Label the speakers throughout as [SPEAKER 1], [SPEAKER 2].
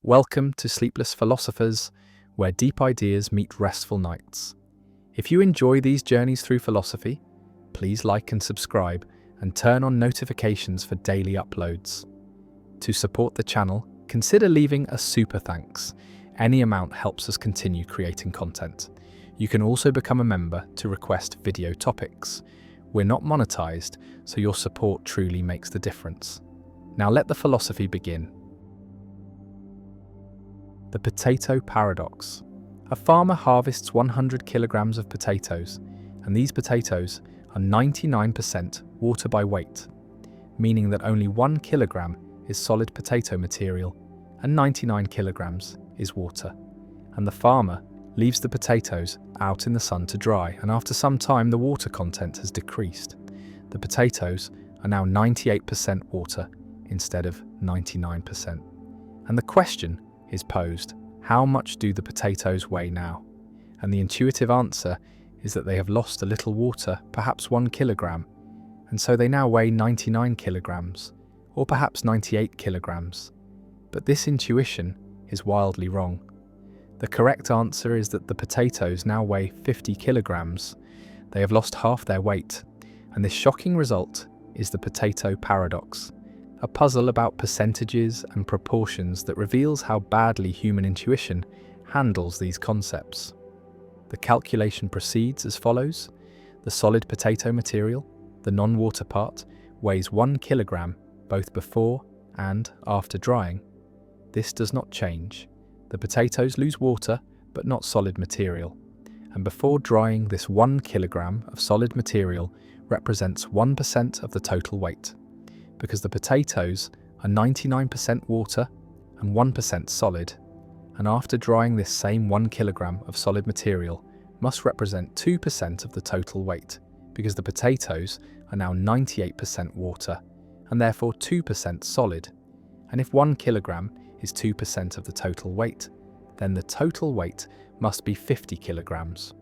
[SPEAKER 1] Welcome to Sleepless Philosophers, where deep ideas meet restful nights. If you enjoy these journeys through philosophy, please like and subscribe and turn on notifications for daily uploads. To support the channel, consider leaving a super thanks. Any amount helps us continue creating content. You can also become a member to request video topics. We're not monetized, so your support truly makes the difference. Now let the philosophy begin. The potato paradox. A farmer harvests 100 kilograms of potatoes, and these potatoes are 99% water by weight, meaning that only 1 kilogram is solid potato material and 99 kilograms is water. And the farmer leaves the potatoes out in the sun to dry, and after some time the water content has decreased. The potatoes are now 98% water instead of 99%. And the question is posed, how much do the potatoes weigh now? And the intuitive answer is that they have lost a little water, perhaps 1 kilogram, and so they now weigh 99 kilograms, or perhaps 98 kilograms. But this intuition is wildly wrong. The correct answer is that the potatoes now weigh 50 kilograms. They have lost half their weight, and this shocking result is the potato paradox. A puzzle about percentages and proportions that reveals how badly human intuition handles these concepts. The calculation proceeds as follows. The solid potato material, the non-water part, weighs 1 kilogram both before and after drying. This does not change. The potatoes lose water but not solid material. And before drying, this 1 kilogram of solid material represents 1% of the total weight, because the potatoes are 99% water and 1% solid, and after drying, this same 1 kilogram of solid material must represent 2% of the total weight, because the potatoes are now 98% water and therefore 2% solid. And if 1 kilogram is 2% of the total weight, then the total weight must be 50 kilograms,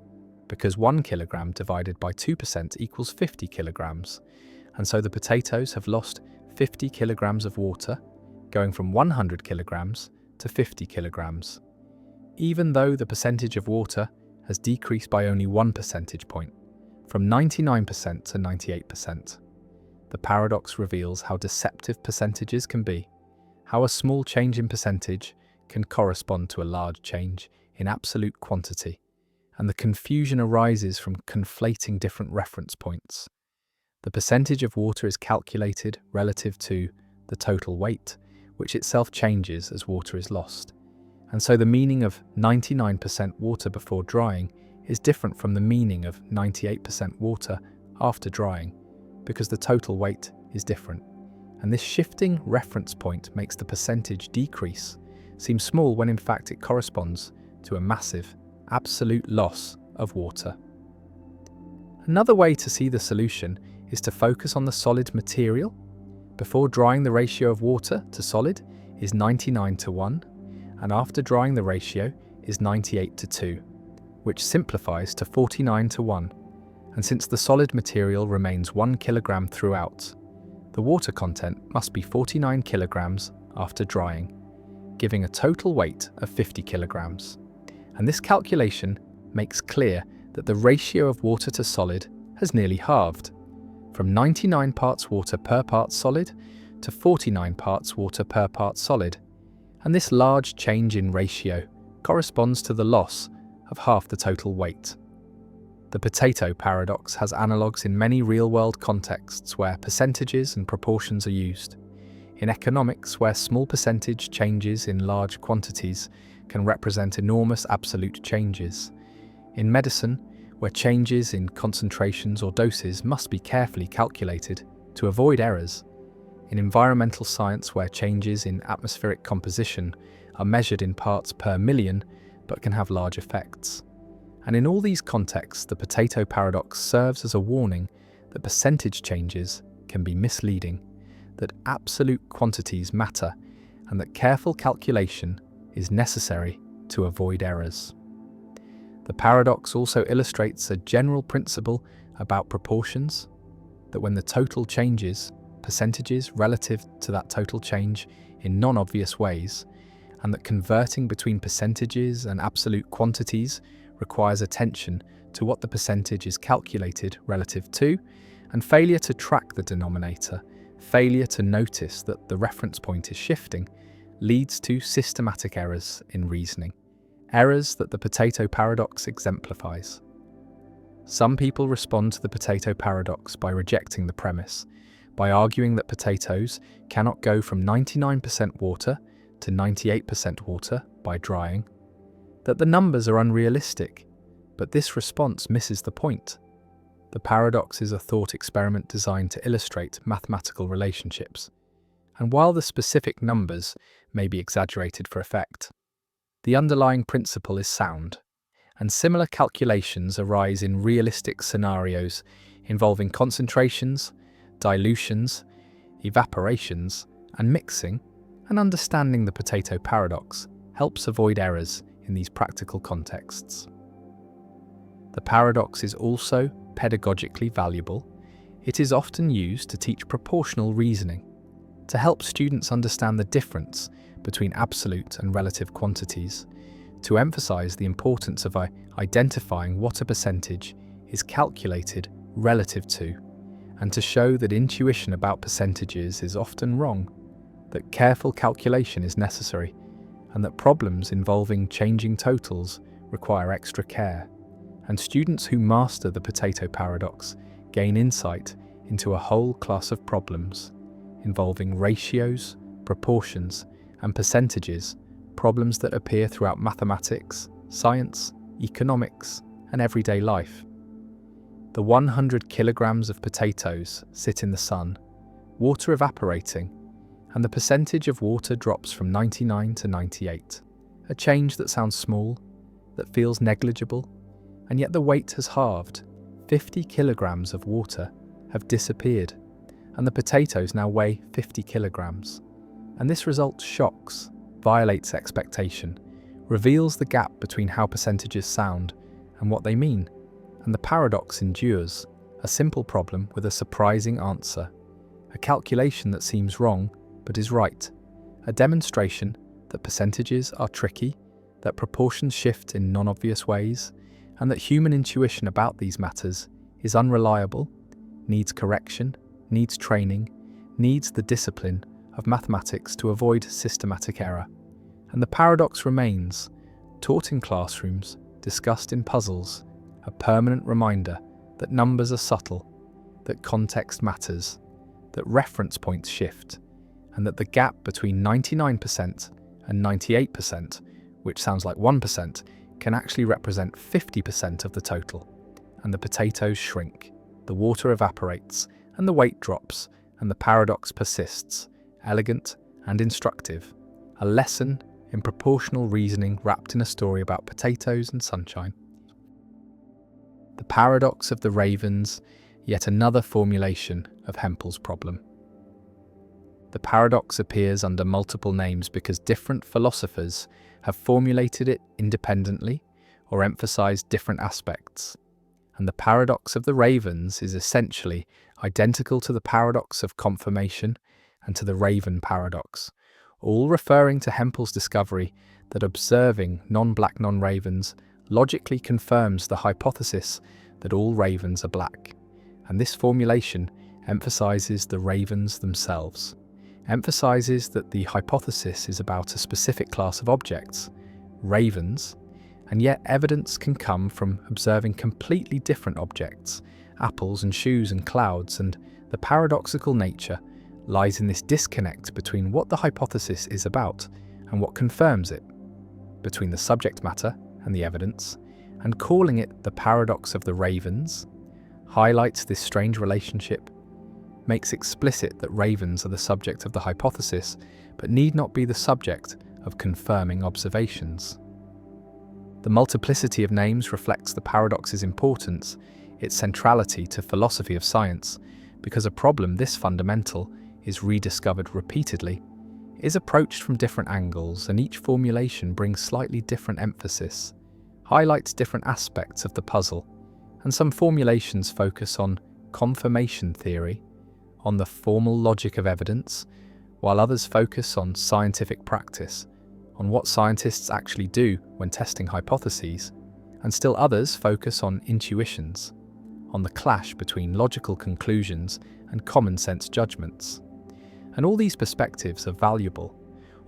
[SPEAKER 1] because 1 kilogram divided by 2% equals 50 kilograms. And so the potatoes have lost 50 kilograms of water, going from 100 kilograms to 50 kilograms, even though the percentage of water has decreased by only 1 percentage point, from 99% to 98%. The paradox reveals how deceptive percentages can be, how a small change in percentage can correspond to a large change in absolute quantity, and the confusion arises from conflating different reference points. The percentage of water is calculated relative to the total weight, which itself changes as water is lost. And so the meaning of 99% water before drying is different from the meaning of 98% water after drying, because the total weight is different. And this shifting reference point makes the percentage decrease seem small when in fact it corresponds to a massive, absolute loss of water. Another way to see the solution is to focus on the solid material. Before drying, the ratio of water to solid is 99:1, and after drying the ratio is 98:2, which simplifies to 49:1. And since the solid material remains 1 kilogram throughout, the water content must be 49 kilograms after drying, giving a total weight of 50 kilograms. And this calculation makes clear that the ratio of water to solid has nearly halved, from 99 parts water per part solid to 49 parts water per part solid. And this large change in ratio corresponds to the loss of half the total weight. The potato paradox has analogues in many real-world contexts where percentages and proportions are used. In economics, where small percentage changes in large quantities can represent enormous absolute changes. In medicine, where changes in concentrations or doses must be carefully calculated to avoid errors. In environmental science, where changes in atmospheric composition are measured in parts per million but can have large effects. And in all these contexts, the potato paradox serves as a warning that percentage changes can be misleading, that absolute quantities matter, and that careful calculation is necessary to avoid errors. The paradox also illustrates a general principle about proportions, that when the total changes, percentages relative to that total change in non-obvious ways, and that converting between percentages and absolute quantities requires attention to what the percentage is calculated relative to, and failure to track the denominator, failure to notice that the reference point is shifting, leads to systematic errors in reasoning, errors that the potato paradox exemplifies. Some people respond to the potato paradox by rejecting the premise, by arguing that potatoes cannot go from 99% water to 98% water by drying, that the numbers are unrealistic, but this response misses the point. The paradox is a thought experiment designed to illustrate mathematical relationships, and while the specific numbers may be exaggerated for effect, the underlying principle is sound, and similar calculations arise in realistic scenarios involving concentrations, dilutions, evaporations, and mixing, and understanding the potato paradox helps avoid errors in these practical contexts. The paradox is also pedagogically valuable. It is often used to teach proportional reasoning, to help students understand the difference between absolute and relative quantities, to emphasize the importance of identifying what a percentage is calculated relative to, and to show that intuition about percentages is often wrong, that careful calculation is necessary, and that problems involving changing totals require extra care. And students who master the potato paradox gain insight into a whole class of problems involving ratios, proportions, and percentages, problems that appear throughout mathematics, science, economics, and everyday life. The 100 kilograms of potatoes sit in the sun, water evaporating, and the percentage of water drops from 99 to 98. A change that sounds small, that feels negligible, and yet the weight has halved. 50 kilograms of water have disappeared, and the potatoes now weigh 50 kilograms. And this result shocks, violates expectation, reveals the gap between how percentages sound and what they mean, and the paradox endures, a simple problem with a surprising answer, a calculation that seems wrong but is right, a demonstration that percentages are tricky, that proportions shift in non-obvious ways, and that human intuition about these matters is unreliable, needs correction, needs training, needs the discipline of mathematics to avoid systematic error. And the paradox remains, taught in classrooms, discussed in puzzles, a permanent reminder that numbers are subtle, that context matters, that reference points shift, and that the gap between 99% and 98%, which sounds like 1%, can actually represent 50% of the total. And the potatoes shrink, the water evaporates, and the weight drops, and the paradox persists, elegant and instructive, a lesson in proportional reasoning wrapped in a story about potatoes and sunshine. The paradox of the ravens, yet another formulation of Hempel's problem. The paradox appears under multiple names because different philosophers have formulated it independently or emphasized different aspects. And the paradox of the ravens is essentially identical to the paradox of confirmation and to the raven paradox, all referring to Hempel's discovery that observing non-black non-ravens logically confirms the hypothesis that all ravens are black. And this formulation emphasizes the ravens themselves, emphasizes that the hypothesis is about a specific class of objects, ravens, and yet evidence can come from observing completely different objects, apples and shoes and clouds, and the paradoxical nature lies in this disconnect between what the hypothesis is about and what confirms it, between the subject matter and the evidence, and calling it the paradox of the ravens highlights this strange relationship, makes explicit that ravens are the subject of the hypothesis, but need not be the subject of confirming observations. The multiplicity of names reflects the paradox's importance, its centrality to philosophy of science, because a problem this fundamental is rediscovered repeatedly, is approached from different angles, and each formulation brings slightly different emphasis, highlights different aspects of the puzzle, and some formulations focus on confirmation theory, on the formal logic of evidence, while others focus on scientific practice, on what scientists actually do when testing hypotheses, and still others focus on intuitions, on the clash between logical conclusions and common-sense judgments. And all these perspectives are valuable,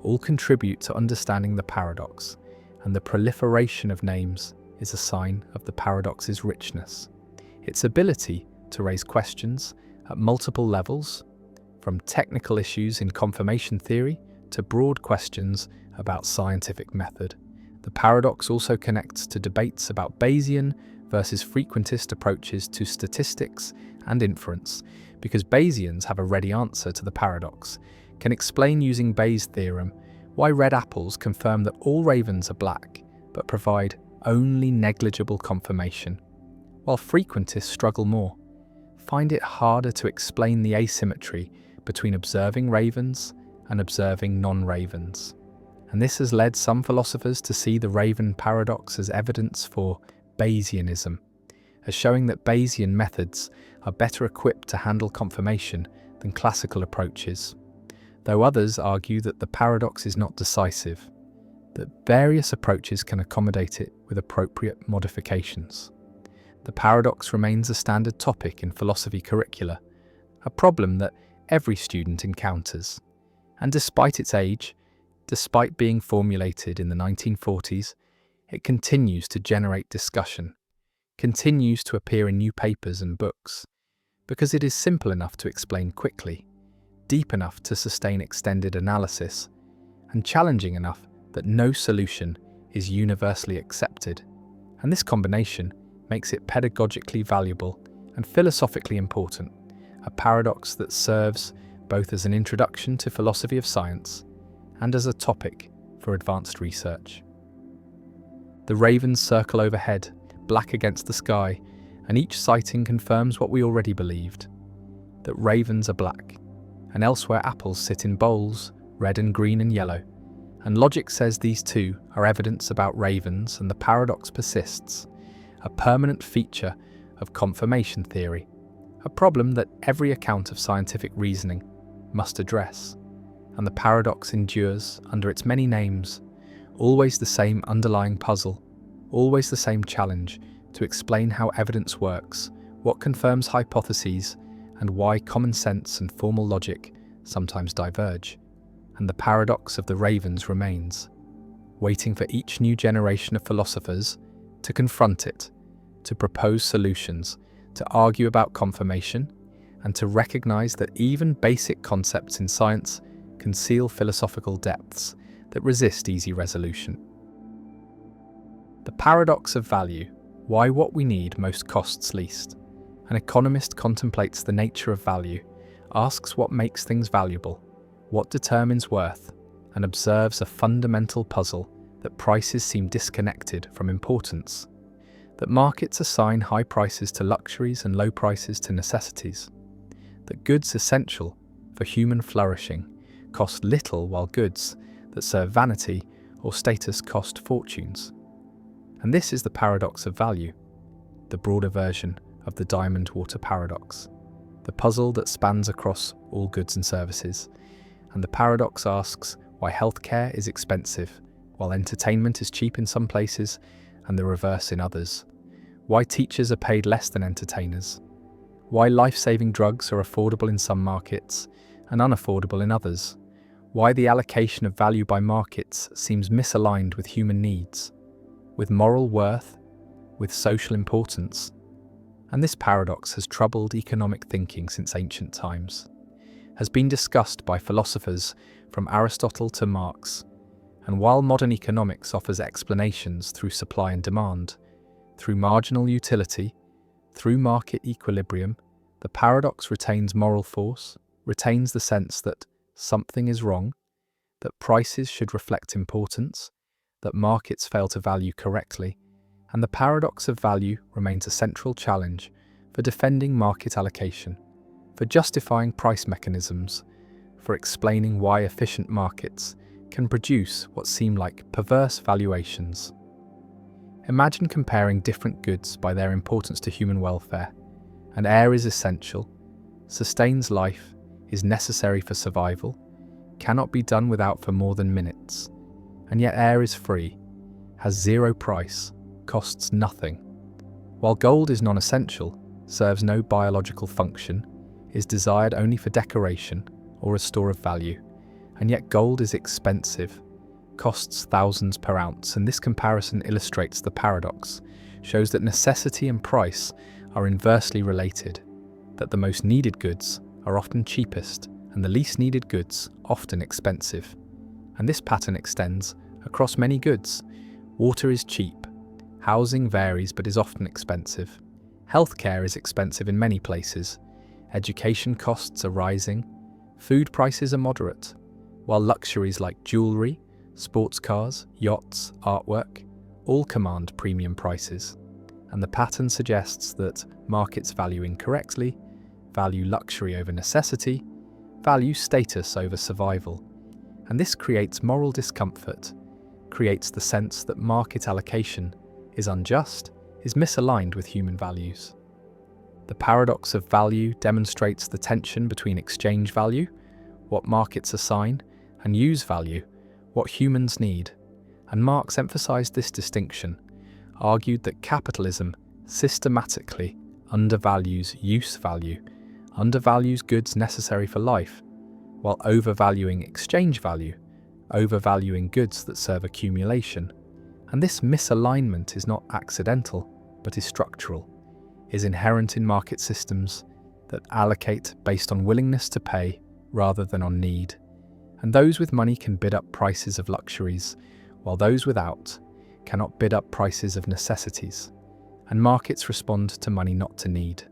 [SPEAKER 1] all contribute to understanding the paradox, and the proliferation of names is a sign of the paradox's richness, its ability to raise questions at multiple levels, from technical issues in confirmation theory to broad questions about scientific method. The paradox also connects to debates about Bayesian versus frequentist approaches to statistics and inference, because Bayesians have a ready answer to the paradox, can explain using Bayes' theorem why red apples confirm that all ravens are black, but provide only negligible confirmation, while frequentists struggle more, find it harder to explain the asymmetry between observing ravens and observing non-ravens. And this has led some philosophers to see the raven paradox as evidence for Bayesianism, as showing that Bayesian methods are better equipped to handle confirmation than classical approaches, though others argue that the paradox is not decisive, that various approaches can accommodate it with appropriate modifications. The paradox remains a standard topic in philosophy curricula, a problem that every student encounters. And despite its age, despite being formulated in the 1940s, it continues to generate discussion, continues to appear in new papers and books, because it is simple enough to explain quickly, deep enough to sustain extended analysis, and challenging enough that no solution is universally accepted. And this combination makes it pedagogically valuable and philosophically important, a paradox that serves both as an introduction to philosophy of science and as a topic for advanced research. The ravens circle overhead, black against the sky, and each sighting confirms what we already believed, that ravens are black, and elsewhere apples sit in bowls, red and green and yellow, and logic says these two are evidence about ravens, and the paradox persists, a permanent feature of confirmation theory, a problem that every account of scientific reasoning must address. And the paradox endures under its many names, always the same underlying puzzle, always the same challenge to explain how evidence works, what confirms hypotheses, and why common sense and formal logic sometimes diverge. And the paradox of the ravens remains, waiting for each new generation of philosophers to confront it, to propose solutions, to argue about confirmation, and to recognize that even basic concepts in science conceal philosophical depths that resist easy resolution. The paradox of value, why what we need most costs least. An economist contemplates the nature of value, asks what makes things valuable, what determines worth, and observes a fundamental puzzle that prices seem disconnected from importance, that markets assign high prices to luxuries and low prices to necessities, that goods essential for human flourishing cost little while goods that serve vanity or status cost fortunes. And this is the paradox of value, the broader version of the diamond water paradox, the puzzle that spans across all goods and services. And the paradox asks why healthcare is expensive, while entertainment is cheap in some places and the reverse in others, why teachers are paid less than entertainers, why life-saving drugs are affordable in some markets and unaffordable in others, why the allocation of value by markets seems misaligned with human needs, with moral worth, with social importance. And this paradox has troubled economic thinking since ancient times, has been discussed by philosophers from Aristotle to Marx, and while modern economics offers explanations through supply and demand, through marginal utility, through market equilibrium, the paradox retains moral force, retains the sense that something is wrong, that prices should reflect importance, that markets fail to value correctly, and the paradox of value remains a central challenge for defending market allocation, for justifying price mechanisms, for explaining why efficient markets can produce what seem like perverse valuations. Imagine comparing different goods by their importance to human welfare. And air is essential, sustains life, is necessary for survival, cannot be done without for more than minutes. and yet air is free, has zero price, costs nothing. While gold is non-essential, serves no biological function, is desired only for decoration or a store of value, and yet gold is expensive, costs thousands per ounce, and this comparison illustrates the paradox, shows that necessity and price are inversely related, that the most needed goods are often cheapest and the least needed goods often expensive. And this pattern extends across many goods. Water is cheap, housing varies but is often expensive, healthcare is expensive in many places, education costs are rising, food prices are moderate, while luxuries like jewellery, sports cars, yachts, artwork, all command premium prices. And the pattern suggests that markets value incorrectly, value luxury over necessity, value status over survival. And this creates moral discomfort, creates the sense that market allocation is unjust, is misaligned with human values. The paradox of value demonstrates the tension between exchange value, what markets assign, and use value, what humans need. And Marx emphasized this distinction, argued that capitalism systematically undervalues use value, undervalues goods necessary for life, while overvaluing exchange value, overvaluing goods that serve accumulation. And this misalignment is not accidental, but is structural, is inherent in market systems that allocate based on willingness to pay rather than on need. And those with money can bid up prices of luxuries, while those without cannot bid up prices of necessities. And markets respond to money, not to need.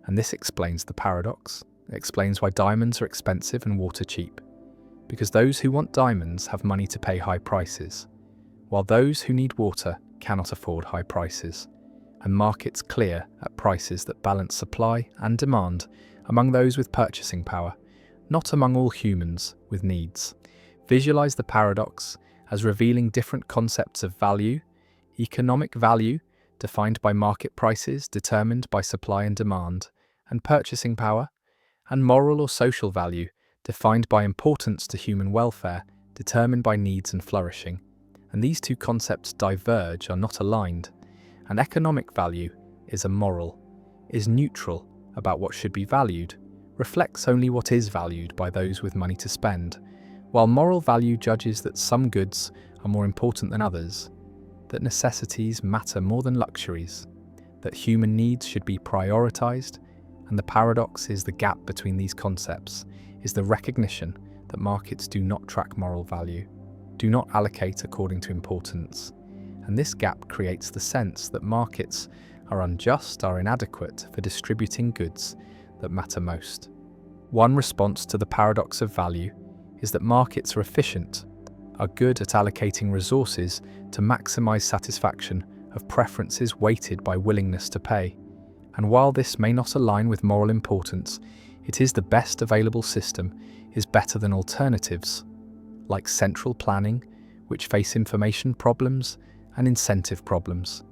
[SPEAKER 1] And this explains the paradox. It explains why diamonds are expensive and water cheap. Because those who want diamonds have money to pay high prices, while those who need water cannot afford high prices. And markets clear at prices that balance supply and demand among those with purchasing power, not among all humans with needs. Visualize the paradox as revealing different concepts of value: economic value, defined by market prices determined by supply and demand, and purchasing power, and moral or social value, defined by importance to human welfare, determined by needs and flourishing. And these two concepts diverge, are not aligned. And economic value is amoral, is neutral about what should be valued, reflects only what is valued by those with money to spend, while moral value judges that some goods are more important than others, that necessities matter more than luxuries, that human needs should be prioritized. And the paradox is the gap between these concepts, is the recognition that markets do not track moral value, do not allocate according to importance. And this gap creates the sense that markets are unjust, are inadequate for distributing goods that matter most. One response to the paradox of value is that markets are efficient, are good at allocating resources to maximize satisfaction of preferences weighted by willingness to pay. And while this may not align with moral importance, it is the best available system, is better than alternatives, like central planning, which face information problems and incentive problems.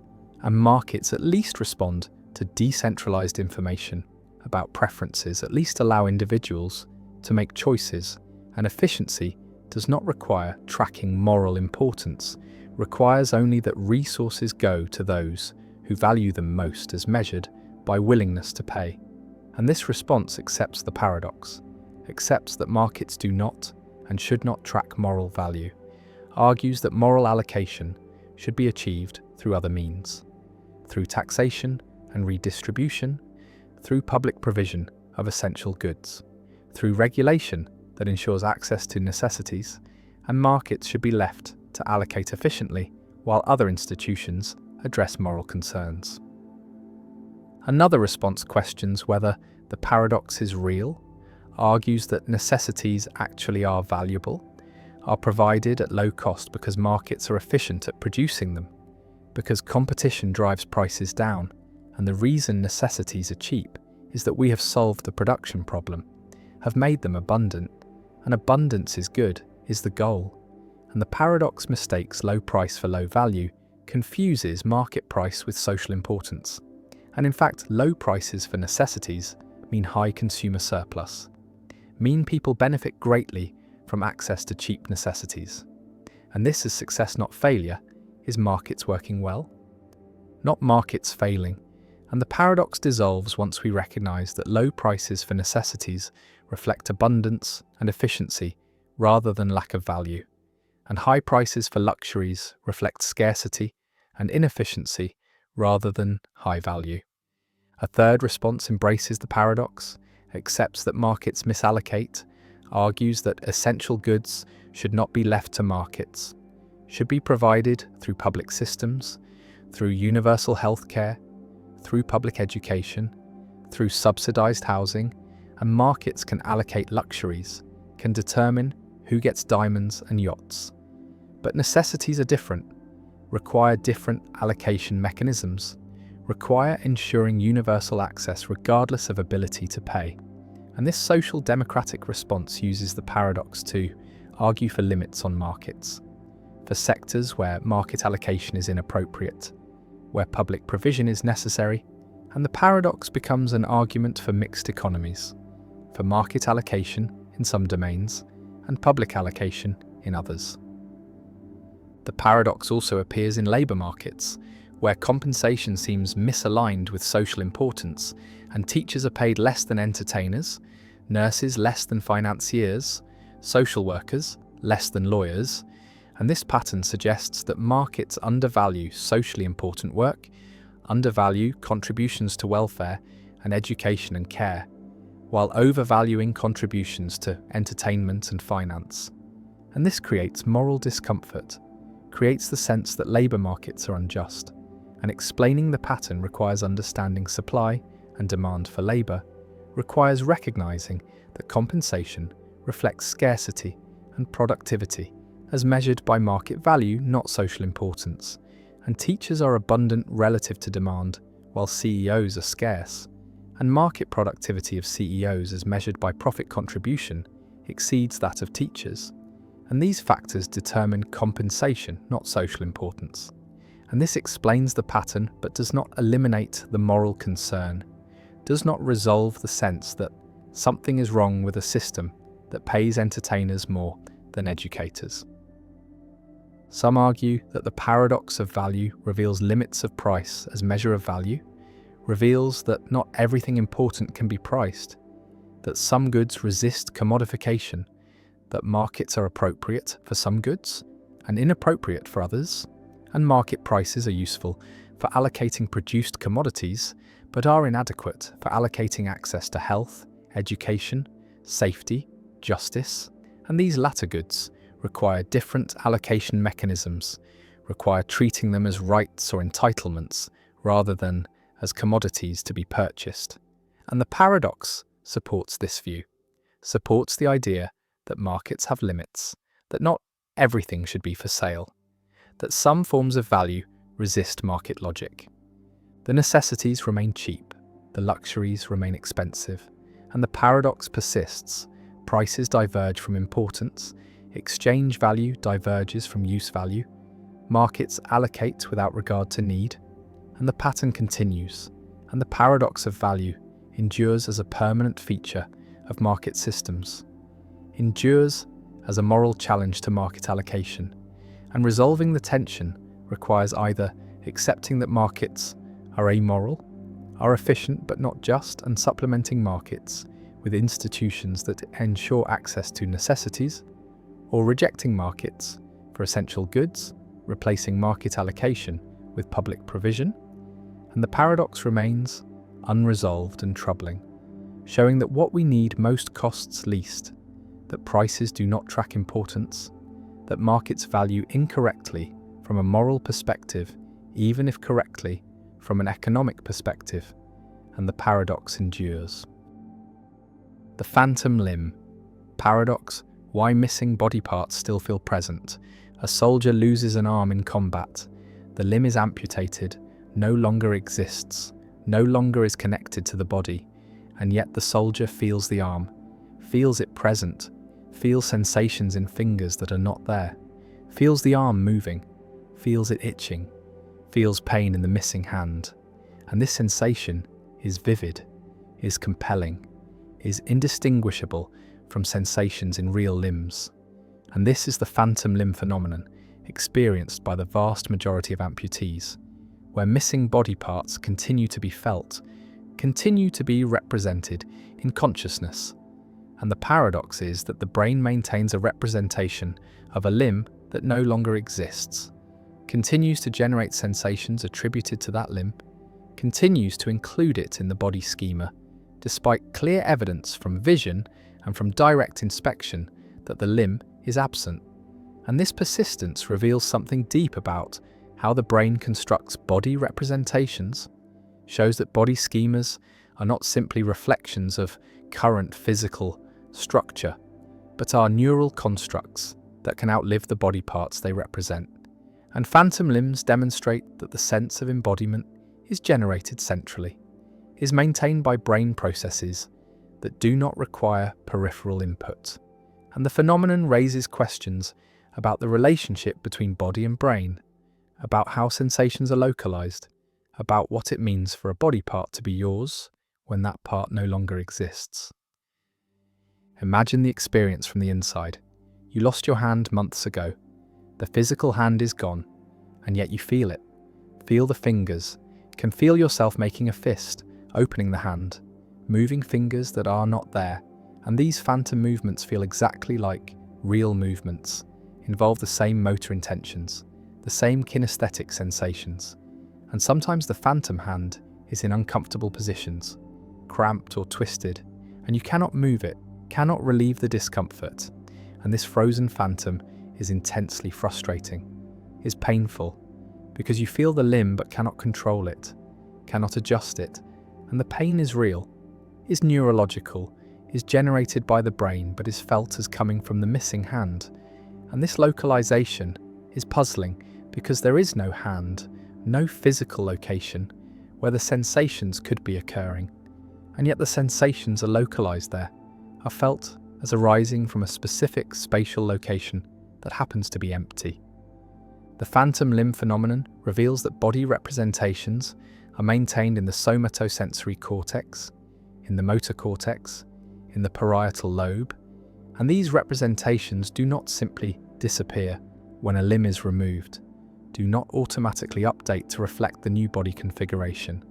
[SPEAKER 1] And markets at least respond to decentralized information about preferences, at least allow individuals to make choices. And efficiency does not require tracking moral importance, requires only that resources go to those who value them most as measured by willingness to pay. And this response accepts the paradox, accepts that markets do not and should not track moral value, argues that moral allocation should be achieved through other means, through taxation and redistribution, through public provision of essential goods, through regulation that ensures access to necessities, and markets should be left to allocate efficiently while other institutions address moral concerns. Another response questions whether the paradox is real, argues that necessities actually are valuable, are provided at low cost because markets are efficient at producing them, because competition drives prices down, and the reason necessities are cheap is that we have solved the production problem, have made them abundant, and abundance is good, is the goal. And the paradox mistakes low price for low value, confuses market price with social importance. And in fact, low prices for necessities mean high consumer surplus, mean people benefit greatly from access to cheap necessities. and this is success not failure, is markets working well? Not markets failing, and the paradox dissolves once we recognize that low prices for necessities reflect abundance and efficiency rather than lack of value, and high prices for luxuries reflect scarcity and inefficiency rather than high value. A third response embraces the paradox, accepts that markets misallocate, argues that essential goods should not be left to markets, should be provided through public systems, through universal healthcare, through public education, through subsidized housing, and markets can allocate luxuries, can determine who gets diamonds and yachts. But necessities are different, require different allocation mechanisms, require ensuring universal access regardless of ability to pay. And this social democratic response uses the paradox to argue for limits on markets, for sectors where market allocation is inappropriate, where public provision is necessary, and the paradox becomes an argument for mixed economies, for market allocation in some domains and public allocation in others. The paradox also appears in labour markets, where compensation seems misaligned with social importance, and teachers are paid less than entertainers, nurses less than financiers, social workers less than lawyers, and this pattern suggests that markets undervalue socially important work, undervalue contributions to welfare and education and care, while overvaluing contributions to entertainment and finance. And this creates moral discomfort, creates the sense that labour markets are unjust, and explaining the pattern requires understanding supply and demand for labour, requires recognising that compensation reflects scarcity and productivity as measured by market value, not social importance, and teachers are abundant relative to demand while CEOs are scarce, and market productivity of CEOs as measured by profit contribution exceeds that of teachers, and these factors determine compensation, not social importance. And this explains the pattern but does not eliminate the moral concern, does not resolve the sense that something is wrong with a system that pays entertainers more than educators. Some argue that the paradox of value reveals limits of price as measure of value, reveals that not everything important can be priced, that some goods resist commodification, that markets are appropriate for some goods and inappropriate for others, and market prices are useful for allocating produced commodities but are inadequate for allocating access to health, education, safety, justice, and these latter goods require different allocation mechanisms, require treating them as rights or entitlements rather than as commodities to be purchased. And the paradox supports this view, supports the idea that markets have limits, that not everything should be for sale, that some forms of value resist market logic. The necessities remain cheap, the luxuries remain expensive, and the paradox persists. Prices diverge from importance, exchange value diverges from use value, markets allocate without regard to need, and the pattern continues, and the paradox of value endures as a permanent feature of market systems, endures as a moral challenge to market allocation, and resolving the tension requires either accepting that markets are amoral, are efficient but not just, and supplementing markets with institutions that ensure access to necessities, or rejecting markets for essential goods, replacing market allocation with public provision. And the paradox remains unresolved and troubling, showing that what we need most costs least, that prices do not track importance, that markets value incorrectly from a moral perspective, even if correctly from an economic perspective, and the paradox endures. The phantom limb. Paradox: why missing body parts still feel present. A soldier loses an arm in combat. The limb is amputated, no longer exists, no longer is connected to the body, and yet the soldier feels the arm, feels it present, feels sensations in fingers that are not there, feels the arm moving, feels it itching, feels pain in the missing hand. And this sensation is vivid, is compelling, is indistinguishable from sensations in real limbs. And this is the phantom limb phenomenon. experienced by the vast majority of amputees, where missing body parts continue to be felt, continue to be represented in consciousness. And the paradox is that the brain maintains a representation of a limb that no longer exists, continues to generate sensations attributed to that limb, continues to include it in the body schema, despite clear evidence from vision and from direct inspection that the limb is absent. And this persistence reveals something deep about how the brain constructs body representations, shows that body schemas are not simply reflections of current physical structure, but are neural constructs that can outlive the body parts they represent. And phantom limbs demonstrate that the sense of embodiment is generated centrally, is maintained by brain processes that do not require peripheral input. And the phenomenon raises questions about the relationship between body and brain, about how sensations are localized, about what it means for a body part to be yours when that part no longer exists. Imagine the experience from the inside. You lost your hand months ago. The physical hand is gone, and yet you feel it. Feel the fingers, can feel yourself making a fist, opening the hand, moving fingers that are not there. And these phantom movements feel exactly like real movements, involve the same motor intentions, the same kinesthetic sensations. And sometimes the phantom hand is in uncomfortable positions, cramped or twisted, and you cannot move it, cannot relieve the discomfort. And this frozen phantom is intensely frustrating, is painful, because you feel the limb but cannot control it, cannot adjust it. And the pain is real, is neurological, is generated by the brain but is felt as coming from the missing hand. And this localization is puzzling because there is no hand, no physical location where the sensations could be occurring. And yet the sensations are localized there, are felt as arising from a specific spatial location that happens to be empty. The phantom limb phenomenon reveals that body representations are maintained in the somatosensory cortex, in the motor cortex, in the parietal lobe, and these representations do not simply disappear when a limb is removed, do not automatically update to reflect the new body configuration,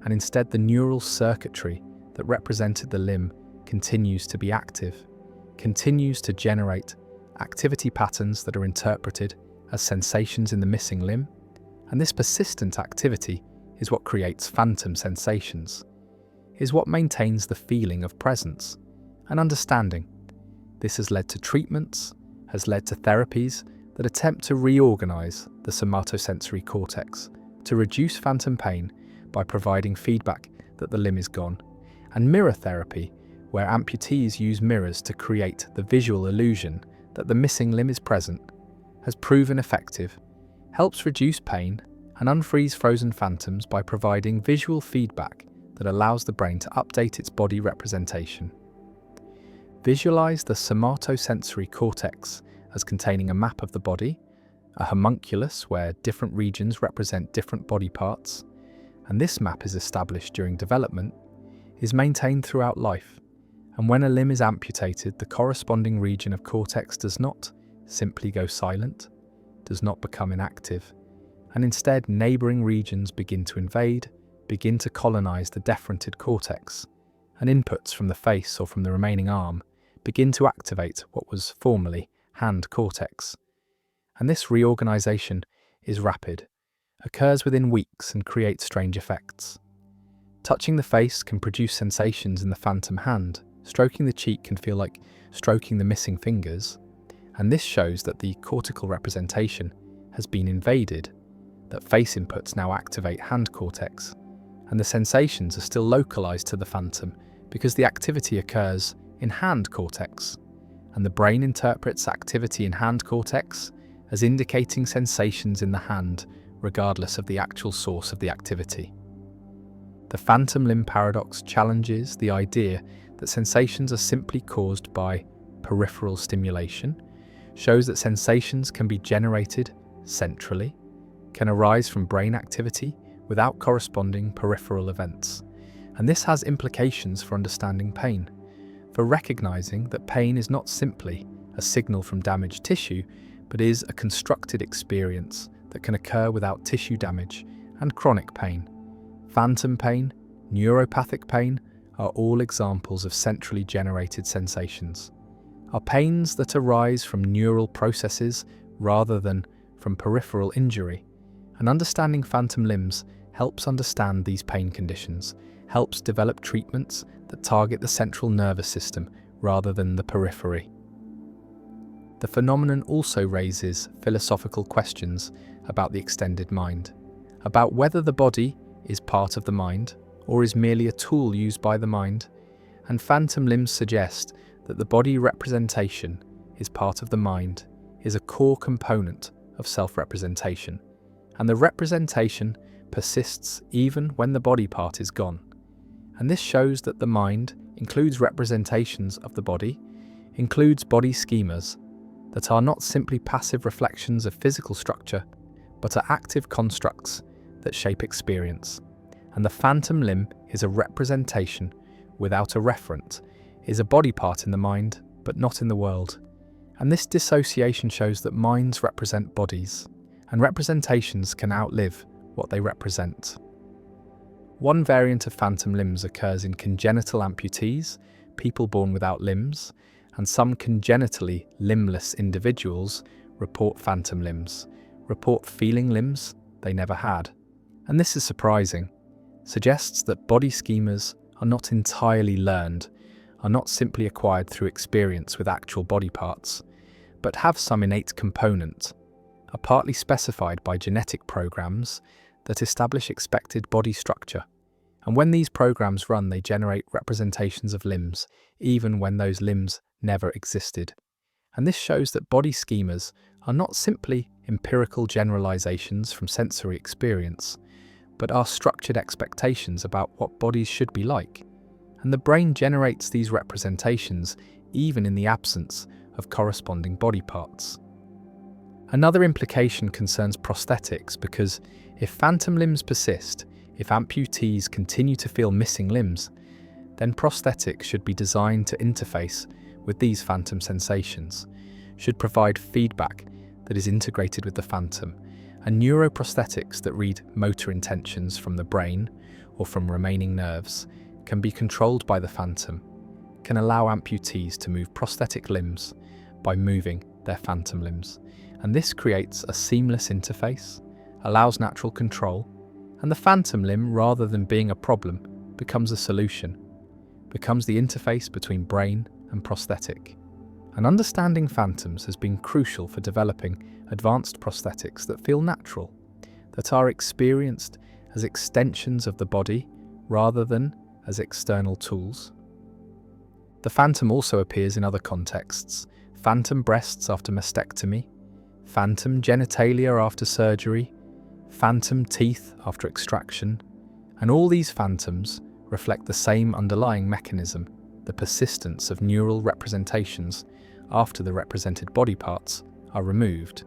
[SPEAKER 1] and instead the neural circuitry that represented the limb continues to be active, continues to generate activity patterns that are interpreted as sensations in the missing limb, and this persistent activity is what creates phantom sensations, is what maintains the feeling of presence and understanding. This has led to treatments, has led to therapies that attempt to reorganize the somatosensory cortex, to reduce phantom pain by providing feedback that the limb is gone, and mirror therapy, where amputees use mirrors to create the visual illusion that the missing limb is present, has proven effective, helps reduce pain and unfreeze frozen phantoms by providing visual feedback that allows the brain to update its body representation. Visualize the somatosensory cortex as containing a map of the body, a homunculus where different regions represent different body parts, and this map is established during development, is maintained throughout life, and when a limb is amputated, the corresponding region of cortex does not simply go silent, does not become inactive, and instead neighboring regions begin to invade, begin to colonize the deferented cortex, and inputs from the face or from the remaining arm begin to activate what was formerly hand cortex. And this reorganization is rapid, occurs within weeks and creates strange effects. Touching the face can produce sensations in the phantom hand, stroking the cheek can feel like stroking the missing fingers, and this shows that the cortical representation has been invaded, that face inputs now activate hand cortex, and the sensations are still localized to the phantom because the activity occurs in hand cortex, and the brain interprets activity in hand cortex as indicating sensations in the hand regardless of the actual source of the activity. The phantom limb paradox challenges the idea that sensations are simply caused by peripheral stimulation, shows that sensations can be generated centrally, can arise from brain activity without corresponding peripheral events. And this has implications for understanding pain, for recognizing that pain is not simply a signal from damaged tissue, but is a constructed experience that can occur without tissue damage and chronic pain. Phantom pain, neuropathic pain are all examples of centrally generated sensations, are pains that arise from neural processes rather than from peripheral injury. And understanding phantom limbs helps understand these pain conditions, helps develop treatments that target the central nervous system rather than the periphery. The phenomenon also raises philosophical questions about the extended mind, about whether the body is part of the mind or is merely a tool used by the mind, and phantom limbs suggest that the body representation is part of the mind, is a core component of self-representation, and the representation persists even when the body part is gone. And this shows that the mind includes representations of the body, includes body schemas that are not simply passive reflections of physical structure, but are active constructs that shape experience. And the phantom limb is a representation without a referent, is a body part in the mind, but not in the world. And this dissociation shows that minds represent bodies, and representations can outlive what they represent. One variant of phantom limbs occurs in congenital amputees, people born without limbs, and some congenitally limbless individuals report phantom limbs, report feeling limbs they never had. And this is surprising, suggests that body schemas are not entirely learned, are not simply acquired through experience with actual body parts, but have some innate component, are partly specified by genetic programs that establish expected body structure. And when these programs run, they generate representations of limbs, even when those limbs never existed. And this shows that body schemas are not simply empirical generalizations from sensory experience, but are structured expectations about what bodies should be like. And the brain generates these representations even in the absence of corresponding body parts. Another implication concerns prosthetics, because if phantom limbs persist, if amputees continue to feel missing limbs, then prosthetics should be designed to interface with these phantom sensations, should provide feedback that is integrated with the phantom, and neuroprosthetics that read motor intentions from the brain or from remaining nerves can be controlled by the phantom, can allow amputees to move prosthetic limbs by moving their phantom limbs. And this creates a seamless interface, allows natural control, and the phantom limb, rather than being a problem, becomes a solution, becomes the interface between brain and prosthetic. And understanding phantoms has been crucial for developing advanced prosthetics that feel natural, that are experienced as extensions of the body rather than as external tools. The phantom also appears in other contexts: phantom breasts after mastectomy, phantom genitalia after surgery, phantom teeth after extraction, and all these phantoms reflect the same underlying mechanism, the persistence of neural representations after the represented body parts are removed.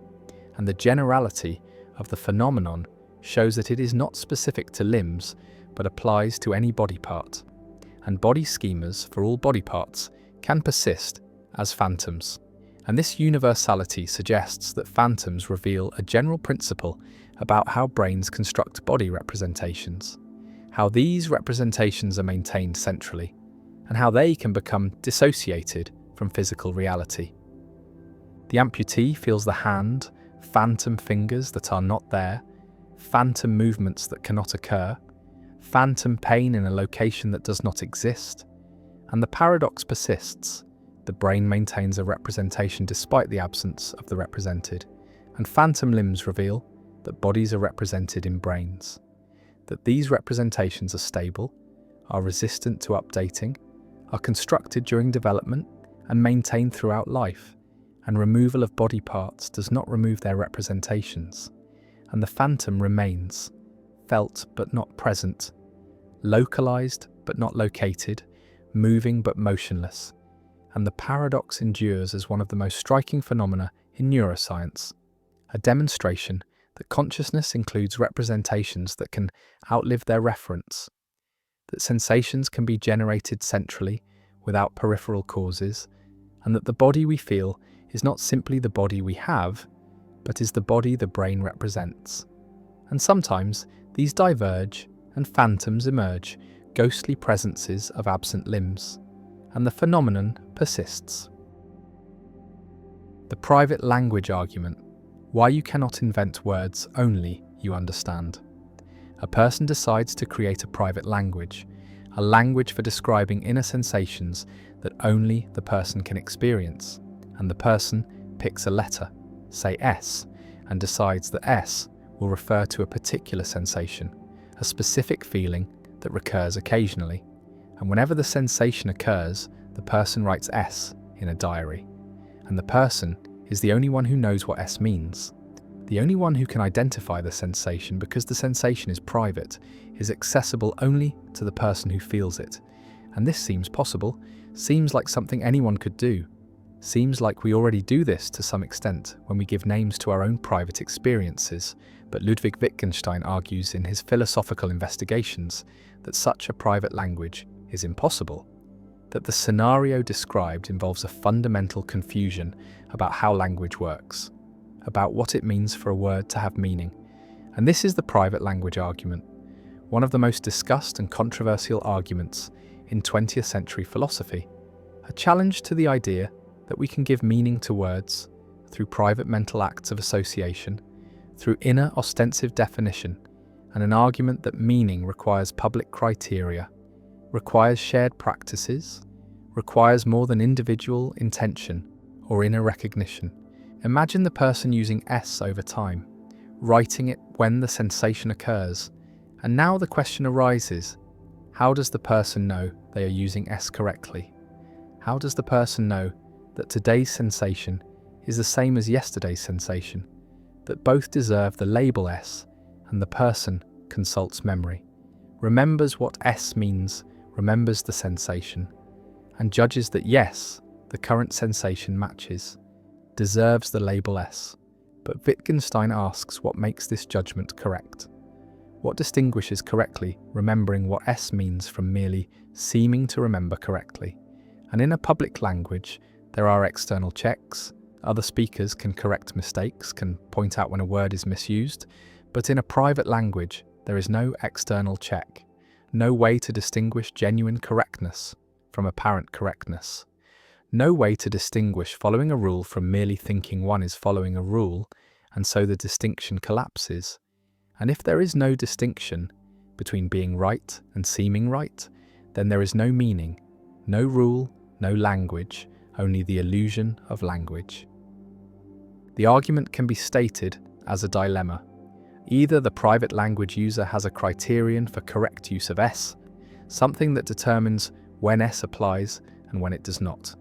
[SPEAKER 1] And the generality of the phenomenon shows that it is not specific to limbs, but applies to any body part. And body schemas for all body parts can persist as phantoms. And this universality suggests that phantoms reveal a general principle about how brains construct body representations, how these representations are maintained centrally, and how they can become dissociated from physical reality. The amputee feels the hand, phantom fingers that are not there, phantom movements that cannot occur, phantom pain in a location that does not exist, and the paradox persists. The brain maintains a representation despite the absence of the represented, and phantom limbs reveal that bodies are represented in brains, that these representations are stable, are resistant to updating, are constructed during development and maintained throughout life, and removal of body parts does not remove their representations, and the phantom remains, felt but not present, localized but not located, moving but motionless. And the paradox endures as one of the most striking phenomena in neuroscience, a demonstration that consciousness includes representations that can outlive their reference, that sensations can be generated centrally without peripheral causes, and that the body we feel is not simply the body we have, but is the body the brain represents. And sometimes these diverge and phantoms emerge, ghostly presences of absent limbs, and the phenomenon persists. The private language argument: why you cannot invent words only you understand. A person decides to create a private language, a language for describing inner sensations that only the person can experience, and the person picks a letter, say S, and decides that S will refer to a particular sensation, a specific feeling that recurs occasionally. And whenever the sensation occurs, the person writes S in a diary. And the person is the only one who knows what S means. The only one who can identify the sensation, because the sensation is private, is accessible only to the person who feels it. And this seems possible, seems like something anyone could do. Seems like we already do this to some extent when we give names to our own private experiences, but Ludwig Wittgenstein argues in his philosophical investigations that such a private language is impossible, that the scenario described involves a fundamental confusion about how language works, about what it means for a word to have meaning. And this is the private language argument, one of the most discussed and controversial arguments in 20th century philosophy, a challenge to the idea that we can give meaning to words through private mental acts of association, through inner ostensive definition, and an argument that meaning requires public criteria, requires shared practices, requires more than individual intention or inner recognition. Imagine the person using S over time, writing it when the sensation occurs, and now the question arises, how does the person know they are using S correctly? How does the person know that today's sensation is the same as yesterday's sensation, that both deserve the label S, and the person consults memory, remembers what S means, remembers the sensation, and judges that yes, the current sensation matches, deserves the label S. But Wittgenstein asks what makes this judgment correct. What distinguishes correctly remembering what S means from merely seeming to remember correctly? And in a public language, there are external checks. Other speakers can correct mistakes, can point out when a word is misused. But in a private language, there is no external check, no way to distinguish genuine correctness from apparent correctness, no way to distinguish following a rule from merely thinking one is following a rule, and so the distinction collapses. And if there is no distinction between being right and seeming right, then there is no meaning, no rule, no language, only the illusion of language. The argument can be stated as a dilemma. Either the private language user has a criterion for correct use of S, something that determines when S applies and when it does not,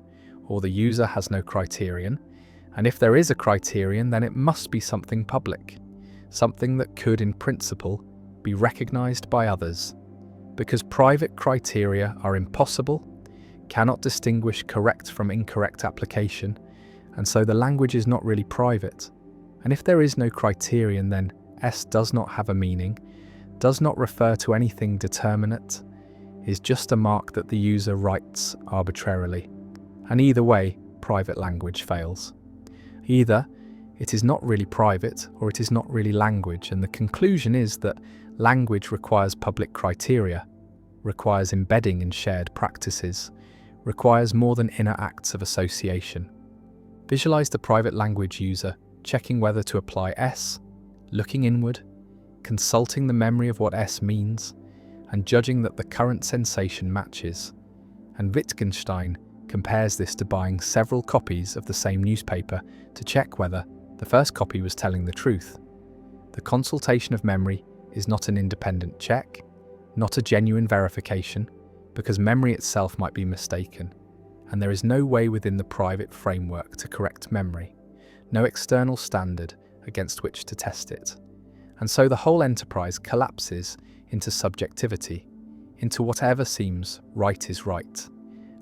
[SPEAKER 1] or the user has no criterion, and if there is a criterion, then it must be something public, something that could, in principle, be recognized by others, because private criteria are impossible, cannot distinguish correct from incorrect application, and so the language is not really private. And if there is no criterion, then S does not have a meaning, does not refer to anything determinate, is just a mark that the user writes arbitrarily. And either way, private language fails. Either it is not really private, or it is not really language, and the conclusion is that language requires public criteria, requires embedding in shared practices, requires more than inner acts of association. Visualize the private language user checking whether to apply S, looking inward, consulting the memory of what S means, and judging that the current sensation matches. And Wittgenstein compares this to buying several copies of the same newspaper to check whether the first copy was telling the truth. The consultation of memory is not an independent check, not a genuine verification, because memory itself might be mistaken, and there is no way within the private framework to correct memory, no external standard against which to test it. And so the whole enterprise collapses into subjectivity, into whatever seems right is right.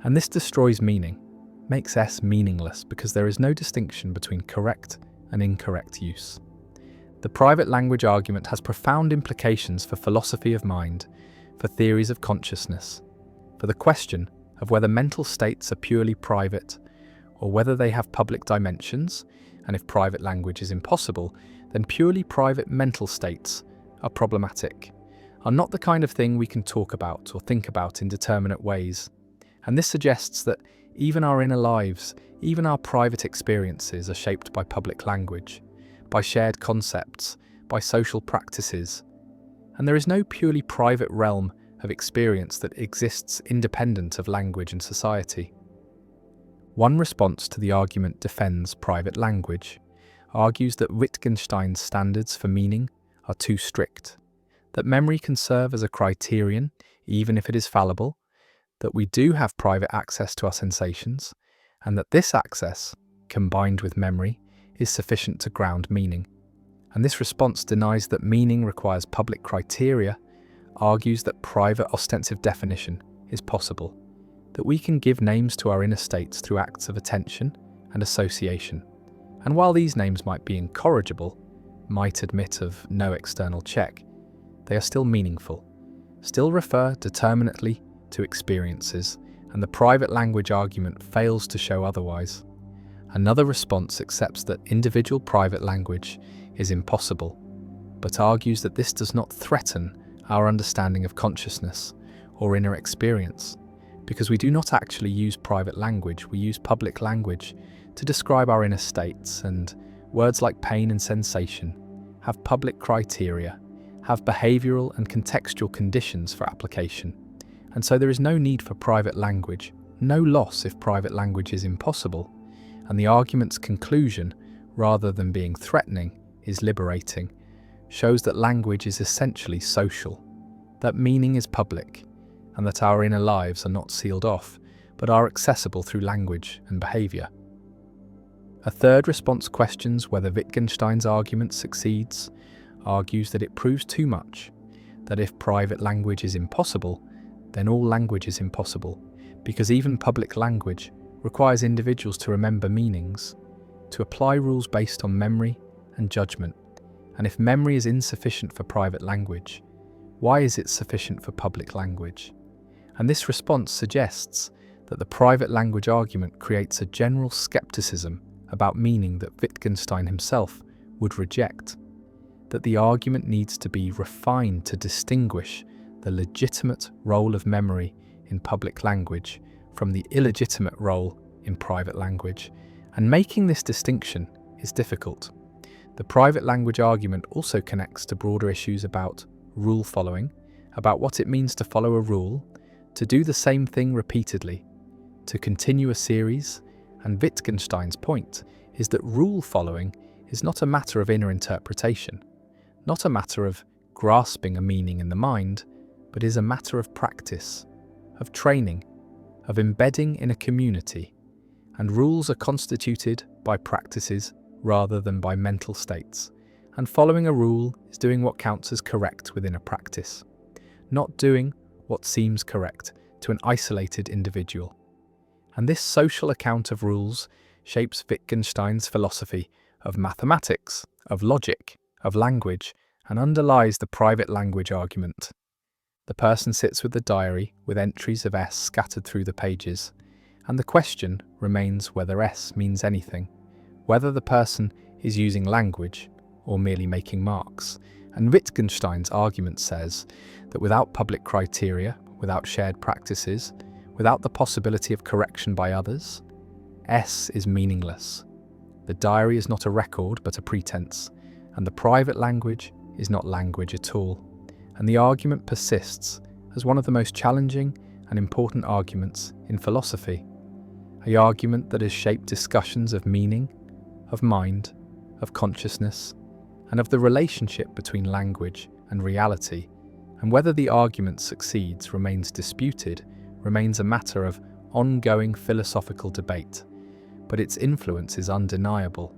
[SPEAKER 1] And this destroys meaning, makes S meaningless, because there is no distinction between correct and incorrect use. The private language argument has profound implications for philosophy of mind, for theories of consciousness, for the question of whether mental states are purely private, or whether they have public dimensions, and if private language is impossible, then purely private mental states are problematic, are not the kind of thing we can talk about or think about in determinate ways. And this suggests that even our inner lives, even our private experiences are shaped by public language, by shared concepts, by social practices. And there is no purely private realm of experience that exists independent of language and society. One response to the argument defends private language, argues that Wittgenstein's standards for meaning are too strict, that memory can serve as a criterion, even if it is fallible, that we do have private access to our sensations, and that this access, combined with memory, is sufficient to ground meaning. And this response denies that meaning requires public criteria, argues that private ostensive definition is possible, that we can give names to our inner states through acts of attention and association. And while these names might be incorrigible, might admit of no external check, they are still meaningful, still refer determinately to experiences, and the private language argument fails to show otherwise. Another response accepts that individual private language is impossible, but argues that this does not threaten our understanding of consciousness or inner experience, because we do not actually use private language, we use public language to describe our inner states, and words like pain and sensation have public criteria, have behavioural and contextual conditions for application, and so there is no need for private language, no loss if private language is impossible, and the argument's conclusion, rather than being threatening, is liberating, shows that language is essentially social, that meaning is public, and that our inner lives are not sealed off, but are accessible through language and behaviour. A third response questions whether Wittgenstein's argument succeeds, argues that it proves too much, that if private language is impossible, then all language is impossible, because even public language requires individuals to remember meanings, to apply rules based on memory and judgment. And if memory is insufficient for private language, why is it sufficient for public language? And this response suggests that the private language argument creates a general skepticism about meaning that Wittgenstein himself would reject, that the argument needs to be refined to distinguish the legitimate role of memory in public language from the illegitimate role in private language, and making this distinction is difficult. The private language argument also connects to broader issues about rule following, about what it means to follow a rule, to do the same thing repeatedly, to continue a series, and Wittgenstein's point is that rule following is not a matter of inner interpretation, not a matter of grasping a meaning in the mind, but is a matter of practice, of training, of embedding in a community, and rules are constituted by practices rather than by mental states, and following a rule is doing what counts as correct within a practice, not doing what seems correct to an isolated individual. And this social account of rules shapes Wittgenstein's philosophy of mathematics, of logic, of language, and underlies the private language argument. The person sits with the diary with entries of S scattered through the pages, and the question remains whether S means anything, whether the person is using language or merely making marks. And Wittgenstein's argument says that without public criteria, without shared practices, without the possibility of correction by others, S is meaningless. The diary is not a record but a pretense, and the private language is not language at all. And the argument persists as one of the most challenging and important arguments in philosophy, an argument that has shaped discussions of meaning, of mind, of consciousness, and of the relationship between language and reality, and whether the argument succeeds remains disputed, remains a matter of ongoing philosophical debate, but its influence is undeniable,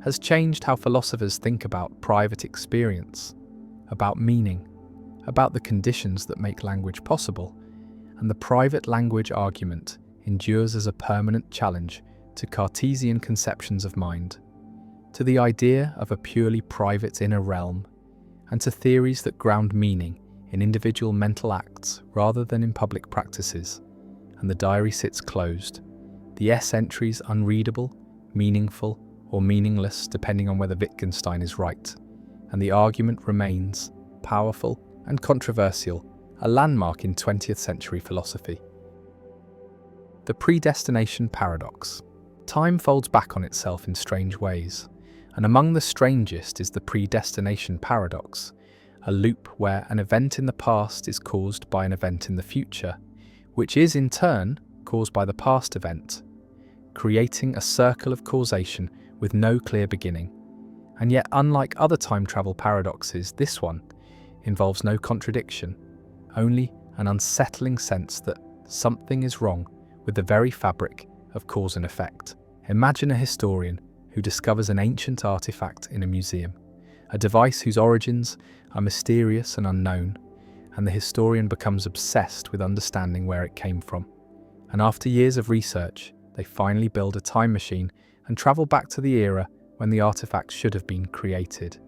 [SPEAKER 1] has changed how philosophers think about private experience, about meaning, about the conditions that make language possible, and the private language argument endures as a permanent challenge to Cartesian conceptions of mind, to the idea of a purely private inner realm, and to theories that ground meaning in individual mental acts rather than in public practices. And the diary sits closed, the S entries unreadable, meaningful, or meaningless depending on whether Wittgenstein is right, and the argument remains powerful and controversial, a landmark in 20th century philosophy. The predestination paradox. Time folds back on itself in strange ways, and among the strangest is the predestination paradox, a loop where an event in the past is caused by an event in the future, which is in turn caused by the past event, creating a circle of causation with no clear beginning. And yet, unlike other time travel paradoxes, this one involves no contradiction, only an unsettling sense that something is wrong with the very fabric of cause and effect. Imagine a historian who discovers an ancient artifact in a museum, a device whose origins are mysterious and unknown, and the historian becomes obsessed with understanding where it came from. And after years of research, they finally build a time machine and travel back to the era when the artifact should have been created.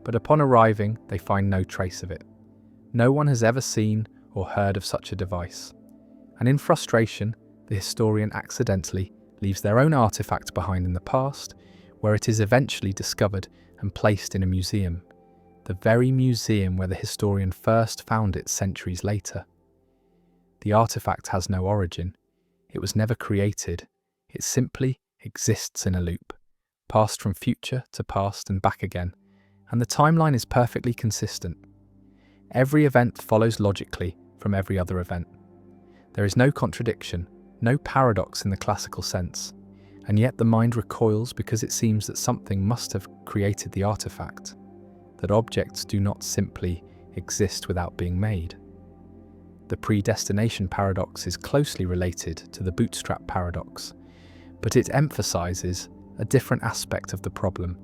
[SPEAKER 1] But upon arriving, they find no trace of it. No one has ever seen or heard of such a device. And in frustration, the historian accidentally leaves their own artifact behind in the past, where it is eventually discovered and placed in a museum, the very museum where the historian first found it centuries later. The artifact has no origin. It was never created. It simply exists in a loop, passed from future to past and back again, and the timeline is perfectly consistent. Every event follows logically from every other event. There is no contradiction, no paradox in the classical sense, and yet the mind recoils because it seems that something must have created the artifact, that objects do not simply exist without being made. The predestination paradox is closely related to the bootstrap paradox, but it emphasizes a different aspect of the problem: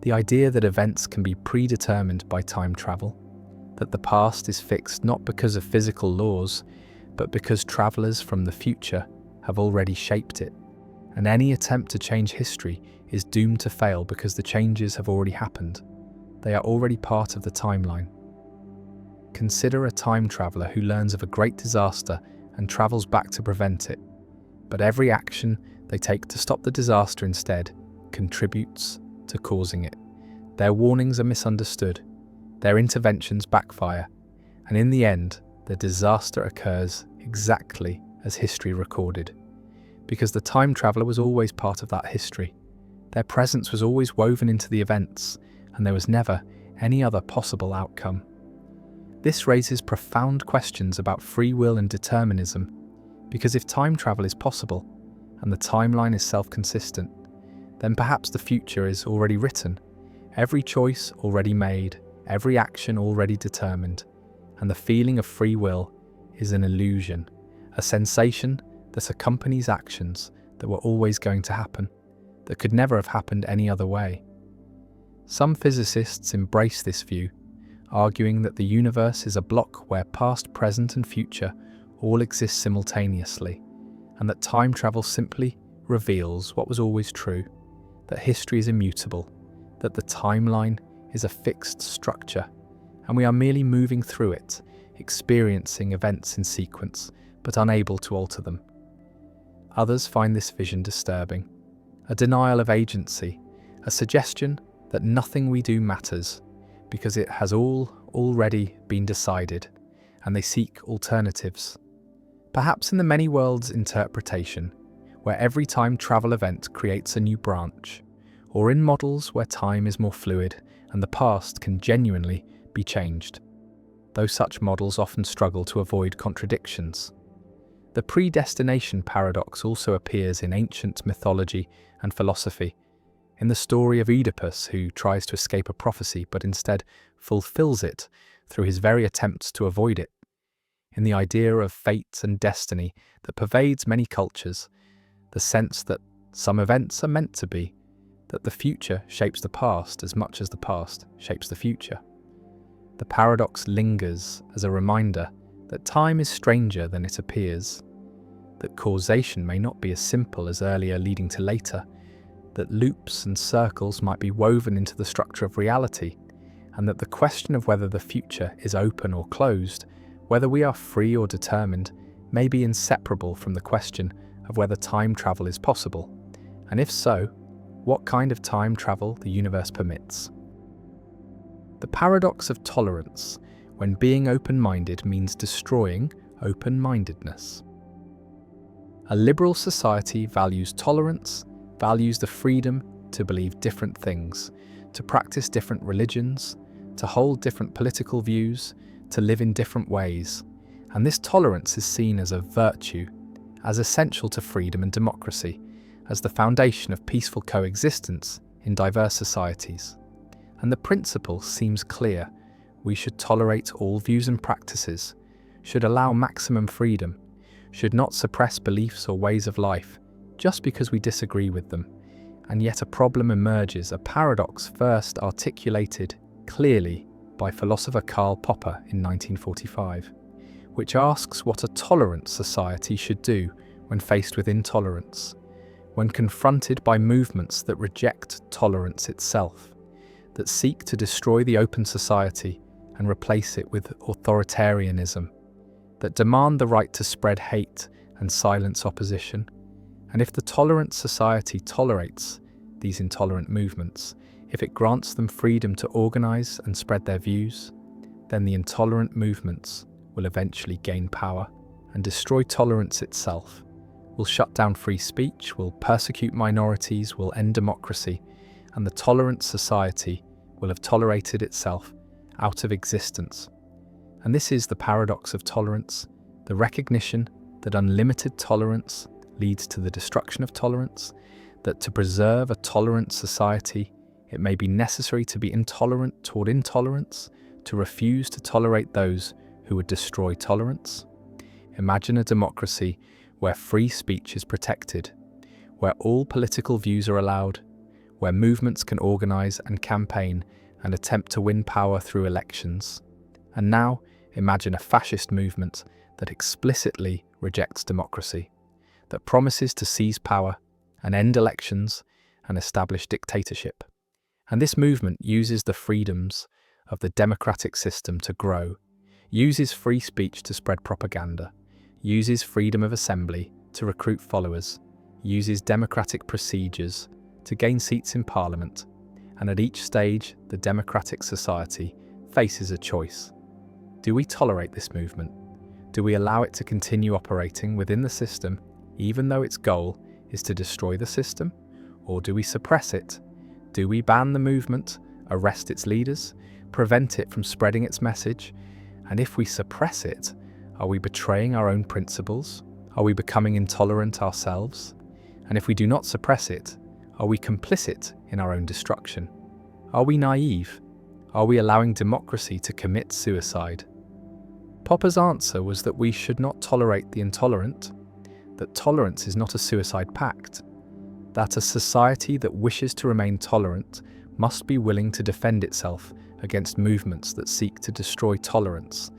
[SPEAKER 1] the idea that events can be predetermined by time travel, that the past is fixed not because of physical laws, but because travelers from the future have already shaped it, and any attempt to change history is doomed to fail because the changes have already happened. They are already part of the timeline. Consider a time traveler who learns of a great disaster and travels back to prevent it, but every action they take to stop the disaster instead contributes to causing it. Their warnings are misunderstood, their interventions backfire, and in the end, the disaster occurs exactly as history recorded, because the time traveler was always part of that history. Their presence was always woven into the events, and there was never any other possible outcome. This raises profound questions about free will and determinism, because if time travel is possible, and the timeline is self-consistent, then perhaps the future is already written, every choice already made, every action already determined, and the feeling of free will is an illusion, a sensation that accompanies actions that were always going to happen, that could never have happened any other way. Some physicists embrace this view, arguing that the universe is a block where past, present, and future all exist simultaneously, and that time travel simply reveals what was always true, that history is immutable, that the timeline is a fixed structure, and we are merely moving through it, experiencing events in sequence, but unable to alter them. Others find this vision disturbing, a denial of agency, a suggestion that nothing we do matters, because it has all already been decided, and they seek alternatives. Perhaps in the many worlds interpretation, where every time travel event creates a new branch, or in models where time is more fluid and the past can genuinely be changed, though such models often struggle to avoid contradictions. The predestination paradox also appears in ancient mythology and philosophy, in the story of Oedipus, who tries to escape a prophecy but instead fulfills it through his very attempts to avoid it, in the idea of fate and destiny that pervades many cultures, the sense that some events are meant to be, that the future shapes the past as much as the past shapes the future. The paradox lingers as a reminder that time is stranger than it appears, that causation may not be as simple as earlier leading to later, that loops and circles might be woven into the structure of reality, and that the question of whether the future is open or closed, whether we are free or determined, may be inseparable from the question of whether time travel is possible, and if so, what kind of time travel the universe permits. The paradox of tolerance, when being open-minded means destroying open-mindedness. A liberal society values tolerance, values the freedom to believe different things, to practice different religions, to hold different political views, to live in different ways, and this tolerance is seen as a virtue, as essential to freedom and democracy, as the foundation of peaceful coexistence in diverse societies. And the principle seems clear: we should tolerate all views and practices, should allow maximum freedom, should not suppress beliefs or ways of life just because we disagree with them. And yet a problem emerges, a paradox first articulated clearly by philosopher Karl Popper in 1945, which asks what a tolerant society should do when faced with intolerance, when confronted by movements that reject tolerance itself, that seek to destroy the open society and replace it with authoritarianism, that demand the right to spread hate and silence opposition. And if the tolerant society tolerates these intolerant movements, if it grants them freedom to organize and spread their views, then the intolerant movements will eventually gain power and destroy tolerance itself, will shut down free speech, will persecute minorities, will end democracy, and the tolerant society will have tolerated itself out of existence. And this is the paradox of tolerance, the recognition that unlimited tolerance leads to the destruction of tolerance, that to preserve a tolerant society, it may be necessary to be intolerant toward intolerance, to refuse to tolerate those who would destroy tolerance. Imagine a democracy where free speech is protected, where all political views are allowed, where movements can organize and campaign and attempt to win power through elections. And now, imagine a fascist movement that explicitly rejects democracy, that promises to seize power and end elections and establish dictatorship. And this movement uses the freedoms of the democratic system to grow, uses free speech to spread propaganda, uses freedom of assembly to recruit followers, uses democratic procedures to gain seats in parliament, and at each stage, the democratic society faces a choice. Do we tolerate this movement? Do we allow it to continue operating within the system, even though its goal is to destroy the system? Or do we suppress it? Do we ban the movement, arrest its leaders, prevent it from spreading its message? And if we suppress it, are we betraying our own principles? Are we becoming intolerant ourselves? And if we do not suppress it, are we complicit in our own destruction? Are we naive? Are we allowing democracy to commit suicide? Popper's answer was that we should not tolerate the intolerant, that tolerance is not a suicide pact, that a society that wishes to remain tolerant must be willing to defend itself against movements that seek to destroy tolerance,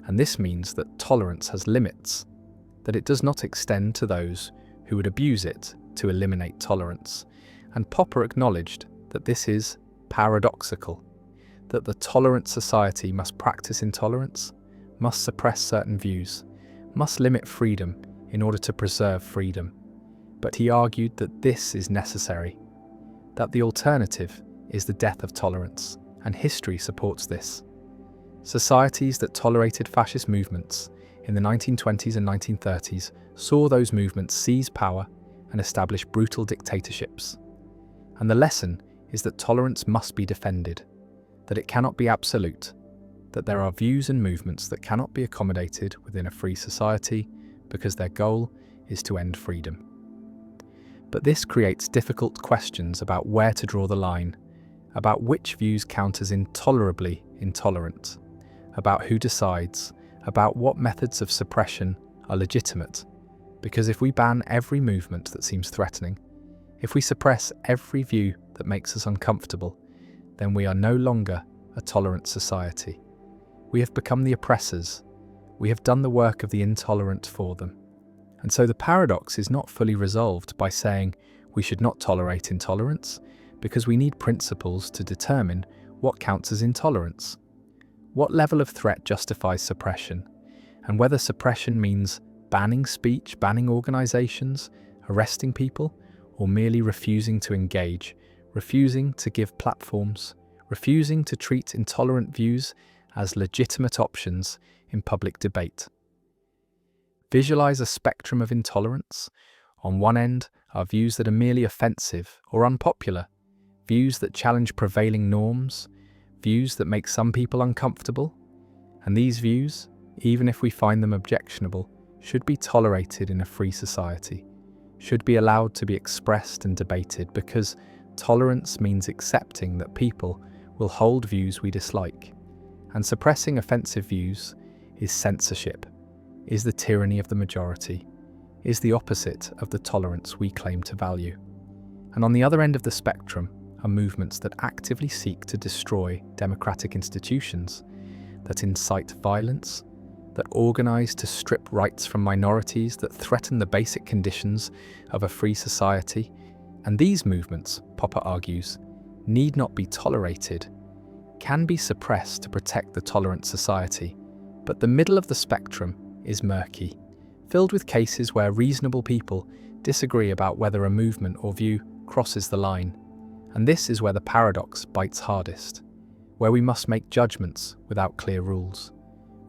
[SPEAKER 1] and this means that tolerance has limits, that it does not extend to those who would abuse it to eliminate tolerance. And Popper acknowledged that this is paradoxical, that the tolerant society must practice intolerance, must suppress certain views, must limit freedom in order to preserve freedom. But he argued that this is necessary, that the alternative is the death of tolerance, and history supports this. Societies that tolerated fascist movements in the 1920s and 1930s saw those movements seize power and establish brutal dictatorships. And the lesson is that tolerance must be defended, that it cannot be absolute, that there are views and movements that cannot be accommodated within a free society because their goal is to end freedom. But this creates difficult questions about where to draw the line, about which views count as intolerably intolerant, about who decides, about what methods of suppression are legitimate. Because if we ban every movement that seems threatening, if we suppress every view that makes us uncomfortable, then we are no longer a tolerant society. We have become the oppressors. We have done the work of the intolerant for them. And so the paradox is not fully resolved by saying we should not tolerate intolerance, because we need principles to determine what counts as intolerance. What level of threat justifies suppression, and whether suppression means banning speech, banning organizations, arresting people, or merely refusing to engage, refusing to give platforms, refusing to treat intolerant views as legitimate options in public debate. Visualize a spectrum of intolerance. On one end are views that are merely offensive or unpopular, views that challenge prevailing norms, views that make some people uncomfortable. And these views, even if we find them objectionable, should be tolerated in a free society, should be allowed to be expressed and debated, because tolerance means accepting that people will hold views we dislike. And suppressing offensive views is censorship, is the tyranny of the majority, is the opposite of the tolerance we claim to value. And on the other end of the spectrum are movements that actively seek to destroy democratic institutions, that incite violence, that organize to strip rights from minorities, that threaten the basic conditions of a free society. And these movements, Popper argues, need not be tolerated, can be suppressed to protect the tolerant society. But the middle of the spectrum is murky, filled with cases where reasonable people disagree about whether a movement or view crosses the line. And this is where the paradox bites hardest, where we must make judgments without clear rules,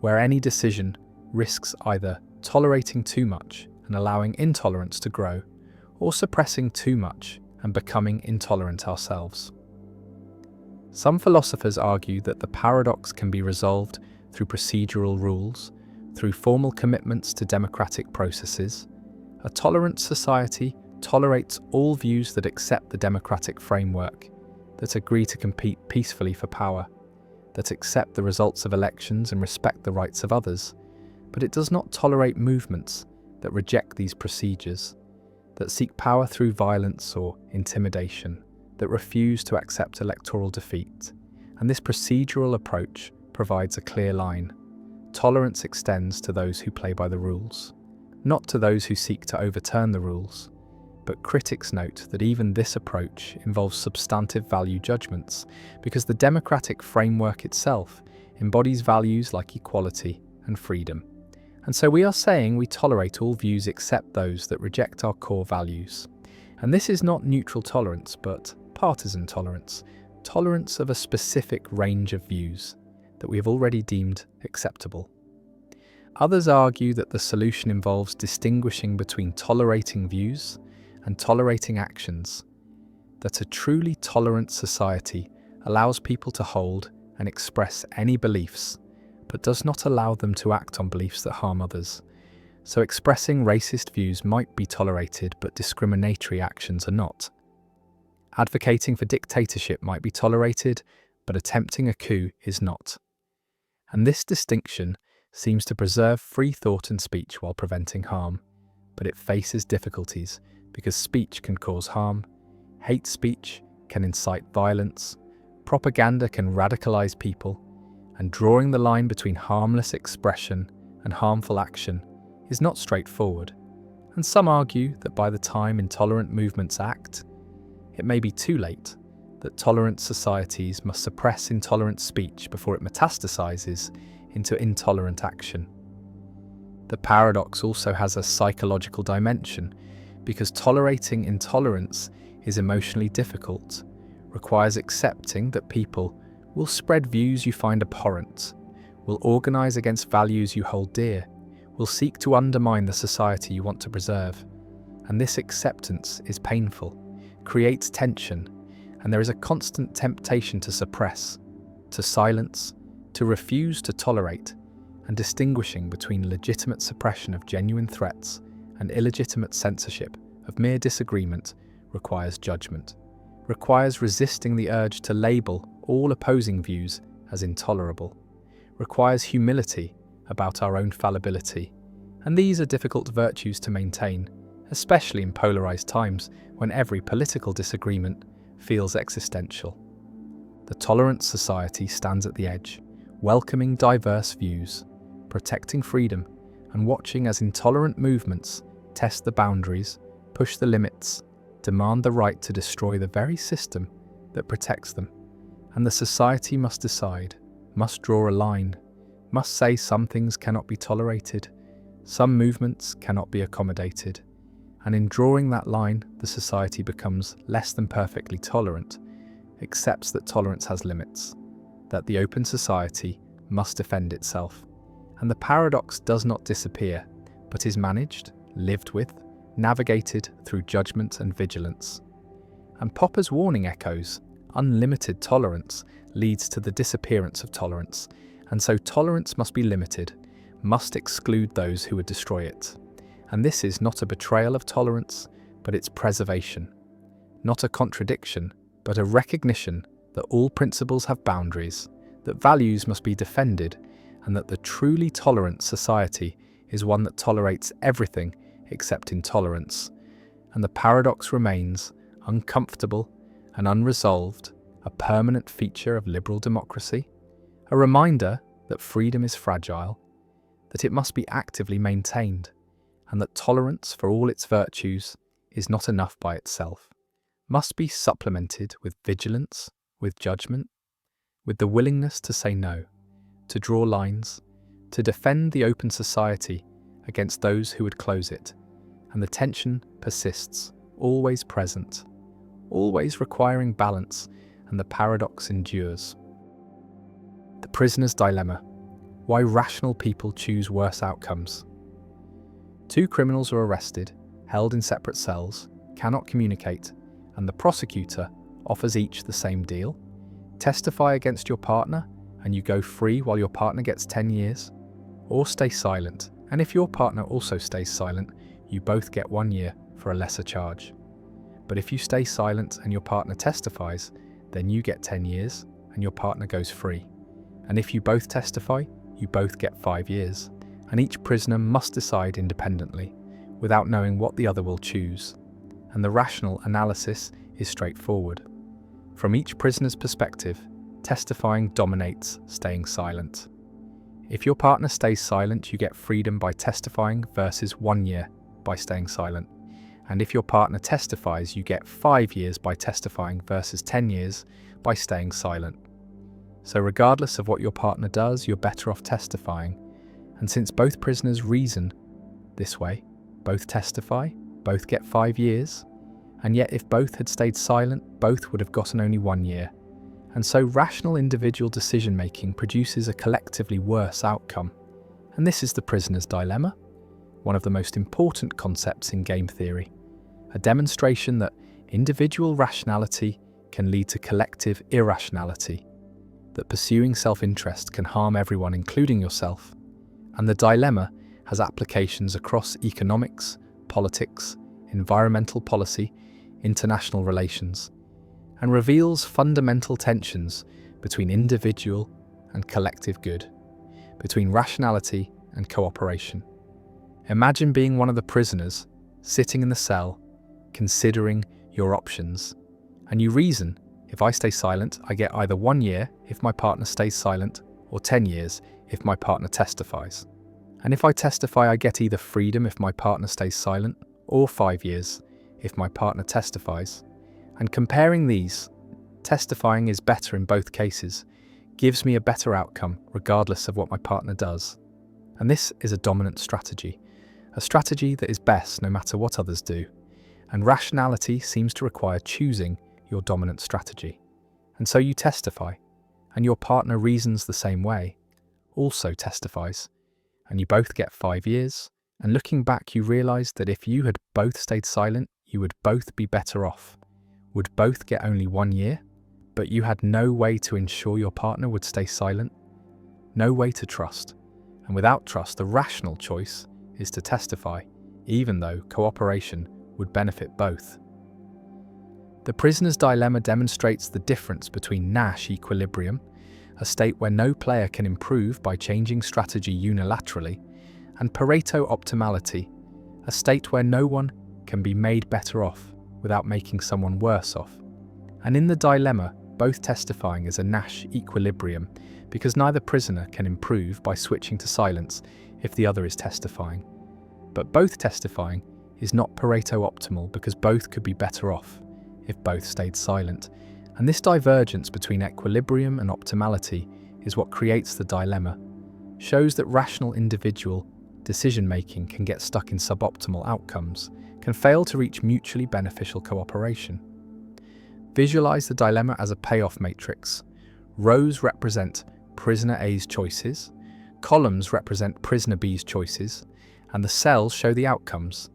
[SPEAKER 1] where any decision risks either tolerating too much and allowing intolerance to grow, or suppressing too much and becoming intolerant ourselves. Some philosophers argue that the paradox can be resolved through procedural rules, through formal commitments to democratic processes. A tolerant society tolerates all views that accept the democratic framework, that agree to compete peacefully for power, that accept the results of elections and respect the rights of others, but it does not tolerate movements that reject these procedures, that seek power through violence or intimidation, that refuse to accept electoral defeat. And this procedural approach provides a clear line. Tolerance extends to those who play by the rules, not to those who seek to overturn the rules. But critics note that even this approach involves substantive value judgments, because the democratic framework itself embodies values like equality and freedom. And so we are saying we tolerate all views except those that reject our core values. And this is not neutral tolerance, but partisan tolerance, tolerance of a specific range of views that we have already deemed acceptable. Others argue that the solution involves distinguishing between tolerating views and tolerating actions, that a truly tolerant society allows people to hold and express any beliefs, but does not allow them to act on beliefs that harm others. So expressing racist views might be tolerated, but discriminatory actions are not. Advocating for dictatorship might be tolerated, but attempting a coup is not. And this distinction seems to preserve free thought and speech while preventing harm, but it faces difficulties, because speech can cause harm, hate speech can incite violence, propaganda can radicalize people, and drawing the line between harmless expression and harmful action is not straightforward. And some argue that by the time intolerant movements act, it may be too late, that tolerant societies must suppress intolerant speech before it metastasizes into intolerant action. The paradox also has a psychological dimension, because tolerating intolerance is emotionally difficult, requires accepting that people will spread views you find abhorrent, will organize against values you hold dear, will seek to undermine the society you want to preserve. And this acceptance is painful, creates tension, and there is a constant temptation to suppress, to silence, to refuse to tolerate, and distinguishing between legitimate suppression of genuine threats and illegitimate censorship of mere disagreement requires judgment, requires resisting the urge to label all opposing views as intolerable, requires humility about our own fallibility. And these are difficult virtues to maintain, especially in polarized times when every political disagreement feels existential. The tolerant society stands at the edge, welcoming diverse views, protecting freedom, and watching as intolerant movements test the boundaries, push the limits, demand the right to destroy the very system that protects them. And the society must decide, must draw a line, must say some things cannot be tolerated, Some movements cannot be accommodated, and in drawing that line, the society becomes less than perfectly tolerant, accepts that tolerance has limits, that the open society must defend itself. And the paradox does not disappear, but is managed, lived with, navigated through judgment and vigilance. And Popper's warning echoes: unlimited tolerance leads to the disappearance of tolerance, and so tolerance must be limited, must exclude those who would destroy it. And this is not a betrayal of tolerance, but its preservation. Not a contradiction, but a recognition that all principles have boundaries, that values must be defended, and that the truly tolerant society is one that tolerates everything except intolerance. And the paradox remains, uncomfortable and unresolved, a permanent feature of liberal democracy, a reminder that freedom is fragile, that it must be actively maintained, and that tolerance, for all its virtues, is not enough by itself, must be supplemented with vigilance, with judgment, with the willingness to say no, to draw lines, to defend the open society against those who would close it. And the tension persists, always present, always requiring balance, and the paradox endures. The prisoner's dilemma: why rational people choose worse outcomes. Two criminals are arrested, held in separate cells, cannot communicate, and the prosecutor offers each the same deal. Testify against your partner and you go free while your partner gets 10 years, or stay silent, and if your partner also stays silent, you both get 1 year for a lesser charge. But if you stay silent and your partner testifies, then you get 10 years and your partner goes free. And if you both testify, you both get 5 years, and each prisoner must decide independently, without knowing what the other will choose. And the rational analysis is straightforward. From each prisoner's perspective, testifying dominates staying silent. If your partner stays silent, you get freedom by testifying versus 1 year by staying silent. And if your partner testifies, you get 5 years by testifying versus 10 years by staying silent. So regardless of what your partner does, you're better off testifying. And since both prisoners reason this way, both testify, both get 5 years, and yet if both had stayed silent, both would have gotten only 1 year. And so rational individual decision-making produces a collectively worse outcome. And this is the prisoner's dilemma, one of the most important concepts in game theory, a demonstration that individual rationality can lead to collective irrationality, that pursuing self-interest can harm everyone, including yourself. And the dilemma has applications across economics, politics, environmental policy, international relations, and reveals fundamental tensions between individual and collective good, between rationality and cooperation. Imagine being one of the prisoners, sitting in the cell, considering your options, and you reason: if I stay silent, I get either 1 year if my partner stays silent, or 10 years if my partner testifies. And if I testify, I get either freedom if my partner stays silent, or 5 years if my partner testifies. And comparing these, testifying is better in both cases, gives me a better outcome regardless of what my partner does. And this is a dominant strategy, a strategy that is best no matter what others do. And rationality seems to require choosing your dominant strategy. And so you testify, and your partner reasons the same way, also testifies, and you both get 5 years. And looking back, you realize that if you had both stayed silent, you would both be better off, would both get only 1 year, but you had no way to ensure your partner would stay silent, no way to trust. And without trust, the rational choice is to testify, even though cooperation would benefit both. The prisoner's dilemma demonstrates the difference between Nash equilibrium, a state where no player can improve by changing strategy unilaterally, and Pareto optimality, a state where no one can be made better off without making someone worse off. And in the dilemma, both testifying is a Nash equilibrium, because neither prisoner can improve by switching to silence if the other is testifying. But both testifying is not Pareto optimal, because both could be better off if both stayed silent. And this divergence between equilibrium and optimality is what creates the dilemma, shows that rational individual decision-making can get stuck in suboptimal outcomes, can fail to reach mutually beneficial cooperation. Visualize the dilemma as a payoff matrix. Rows represent prisoner A's choices, columns represent prisoner B's choices, and the cells show the outcomes.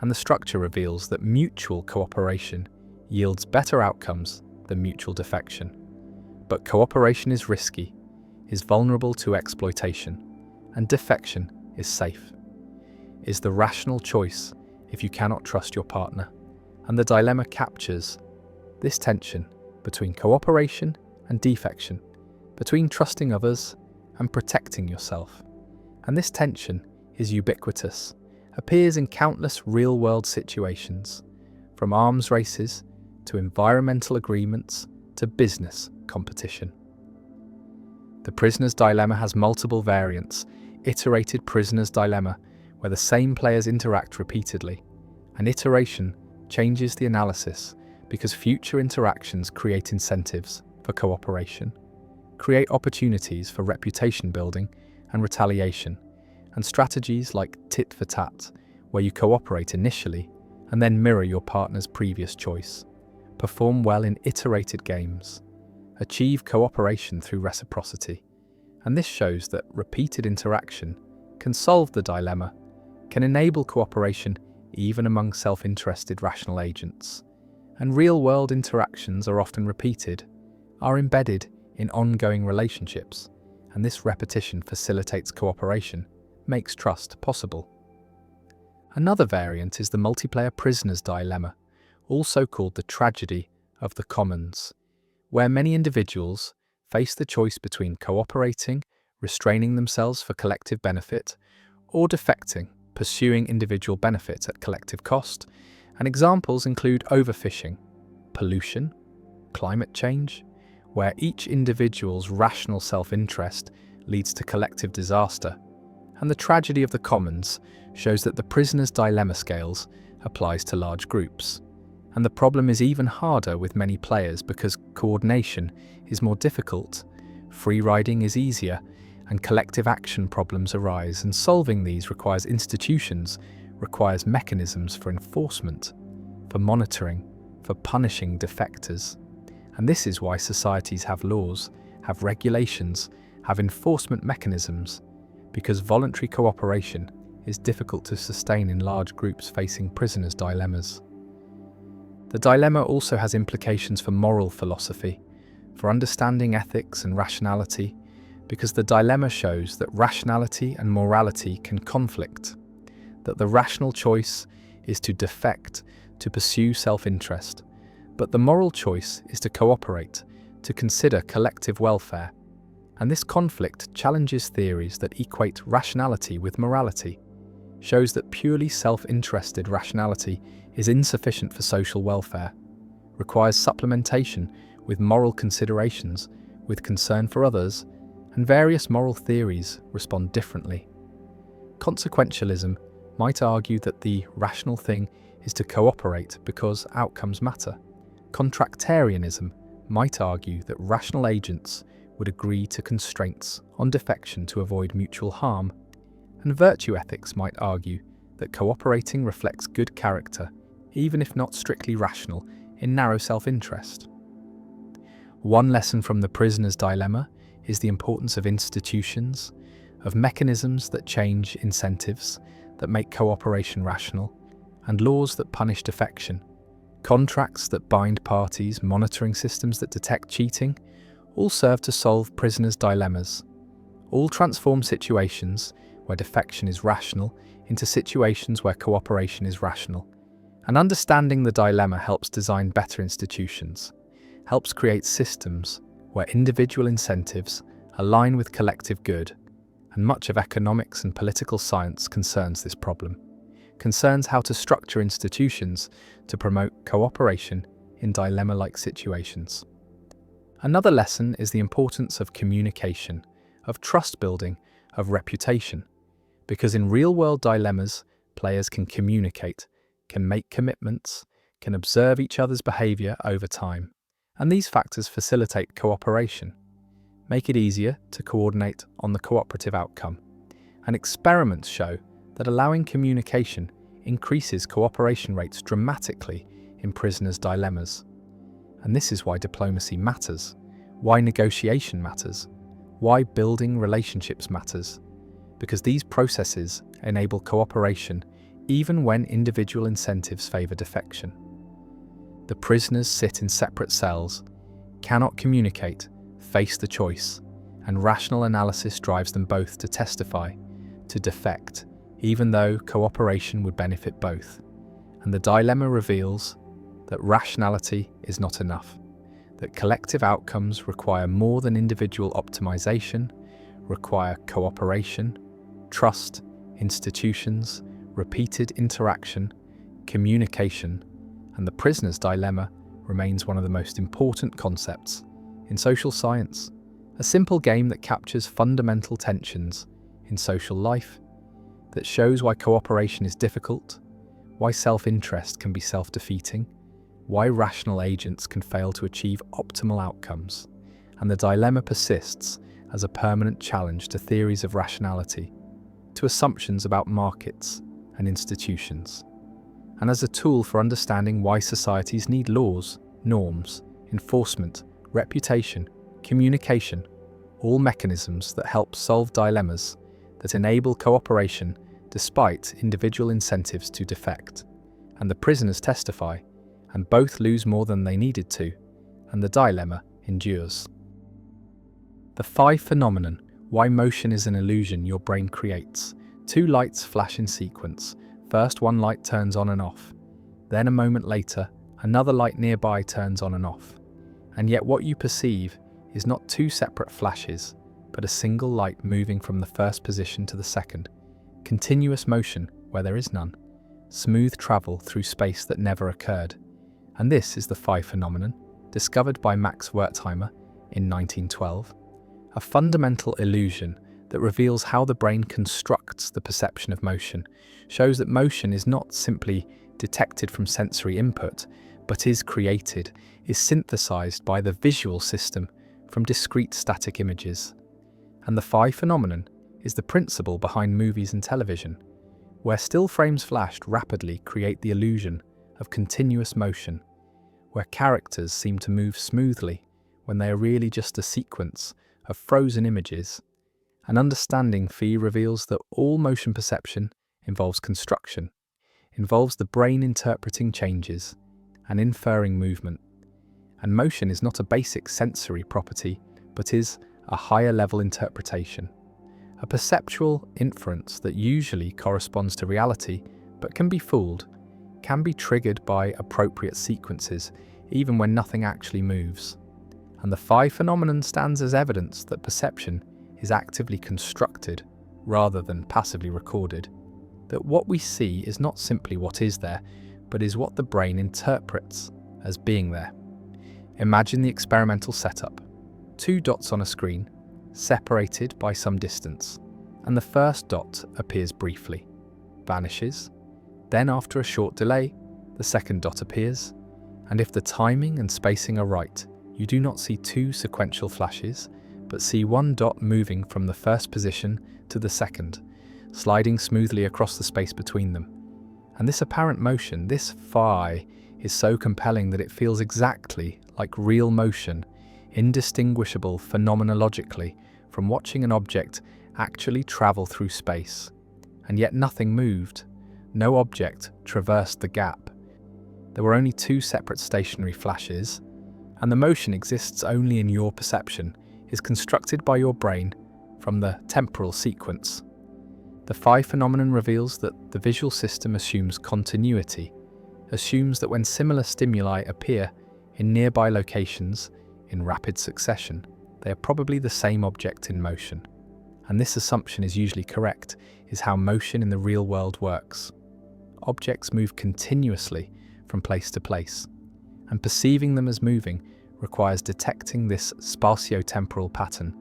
[SPEAKER 1] And the structure reveals that mutual cooperation yields better outcomes than mutual defection. But cooperation is risky, is vulnerable to exploitation, and defection is safe. Is the rational choice if you cannot trust your partner. And the dilemma captures this tension between cooperation and defection, between trusting others and protecting yourself. And this tension is ubiquitous, appears in countless real-world situations, from arms races to environmental agreements to business competition. The prisoner's dilemma has multiple variants: iterated prisoner's dilemma, where the same players interact repeatedly. An iteration changes the analysis because future interactions create incentives for cooperation, create opportunities for reputation building and retaliation, and strategies like tit for tat, where you cooperate initially and then mirror your partner's previous choice, perform well in iterated games, achieve cooperation through reciprocity. And this shows that repeated interaction can solve the dilemma, can enable cooperation even among self-interested rational agents. And real-world interactions are often repeated, are embedded in ongoing relationships, and this repetition facilitates cooperation, makes trust possible. Another variant is the multiplayer prisoner's dilemma, also called the tragedy of the commons, where many individuals face the choice between cooperating, restraining themselves for collective benefit, or defecting, pursuing individual benefit at collective cost. And examples include overfishing, pollution, climate change, where each individual's rational self-interest leads to collective disaster. And the tragedy of the commons shows that the prisoner's dilemma scales applies to large groups. And the problem is even harder with many players because coordination is more difficult, free riding is easier, and collective action problems arise, and solving these requires institutions, requires mechanisms for enforcement, for monitoring, for punishing defectors. And this is why societies have laws, have regulations, have enforcement mechanisms, because voluntary cooperation is difficult to sustain in large groups facing prisoners' dilemmas. The dilemma also has implications for moral philosophy, for understanding ethics and rationality, because the dilemma shows that rationality and morality can conflict, that the rational choice is to defect, to pursue self-interest, but the moral choice is to cooperate, to consider collective welfare. And this conflict challenges theories that equate rationality with morality, shows that purely self-interested rationality is insufficient for social welfare, requires supplementation with moral considerations, with concern for others, and various moral theories respond differently. Consequentialism might argue that the rational thing is to cooperate because outcomes matter. Contractarianism might argue that rational agents would agree to constraints on defection to avoid mutual harm. And virtue ethics might argue that cooperating reflects good character, even if not strictly rational, in narrow self-interest. One lesson from the prisoner's dilemma is the importance of institutions, of mechanisms that change incentives, that make cooperation rational, and laws that punish defection, contracts that bind parties, monitoring systems that detect cheating, all serve to solve prisoners' dilemmas. All transform situations where defection is rational into situations where cooperation is rational. And understanding the dilemma helps design better institutions, helps create systems where individual incentives align with collective good. And much of economics and political science concerns this problem, concerns how to structure institutions to promote cooperation in dilemma-like situations. Another lesson is the importance of communication, of trust building, of reputation, because in real-world dilemmas, players can communicate, can make commitments, can observe each other's behavior over time, and these factors facilitate cooperation, make it easier to coordinate on the cooperative outcome. And experiments show that allowing communication increases cooperation rates dramatically in prisoners' dilemmas. And this is why diplomacy matters, why negotiation matters, why building relationships matters, because these processes enable cooperation even when individual incentives favor defection. The prisoners sit in separate cells, cannot communicate, face the choice, and rational analysis drives them both to testify, to defect, even though cooperation would benefit both. And the dilemma reveals that rationality is not enough, that collective outcomes require more than individual optimization, require cooperation, trust, institutions, repeated interaction, communication, and the prisoner's dilemma remains one of the most important concepts in social science, a simple game that captures fundamental tensions in social life, that shows why cooperation is difficult, why self-interest can be self-defeating, why rational agents can fail to achieve optimal outcomes, and the dilemma persists as a permanent challenge to theories of rationality, to assumptions about markets and institutions, and as a tool for understanding why societies need laws, norms, enforcement, reputation, communication, all mechanisms that help solve dilemmas, that enable cooperation despite individual incentives to defect. And the prisoners testify, and both lose more than they needed to, and the dilemma endures. The 5 phenomenon, why motion is an illusion your brain creates. 2 lights flash in sequence. First, one light turns on and off. Then a moment later, another light nearby turns on and off. And yet what you perceive is not 2 separate flashes, but a single light moving from the first position to the second. Continuous motion where there is none. Smooth travel through space that never occurred. And this is the 5 phenomenon, discovered by Max Wertheimer in 1912, a fundamental illusion that reveals how the brain constructs the perception of motion, shows that motion is not simply detected from sensory input, but is created, is synthesized by the visual system from discrete static images. And the 5 phenomenon is the principle behind movies and television, where still frames flashed rapidly create the illusion of continuous motion, where characters seem to move smoothly when they are really just a sequence of frozen images. An understanding fee reveals that all motion perception involves construction, involves the brain interpreting changes and inferring movement. And motion is not a basic sensory property, but is a higher level interpretation, a perceptual inference that usually corresponds to reality, but can be fooled, can be triggered by appropriate sequences, even when nothing actually moves. And the 5 phenomenon stands as evidence that perception is actively constructed rather than passively recorded, that what we see is not simply what is there, but is what the brain interprets as being there. Imagine the experimental setup. 2 dots on a screen, separated by some distance, and the first dot appears briefly, vanishes, then after a short delay, the second dot appears, and if the timing and spacing are right, you do not see 2 sequential flashes, but see 1 dot moving from the first position to the second, sliding smoothly across the space between them. And this apparent motion, this phi, is so compelling that it feels exactly like real motion, indistinguishable phenomenologically from watching an object actually travel through space. And yet nothing moved. No object traversed the gap. There were only 2 separate stationary flashes, and the motion exists only in your perception, is constructed by your brain from the temporal sequence. The 5 phenomenon reveals that the visual system assumes continuity, assumes that when similar stimuli appear in nearby locations in rapid succession, they are probably the same object in motion. And this assumption is usually correct, is how motion in the real world works. Objects move continuously from place to place, and perceiving them as moving requires detecting this spatio-temporal pattern,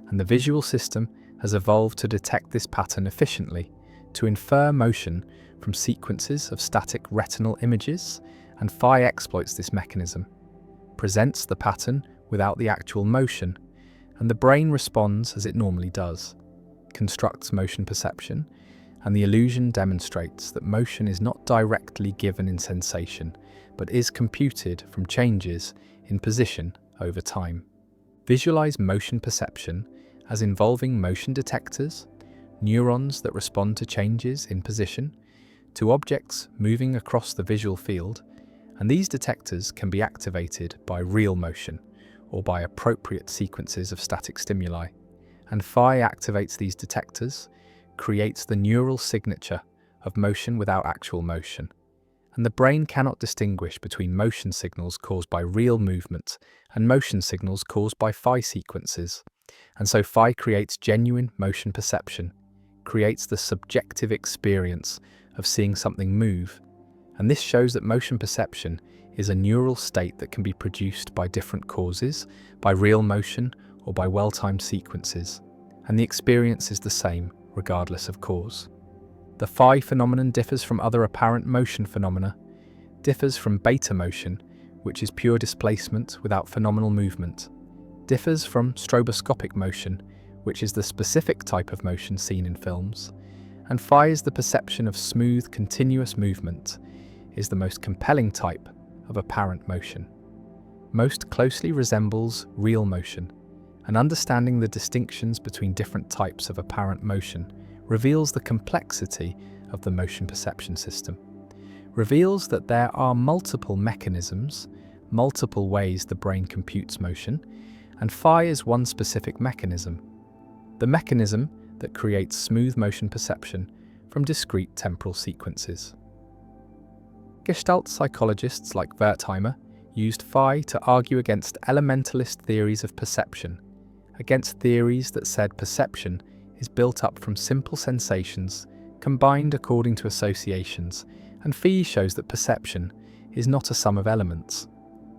[SPEAKER 1] and the visual system has evolved to detect this pattern efficiently, to infer motion from sequences of static retinal images, and phi exploits this mechanism, presents the pattern without the actual motion, and the brain responds as it normally does. constructs motion perception, and the illusion demonstrates that motion is not directly given in sensation, but is computed from changes in position over time. Visualize motion perception as involving motion detectors, neurons that respond to changes in position, to objects moving across the visual field, and these detectors can be activated by real motion or by appropriate sequences of static stimuli. And phi activates these detectors, creates the neural signature of motion without actual motion. And the brain cannot distinguish between motion signals caused by real movement and motion signals caused by phi sequences. And so phi creates genuine motion perception, creates the subjective experience of seeing something move. And this shows that motion perception is a neural state that can be produced by different causes, by real motion or by well-timed sequences. And the experience is the same, regardless of cause. The phi phenomenon differs from other apparent motion phenomena, differs from beta motion, which is pure displacement without phenomenal movement, differs from stroboscopic motion, which is the specific type of motion seen in films, and phi is the perception of smooth, continuous movement, is the most compelling type of apparent motion. Most closely resembles real motion, and understanding the distinctions between different types of apparent motion reveals the complexity of the motion perception system, reveals that there are multiple mechanisms, multiple ways the brain computes motion, and phi is one specific mechanism, the mechanism that creates smooth motion perception from discrete temporal sequences. Gestalt psychologists like Wertheimer used phi to argue against elementalist theories of perception, against theories that said perception is built up from simple sensations combined according to associations, and phi shows that perception is not a sum of elements,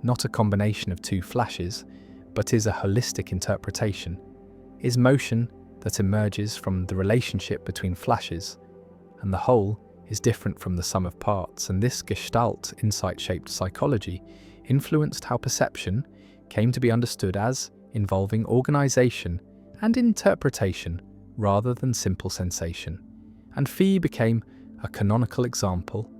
[SPEAKER 1] not a combination of two flashes, but is a holistic interpretation, is motion that emerges from the relationship between flashes, and the whole is different from the sum of parts. And this Gestalt insight-shaped psychology influenced how perception came to be understood as involving organization and interpretation rather than simple sensation. And phi became a canonical example,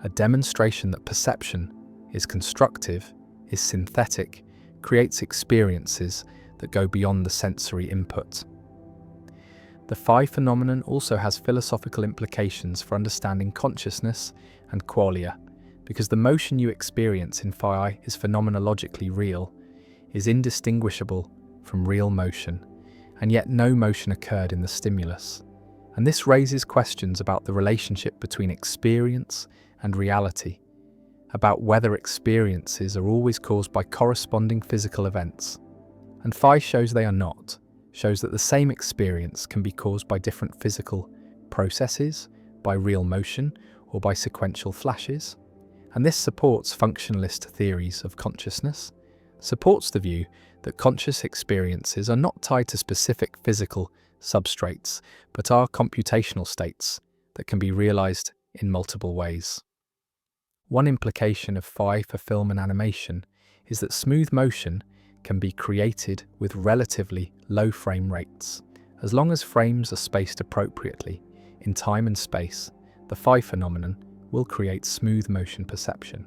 [SPEAKER 1] a demonstration that perception is constructive, is synthetic, creates experiences that go beyond the sensory input. The phi phenomenon also has philosophical implications for understanding consciousness and qualia, because the motion you experience in phi is phenomenologically real, is indistinguishable from real motion, and yet no motion occurred in the stimulus. And this raises questions about the relationship between experience and reality, about whether experiences are always caused by corresponding physical events. And phi shows they are not, shows that the same experience can be caused by different physical processes, by real motion, or by sequential flashes. And this supports functionalist theories of consciousness, supports the view that conscious experiences are not tied to specific physical substrates, but are computational states that can be realized in multiple ways. One implication of phi for film and animation is that smooth motion can be created with relatively low frame rates. As long as frames are spaced appropriately in time and space, the phi phenomenon will create smooth motion perception.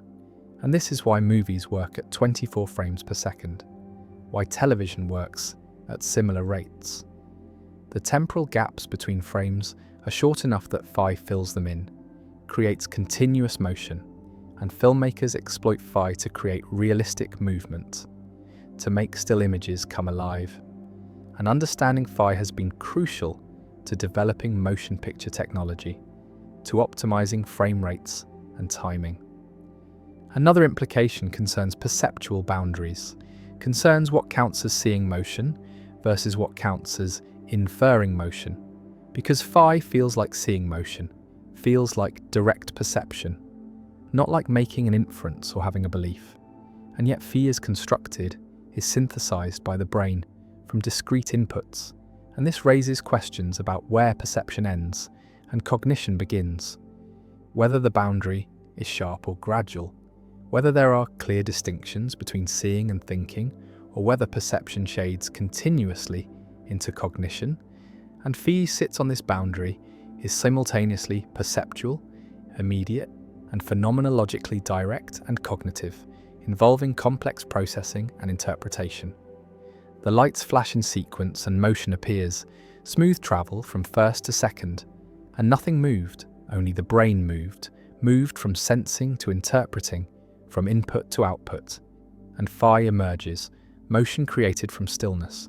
[SPEAKER 1] And this is why movies work at 24 frames per second, why television works at similar rates. The temporal gaps between frames are short enough that phi fills them in, creates continuous motion, and filmmakers exploit phi to create realistic movement, to make still images come alive. And understanding phi has been crucial to developing motion picture technology, to optimizing frame rates and timing. Another implication concerns perceptual boundaries, concerns what counts as seeing motion versus what counts as inferring motion, because phi feels like seeing motion, feels like direct perception, not like making an inference or having a belief. And yet phi is constructed, is synthesized by the brain from discrete inputs, and this raises questions about where perception ends and cognition begins, whether the boundary is sharp or gradual, whether there are clear distinctions between seeing and thinking, or whether perception shades continuously into cognition, and phi sits on this boundary, is simultaneously perceptual, immediate, and phenomenologically direct and cognitive, involving complex processing and interpretation. The lights flash in sequence and motion appears, smooth travel from first to second, and nothing moved, only the brain moved from sensing to interpreting, from input to output. And phi emerges, motion created from stillness,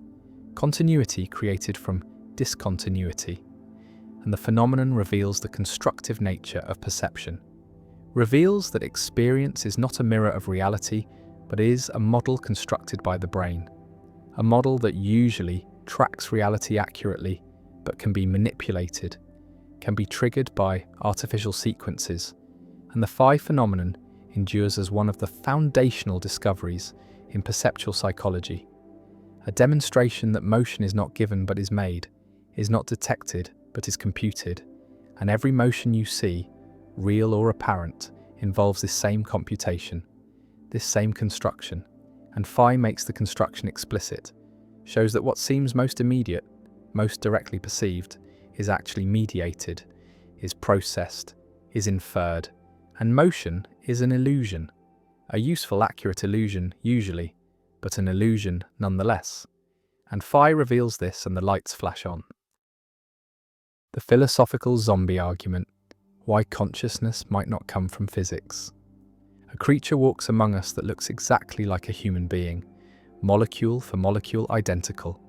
[SPEAKER 1] continuity created from discontinuity, and the phenomenon reveals the constructive nature of perception, reveals that experience is not a mirror of reality, but is a model constructed by the brain, a model that usually tracks reality accurately, but can be manipulated, can be triggered by artificial sequences, and the phi phenomenon endures as one of the foundational discoveries in perceptual psychology, a demonstration that motion is not given but is made, is not detected but is computed, and every motion you see, real or apparent, involves this same computation, this same construction, and phi makes the construction explicit, shows that what seems most immediate, most directly perceived, is actually mediated, is processed, is inferred, and motion is an illusion, a useful, accurate illusion usually, but an illusion nonetheless. And phi reveals this and the lights flash on. The philosophical zombie argument, why consciousness might not come from physics. A creature walks among us that looks exactly like a human being, molecule for molecule identical,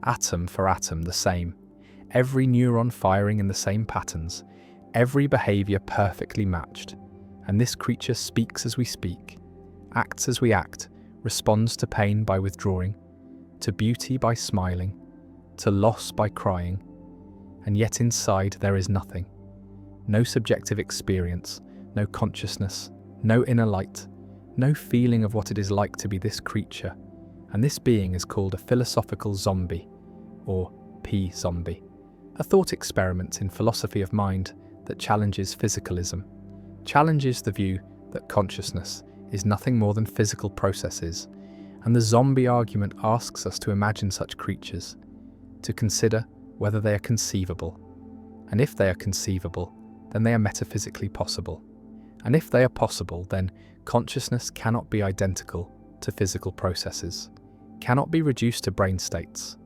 [SPEAKER 1] atom for atom the same, every neuron firing in the same patterns, every behavior perfectly matched. And this creature speaks as we speak, acts as we act, responds to pain by withdrawing, to beauty by smiling, to loss by crying, and yet inside there is nothing. No subjective experience, no consciousness, no inner light, no feeling of what it is like to be this creature, and this being is called a philosophical zombie, or P-zombie, a thought experiment in philosophy of mind that challenges physicalism, challenges the view that consciousness is nothing more than physical processes, and the zombie argument asks us to imagine such creatures, to consider whether they are conceivable, and if they are conceivable, then they are metaphysically possible, and if they are possible, then consciousness cannot be identical to physical processes, cannot be reduced to brain states,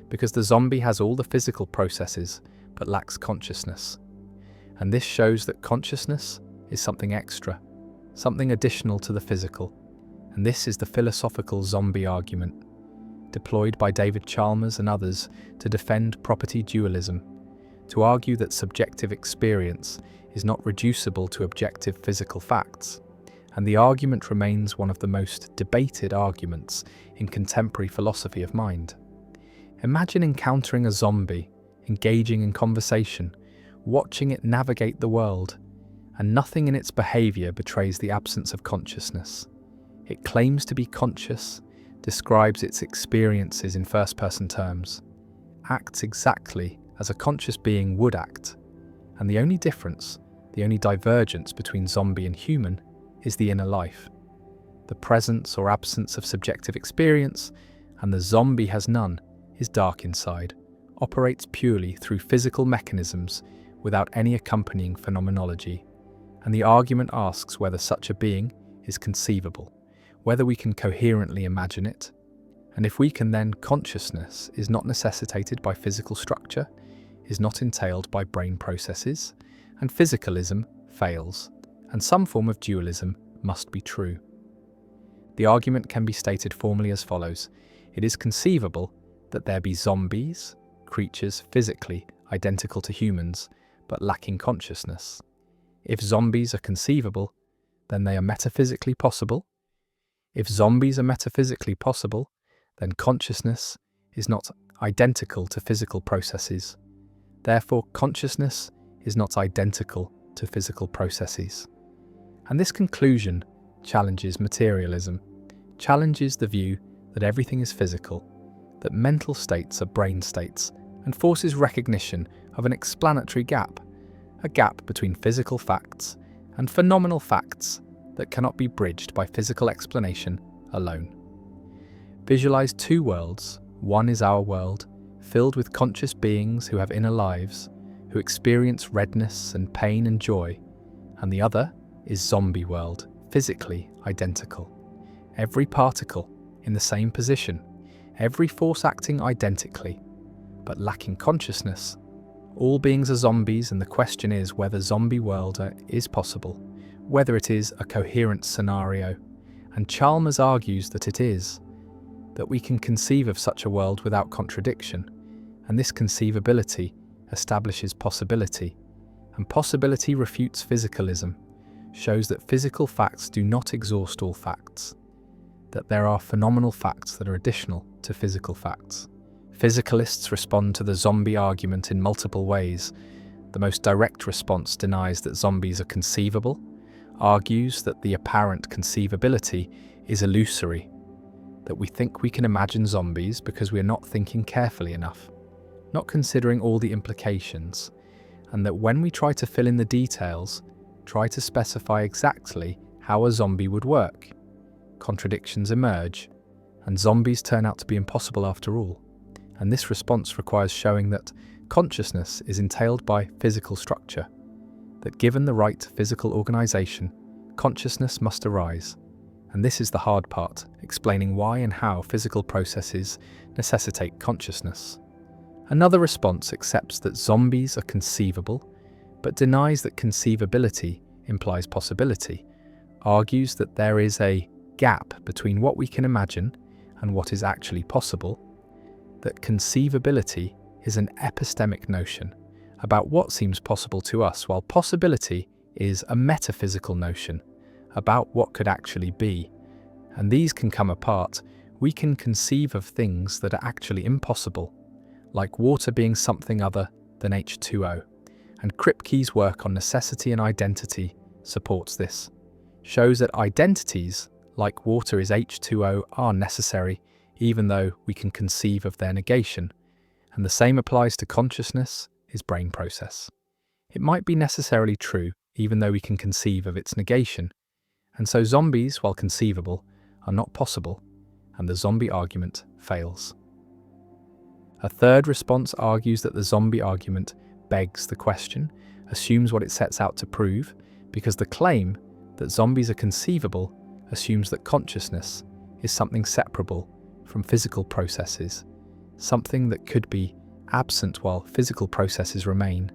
[SPEAKER 1] because the zombie has all the physical processes but lacks consciousness, and this shows that consciousness is something extra, something additional to the physical, and this is the philosophical zombie argument, deployed by David Chalmers and others to defend property dualism, to argue that subjective experience is not reducible to objective physical facts, and the argument remains one of the most debated arguments in contemporary philosophy of mind. Imagine encountering a zombie, engaging in conversation, watching it navigate the world, and nothing in its behavior betrays the absence of consciousness. It claims to be conscious, describes its experiences in first-person terms, acts exactly as a conscious being would act, and the only difference, the only divergence between zombie and human is the inner life, the presence or absence of subjective experience, and the zombie has none, is dark inside, operates purely through physical mechanisms without any accompanying phenomenology. And the argument asks whether such a being is conceivable, whether we can coherently imagine it, and if we can, then consciousness is not necessitated by physical structure, is not entailed by brain processes, and physicalism fails, and some form of dualism must be true. The argument can be stated formally as follows: it is conceivable that there be zombies, creatures physically identical to humans, but lacking consciousness. If zombies are conceivable, then they are metaphysically possible. If zombies are metaphysically possible, then consciousness is not identical to physical processes. Therefore, consciousness is not identical to physical processes. And this conclusion challenges materialism, challenges the view that everything is physical, that mental states are brain states, and forces recognition of an explanatory gap, a gap between physical facts and phenomenal facts that cannot be bridged by physical explanation alone. Visualize two worlds. One is our world, filled with conscious beings who have inner lives, who experience redness and pain and joy, and the other is zombie world, physically identical. Every particle in the same position, every force acting identically, but lacking consciousness. All beings are zombies, and the question is whether zombie world is possible, whether it is a coherent scenario, and Chalmers argues that it is, that we can conceive of such a world without contradiction, and this conceivability establishes possibility, and possibility refutes physicalism, shows that physical facts do not exhaust all facts, that there are phenomenal facts that are additional to physical facts. Physicalists respond to the zombie argument in multiple ways. The most direct response denies that zombies are conceivable, argues that the apparent conceivability is illusory, that we think we can imagine zombies because we are not thinking carefully enough, not considering all the implications, and that when we try to fill in the details, try to specify exactly how a zombie would work, contradictions emerge, and zombies turn out to be impossible after all. And this response requires showing that consciousness is entailed by physical structure, that given the right physical organization, consciousness must arise. And this is the hard part, explaining why and how physical processes necessitate consciousness. Another response accepts that zombies are conceivable, but denies that conceivability implies possibility, argues that there is a gap between what we can imagine and what is actually possible, that conceivability is an epistemic notion about what seems possible to us, while possibility is a metaphysical notion about what could actually be. And these can come apart. We can conceive of things that are actually impossible, like water being something other than H2O. And Kripke's work on necessity and identity supports this, shows that identities, like water is H2O, are necessary, even though we can conceive of their negation. And the same applies to consciousness, is brain process. It might be necessarily true, even though we can conceive of its negation. And so zombies, while conceivable, are not possible, and the zombie argument fails. A third response argues that the zombie argument begs the question, assumes what it sets out to prove, because the claim that zombies are conceivable assumes that consciousness is something separable from physical processes, something that could be absent while physical processes remain.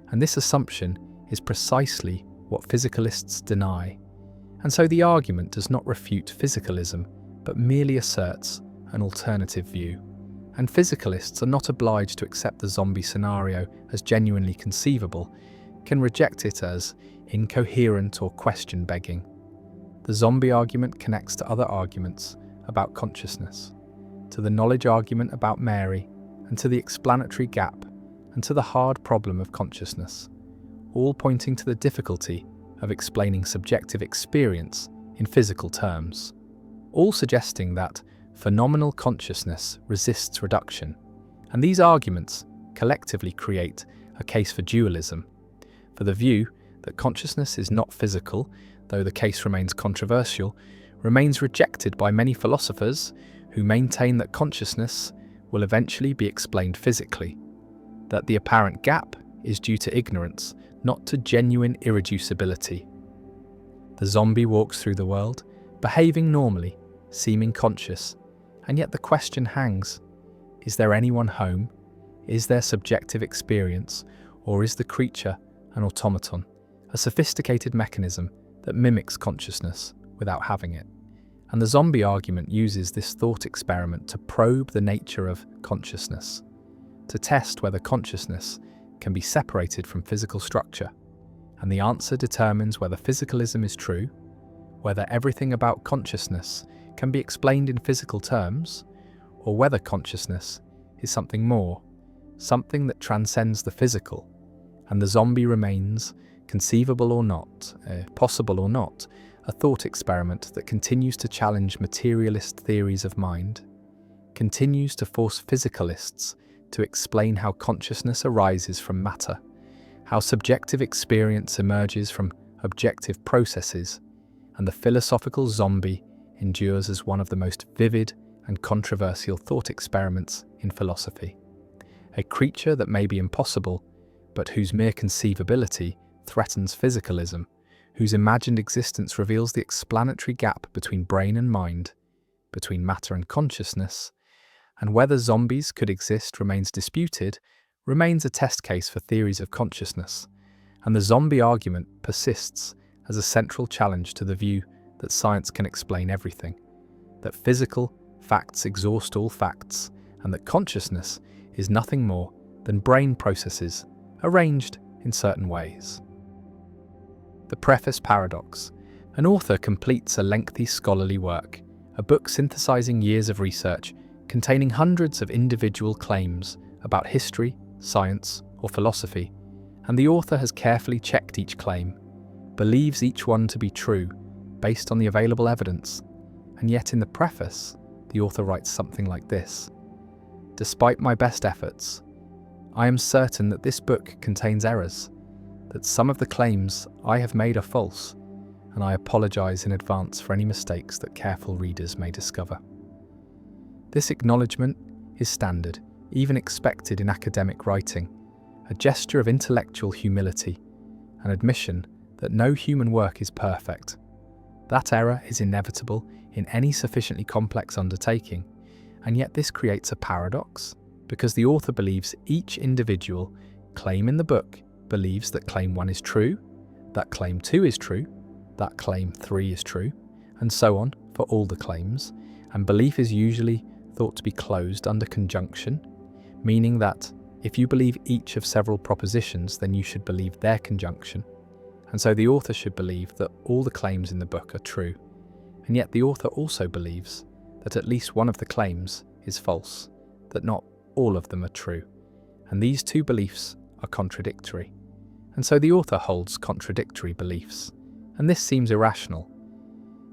[SPEAKER 1] And this assumption is precisely what physicalists deny. And so the argument does not refute physicalism, but merely asserts an alternative view. And physicalists are not obliged to accept the zombie scenario as genuinely conceivable, can reject it as incoherent or question-begging. The zombie argument connects to other arguments about consciousness, to the knowledge argument about Mary, and to the explanatory gap, and to the hard problem of consciousness, all pointing to the difficulty of explaining subjective experience in physical terms, all suggesting that phenomenal consciousness resists reduction. And these arguments collectively create a case for dualism, for the view that consciousness is not physical, though the case remains controversial, remains rejected by many philosophers who maintain that consciousness will eventually be explained physically, that the apparent gap is due to ignorance, not to genuine irreducibility. The zombie walks through the world, behaving normally, seeming conscious, and yet the question hangs: is there anyone home? Is there subjective experience? Or is the creature an automaton, a sophisticated mechanism that mimics consciousness without having it? And the zombie argument uses this thought experiment to probe the nature of consciousness, to test whether consciousness can be separated from physical structure. And the answer determines whether physicalism is true, whether everything about consciousness can be explained in physical terms, or whether consciousness is something more, something that transcends the physical. And the zombie remains, conceivable or not, possible or not, a thought experiment that continues to challenge materialist theories of mind, continues to force physicalists to explain how consciousness arises from matter, how subjective experience emerges from objective processes, and the philosophical zombie endures as one of the most vivid and controversial thought experiments in philosophy. a creature that may be impossible, but whose mere conceivability threatens physicalism, whose imagined existence reveals the explanatory gap between brain and mind, between matter and consciousness, and whether zombies could exist remains disputed, remains a test case for theories of consciousness, and the zombie argument persists as a central challenge to the view that science can explain everything, that physical facts exhaust all facts, and that consciousness is nothing more than brain processes arranged in certain ways. The Preface Paradox. An author completes a lengthy scholarly work, a book synthesizing years of research, containing hundreds of individual claims about history, science, or philosophy, and the author has carefully checked each claim, believes each one to be true, based on the available evidence, and yet in the preface, the author writes something like this: "Despite my best efforts, I am certain that this book contains errors, that some of the claims I have made are false, and I apologize in advance for any mistakes that careful readers may discover." This acknowledgement is standard, even expected in academic writing, a gesture of intellectual humility, an admission that no human work is perfect. That error is inevitable in any sufficiently complex undertaking, and yet this creates a paradox, because the author believes each individual claim in the book believes that claim 1 is true, that claim 2 is true, that claim 3 is true, and so on for all the claims, and belief is usually thought to be closed under conjunction, meaning that if you believe each of several propositions, then you should believe their conjunction, and so the author should believe that all the claims in the book are true, and yet the author also believes that at least one of the claims is false, that not all of them are true, and these two beliefs are contradictory, and so the author holds contradictory beliefs, and this seems irrational.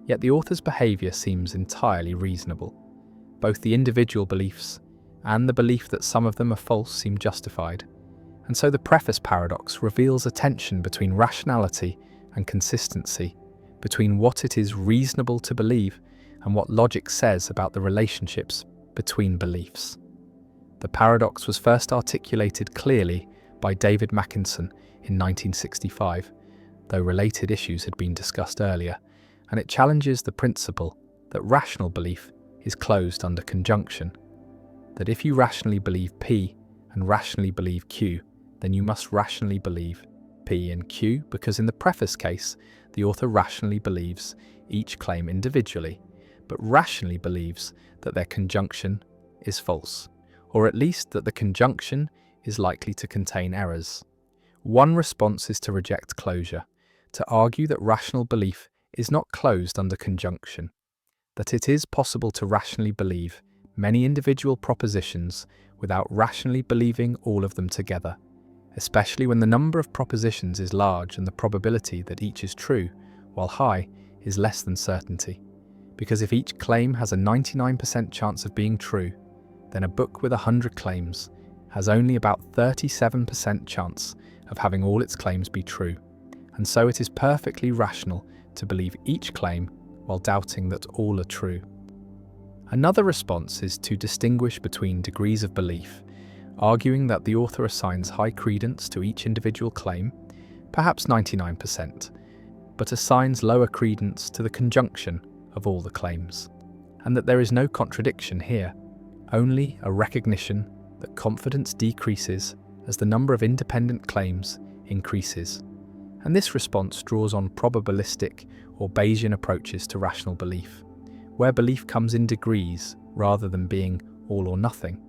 [SPEAKER 1] Yet the author's behaviour seems entirely reasonable. Both the individual beliefs and the belief that some of them are false seem justified, and so the preface paradox reveals a tension between rationality and consistency, between what it is reasonable to believe and what logic says about the relationships between beliefs. The paradox was first articulated clearly by David Mackinson in 1965, though related issues had been discussed earlier, and it challenges the principle that rational belief is closed under conjunction, that if you rationally believe P and rationally believe Q, then you must rationally believe P and Q, because in the preface case, the author rationally believes each claim individually, but rationally believes that their conjunction is false, or at least that the conjunction is likely to contain errors. One response is to reject closure, to argue that rational belief is not closed under conjunction, that it is possible to rationally believe many individual propositions without rationally believing all of them together, especially when the number of propositions is large and the probability that each is true, while high, is less than certainty. Because if each claim has a 99% chance of being true, then a book with 100 claims has only about 37% chance of having all its claims be true, and so it is perfectly rational to believe each claim while doubting that all are true. Another response is to distinguish between degrees of belief, arguing that the author assigns high credence to each individual claim, perhaps 99%, but assigns lower credence to the conjunction of all the claims, and that there is no contradiction here, only a recognition that confidence decreases as the number of independent claims increases. And this response draws on probabilistic or Bayesian approaches to rational belief, where belief comes in degrees rather than being all or nothing,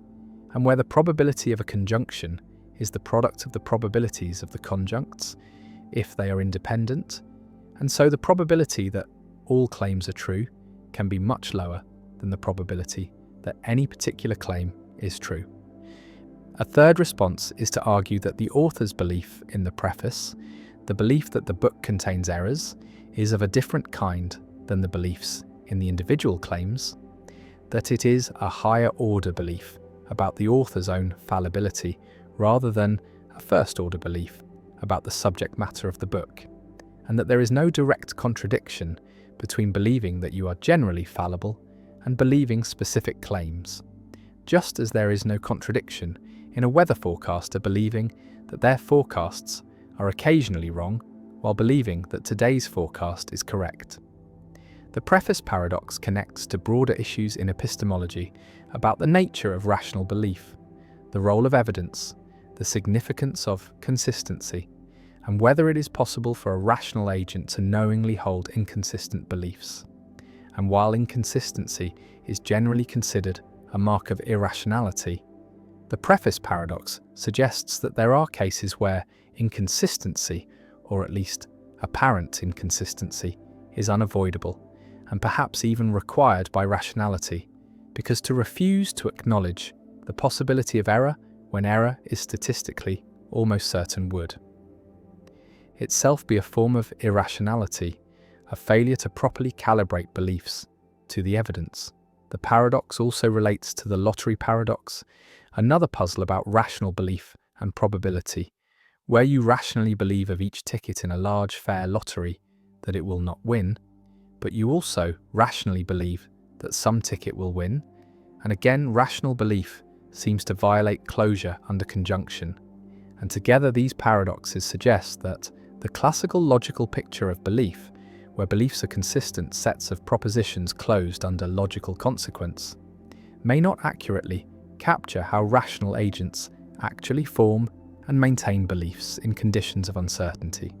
[SPEAKER 1] and where the probability of a conjunction is the product of the probabilities of the conjuncts, if they are independent, and so the probability that all claims are true can be much lower than the probability that any particular claim is true. A third response is to argue that the author's belief in the preface, the belief that the book contains errors, is of a different kind than the beliefs in the individual claims, that it is a higher order belief about the author's own fallibility rather than a first order belief about the subject matter of the book, and that there is no direct contradiction between believing that you are generally fallible and believing specific claims, just as there is no contradiction in a weather forecaster believing that their forecasts are occasionally wrong while believing that today's forecast is correct. The preface paradox connects to broader issues in epistemology about the nature of rational belief, the role of evidence, the significance of consistency, and whether it is possible for a rational agent to knowingly hold inconsistent beliefs. And while inconsistency is generally considered a mark of irrationality, the preface paradox suggests that there are cases where inconsistency, or at least apparent inconsistency, is unavoidable and perhaps even required by rationality, because to refuse to acknowledge the possibility of error when error is statistically almost certain would itself be a form of irrationality, a failure to properly calibrate beliefs to the evidence. The paradox also relates to the lottery paradox, another puzzle about rational belief and probability, where you rationally believe of each ticket in a large fair lottery that it will not win, but you also rationally believe that some ticket will win, and again rational belief seems to violate closure under conjunction, and together these paradoxes suggest that the classical logical picture of belief, where beliefs are consistent sets of propositions closed under logical consequence, may not accurately capture how rational agents actually form and maintain beliefs in conditions of uncertainty.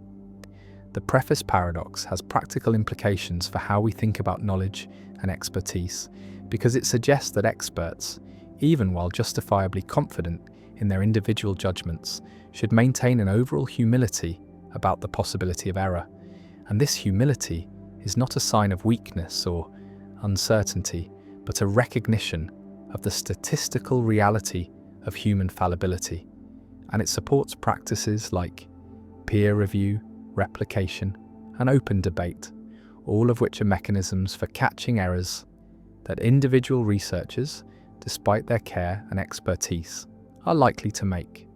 [SPEAKER 1] The preface paradox has practical implications for how we think about knowledge and expertise, because it suggests that experts, even while justifiably confident in their individual judgments, should maintain an overall humility about the possibility of error. And this humility is not a sign of weakness or uncertainty, but a recognition of the statistical reality of human fallibility. And it supports practices like peer review, replication, and open debate, all of which are mechanisms for catching errors that individual researchers, despite their care and expertise, are likely to make.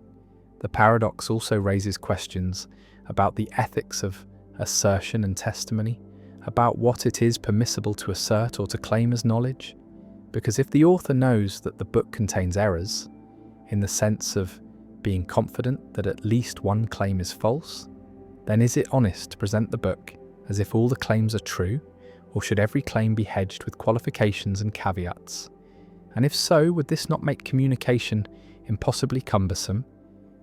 [SPEAKER 1] The paradox also raises questions about the ethics of assertion and testimony, about what it is permissible to assert or to claim as knowledge. Because if the author knows that the book contains errors, in the sense of being confident that at least one claim is false, then is it honest to present the book as if all the claims are true, or should every claim be hedged with qualifications and caveats? And if so, would this not make communication impossibly cumbersome?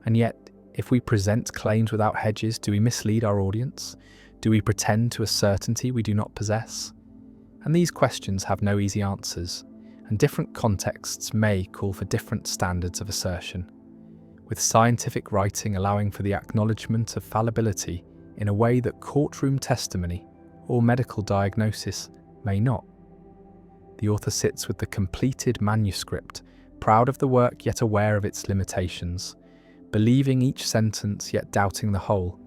[SPEAKER 1] And yet, if we present claims without hedges, do we mislead our audience? Do we pretend to a certainty we do not possess? And these questions have no easy answers, and different contexts may call for different standards of assertion, with scientific writing allowing for the acknowledgement of fallibility in a way that courtroom testimony or medical diagnosis may not. The author sits with the completed manuscript, proud of the work yet aware of its limitations, believing each sentence yet doubting the whole,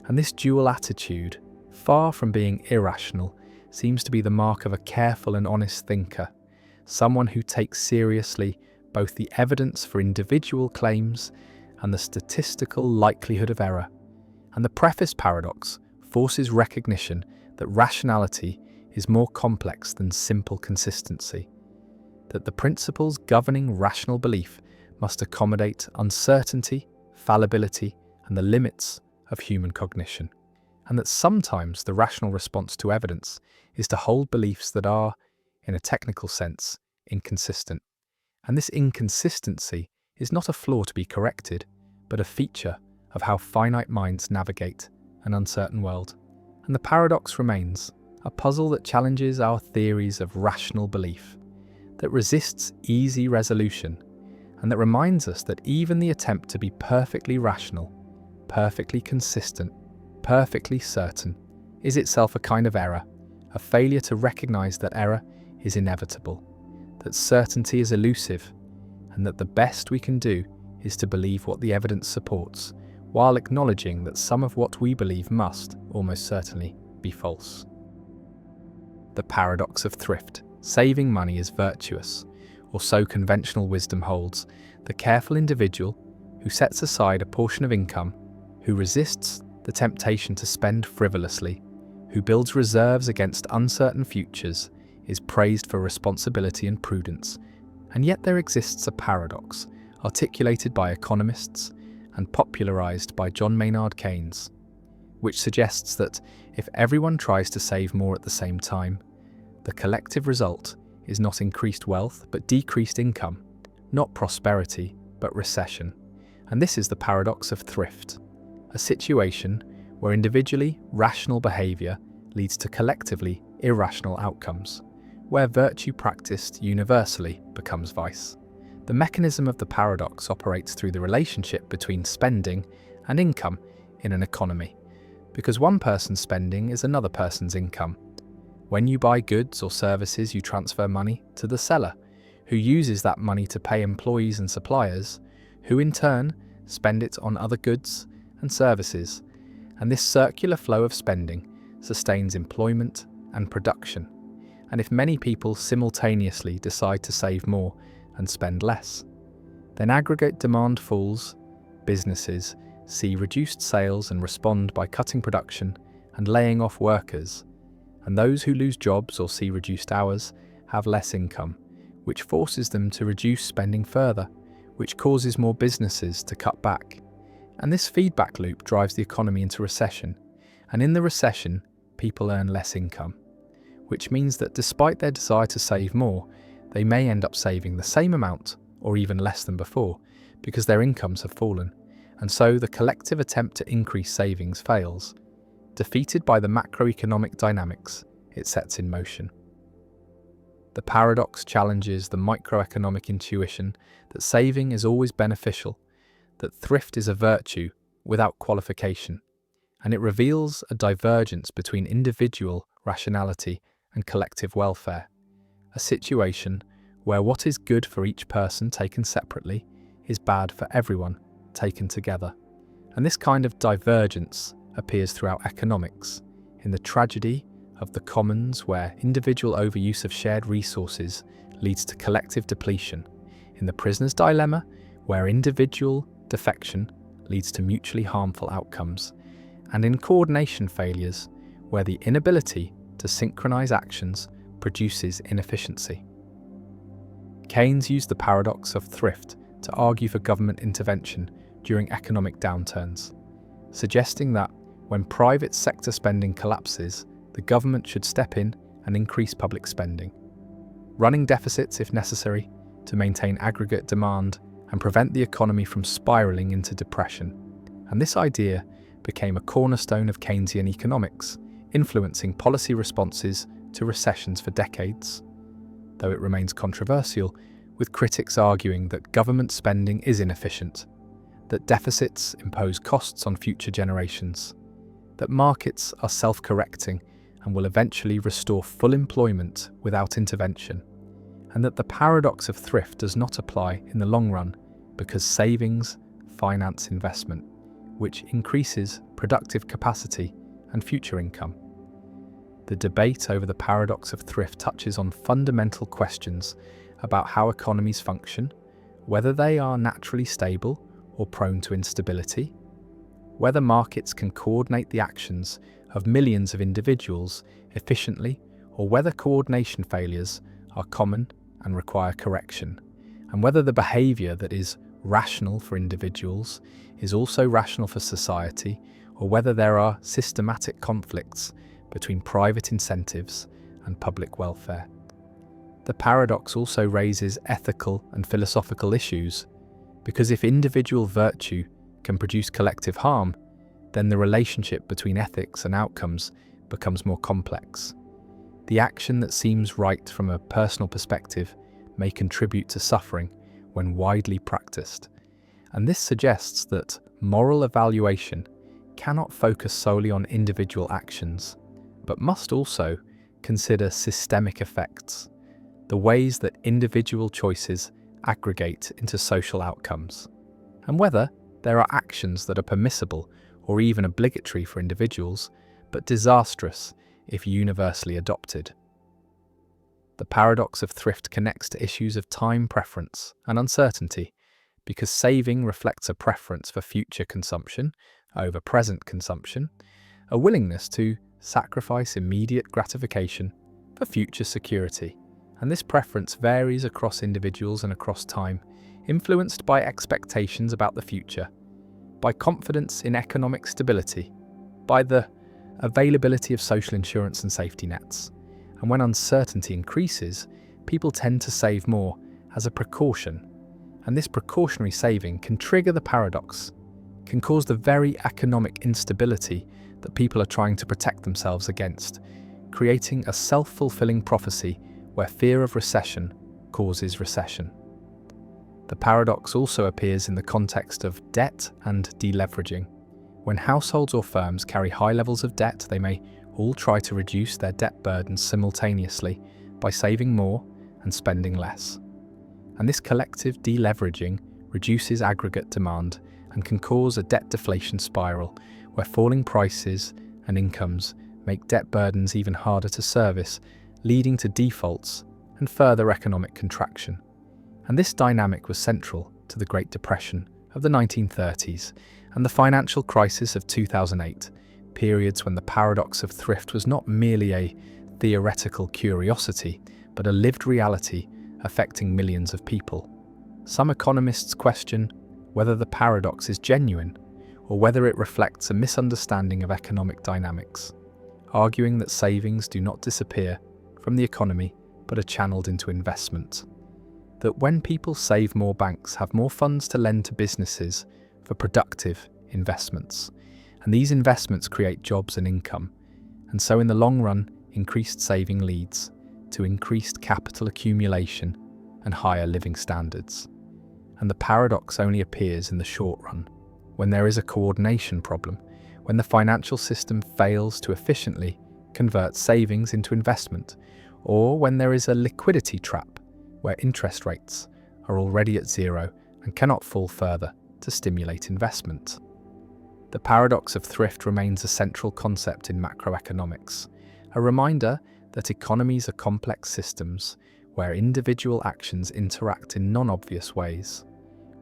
[SPEAKER 1] and this dual attitude, far from being irrational, seems to be the mark of a careful and honest thinker, someone who takes seriously both the evidence for individual claims and the statistical likelihood of error. And the preface paradox forces recognition that rationality is more complex than simple consistency, that the principles governing rational belief must accommodate uncertainty, fallibility, and the limits of human cognition, and that sometimes the rational response to evidence is to hold beliefs that are, in a technical sense, inconsistent. And this inconsistency is not a flaw to be corrected, but a feature of how finite minds navigate an uncertain world. And the paradox remains a puzzle that challenges our theories of rational belief, that resists easy resolution, and that reminds us that even the attempt to be perfectly rational, perfectly consistent, perfectly certain, is itself a kind of error, a failure to recognize that error is inevitable, that certainty is elusive, and that the best we can do is to believe what the evidence supports, while acknowledging that some of what we believe must, almost certainly, be false. The paradox of thrift. Saving money is virtuous, or so conventional wisdom holds. The careful individual who sets aside a portion of income, who resists the temptation to spend frivolously, who builds reserves against uncertain futures, is praised for responsibility and prudence. And yet there exists a paradox, articulated by economists and popularized by John Maynard Keynes, which suggests that if everyone tries to save more at the same time, the collective result is not increased wealth but decreased income, not prosperity but recession. And this is the paradox of thrift, a situation where individually rational behavior leads to collectively irrational outcomes, where virtue practiced universally becomes vice. The mechanism of the paradox operates through the relationship between spending and income in an economy, because one person's spending is another person's income. When you buy goods or services, you transfer money to the seller, who uses that money to pay employees and suppliers, who in turn spend it on other goods and services. And this circular flow of spending sustains employment and production. And if many people simultaneously decide to save more and spend less, then aggregate demand falls, businesses see reduced sales and respond by cutting production and laying off workers, and those who lose jobs or see reduced hours have less income, which forces them to reduce spending further, which causes more businesses to cut back. And this feedback loop drives the economy into recession, and in the recession, people earn less income, which means that despite their desire to save more, they may end up saving the same amount or even less than before because their incomes have fallen, and so the collective attempt to increase savings fails, defeated by the macroeconomic dynamics it sets in motion. The paradox challenges the microeconomic intuition that saving is always beneficial, that thrift is a virtue without qualification, and it reveals a divergence between individual rationality and collective welfare, a situation where what is good for each person taken separately is bad for everyone taken together. And this kind of divergence appears throughout economics, in the tragedy of the commons where individual overuse of shared resources leads to collective depletion, in the prisoner's dilemma where individual defection leads to mutually harmful outcomes, and in coordination failures where the inability to synchronize actions produces inefficiency. Keynes used the paradox of thrift to argue for government intervention during economic downturns, suggesting that when private sector spending collapses, the government should step in and increase public spending, running deficits if necessary to maintain aggregate demand and prevent the economy from spiraling into depression. And this idea became a cornerstone of Keynesian economics, influencing policy responses to recessions for decades, though it remains controversial, with critics arguing that government spending is inefficient, that deficits impose costs on future generations, that markets are self-correcting and will eventually restore full employment without intervention, and that the paradox of thrift does not apply in the long run because savings finance investment, which increases productive capacity and future income. The debate over the paradox of thrift touches on fundamental questions about how economies function, whether they are naturally stable or prone to instability, whether markets can coordinate the actions of millions of individuals efficiently, or whether coordination failures are common and require correction, and whether the behavior that is rational for individuals is also rational for society, or whether there are systematic conflicts between private incentives and public welfare. The paradox also raises ethical and philosophical issues, because if individual virtue can produce collective harm, then the relationship between ethics and outcomes becomes more complex. The action that seems right from a personal perspective may contribute to suffering when widely practiced, and this suggests that moral evaluation cannot focus solely on individual actions, but must also consider systemic effects, the ways that individual choices aggregate into social outcomes, and whether there are actions that are permissible or even obligatory for individuals, but disastrous if universally adopted. The paradox of thrift connects to issues of time preference and uncertainty, because saving reflects a preference for future consumption over present consumption, a willingness to sacrifice immediate gratification for future security. And this preference varies across individuals and across time, influenced by expectations about the future, by confidence in economic stability, by the availability of social insurance and safety nets. And when uncertainty increases, people tend to save more as a precaution. And this precautionary saving can trigger the paradox, can cause the very economic instability that people are trying to protect themselves against, creating a self-fulfilling prophecy where fear of recession causes recession. The paradox also appears in the context of debt and deleveraging. When households or firms carry high levels of debt, they may all try to reduce their debt burdens simultaneously by saving more and spending less. And this collective deleveraging reduces aggregate demand and can cause a debt deflation spiral where falling prices and incomes make debt burdens even harder to service, leading to defaults and further economic contraction. And this dynamic was central to the Great Depression of the 1930s and the financial crisis of 2008, periods when the paradox of thrift was not merely a theoretical curiosity, but a lived reality affecting millions of people. Some economists question whether the paradox is genuine or whether it reflects a misunderstanding of economic dynamics, arguing that savings do not disappear from the economy but are channeled into investment. That when people save more, banks have more funds to lend to businesses for productive investments. And these investments create jobs and income. And so in the long run, increased saving leads to increased capital accumulation and higher living standards. And the paradox only appears in the short run, when there is a coordination problem, when the financial system fails to efficiently convert savings into investment, or when there is a liquidity trap, where interest rates are already at zero and cannot fall further to stimulate investment. The paradox of thrift remains a central concept in macroeconomics, a reminder that economies are complex systems where individual actions interact in non-obvious ways,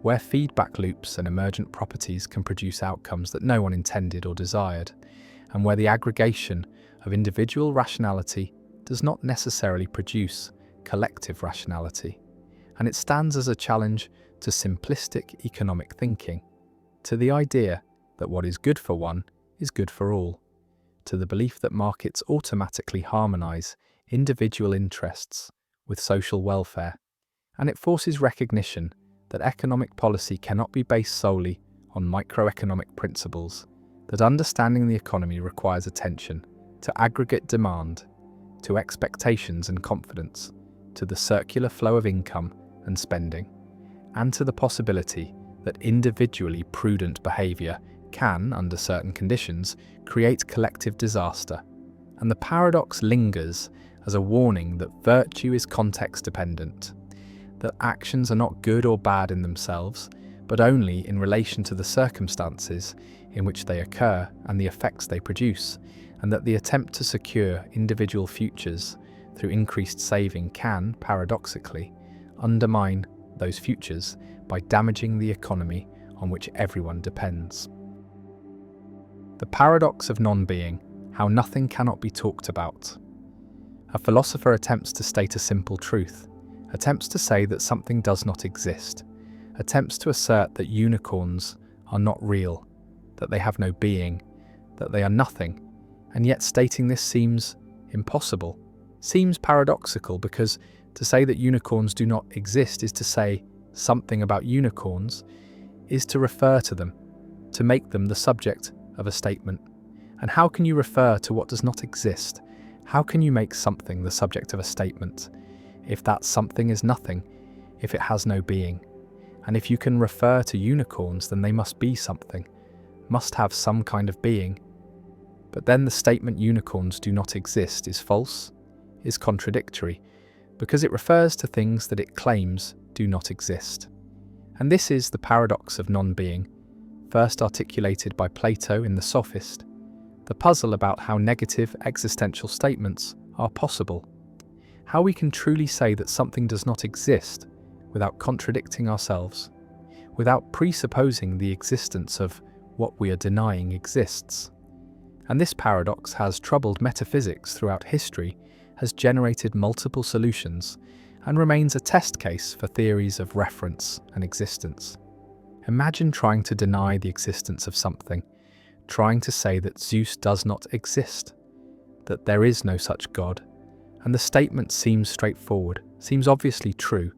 [SPEAKER 1] where feedback loops and emergent properties can produce outcomes that no one intended or desired, and where the aggregation of individual rationality does not necessarily produce collective rationality. And it stands as a challenge to simplistic economic thinking, to the idea that what is good for one is good for all, to the belief that markets automatically harmonize individual interests with social welfare, and it forces recognition that economic policy cannot be based solely on microeconomic principles, that understanding the economy requires attention to aggregate demand, to expectations and confidence, to the circular flow of income and spending, and to the possibility that individually prudent behavior can, under certain conditions, create collective disaster. And the paradox lingers as a warning that virtue is context-dependent, that actions are not good or bad in themselves, but only in relation to the circumstances in which they occur and the effects they produce, and that the attempt to secure individual futures through increased saving can, paradoxically, undermine those futures by damaging the economy on which everyone depends. The paradox of non-being, how nothing cannot be talked about. A philosopher attempts to state a simple truth, attempts to say that something does not exist, attempts to assert that unicorns are not real, that they have no being, that they are nothing, and yet stating this seems impossible, seems paradoxical, because to say that unicorns do not exist is to say something about unicorns, is to refer to them, to make them the subject of a statement. And how can you refer to what does not exist? How can you make something the subject of a statement if that something is nothing, if it has no being? And if you can refer to unicorns, then they must be something, must have some kind of being. But then the statement unicorns do not exist is false, is contradictory, because it refers to things that it claims do not exist. And this is the paradox of non-being, first articulated by Plato in the Sophist, the puzzle about how negative existential statements are possible, how we can truly say that something does not exist without contradicting ourselves, without presupposing the existence of what we are denying exists. And this paradox has troubled metaphysics throughout history, has generated multiple solutions, and remains a test case for theories of reference and existence. Imagine trying to deny the existence of something, trying to say that Zeus does not exist, that there is no such God, and the statement seems straightforward, seems obviously true,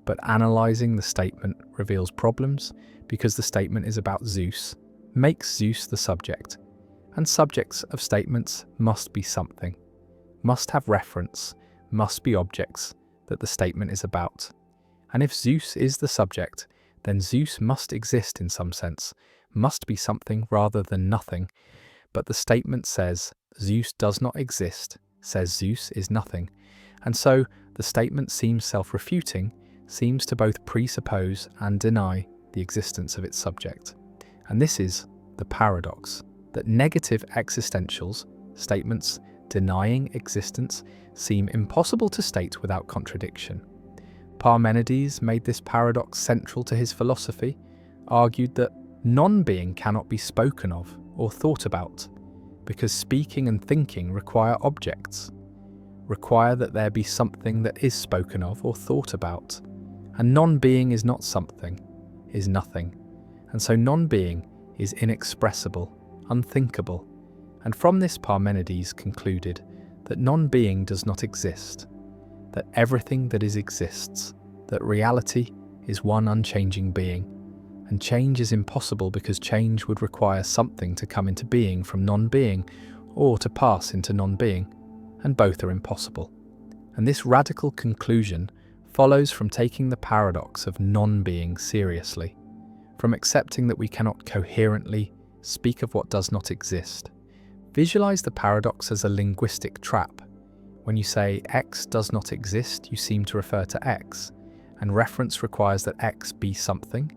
[SPEAKER 1] but analysing the statement reveals problems because the statement is about Zeus, makes Zeus the subject, and subjects of statements must be something, must have reference, must be objects that the statement is about. And if Zeus is the subject, then Zeus must exist in some sense, must be something rather than nothing. But the statement says Zeus does not exist, says Zeus is nothing. And so the statement seems self-refuting, seems to both presuppose and deny the existence of its subject. And this is the paradox, that negative existentials, statements denying existence, seem impossible to state without contradiction. Parmenides made this paradox central to his philosophy, argued that non-being cannot be spoken of or thought about, because speaking and thinking require objects, require that there be something that is spoken of or thought about. And non-being is not something, is nothing. And so non-being is inexpressible, unthinkable. And from this Parmenides concluded that non-being does not exist, that everything that is exists, that reality is one unchanging being, and change is impossible because change would require something to come into being from non-being or to pass into non-being, and both are impossible. And this radical conclusion follows from taking the paradox of non-being seriously, from accepting that we cannot coherently speak of what does not exist. Visualize the paradox as a linguistic trap. When you say X does not exist, you seem to refer to X, and reference requires that X be something,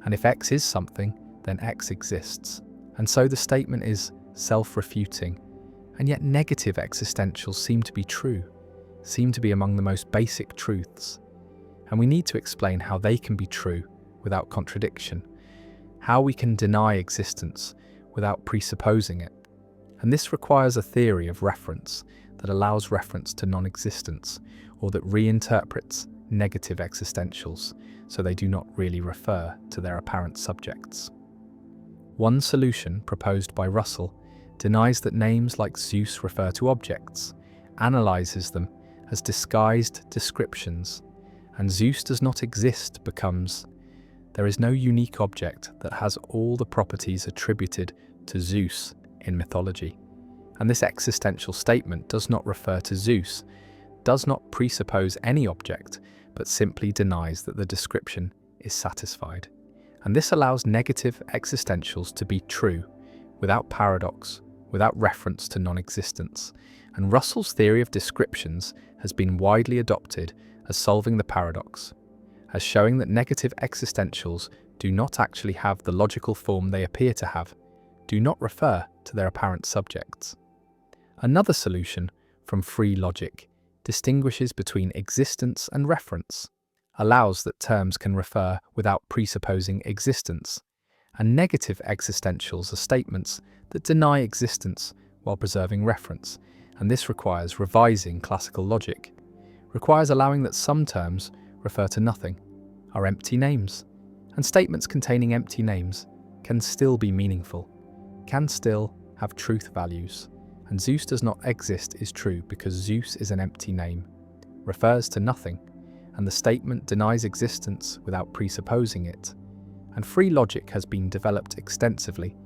[SPEAKER 1] and if X is something, then X exists. And so the statement is self-refuting, and yet negative existentials seem to be true, seem to be among the most basic truths. And we need to explain how they can be true without contradiction, how we can deny existence without presupposing it. And this requires a theory of reference that allows reference to non-existence, or that reinterprets negative existentials so they do not really refer to their apparent subjects. One solution proposed by Russell denies that names like Zeus refer to objects, analyzes them as disguised descriptions, and Zeus does not exist becomes, there is no unique object that has all the properties attributed to Zeus in mythology. And this existential statement does not refer to Zeus, does not presuppose any object, but simply denies that the description is satisfied. And this allows negative existentials to be true, without paradox, without reference to non-existence. And Russell's theory of descriptions has been widely adopted as solving the paradox, as showing that negative existentials do not actually have the logical form they appear to have, do not refer to their apparent subjects. Another solution from free logic distinguishes between existence and reference, allows that terms can refer without presupposing existence, and negative existentials are statements that deny existence while preserving reference, and this requires revising classical logic, requires allowing that some terms refer to nothing, are empty names, and statements containing empty names can still be meaningful, can still have truth values. And Zeus does not exist is true because Zeus is an empty name, refers to nothing, and the statement denies existence without presupposing it. And free logic has been developed extensively,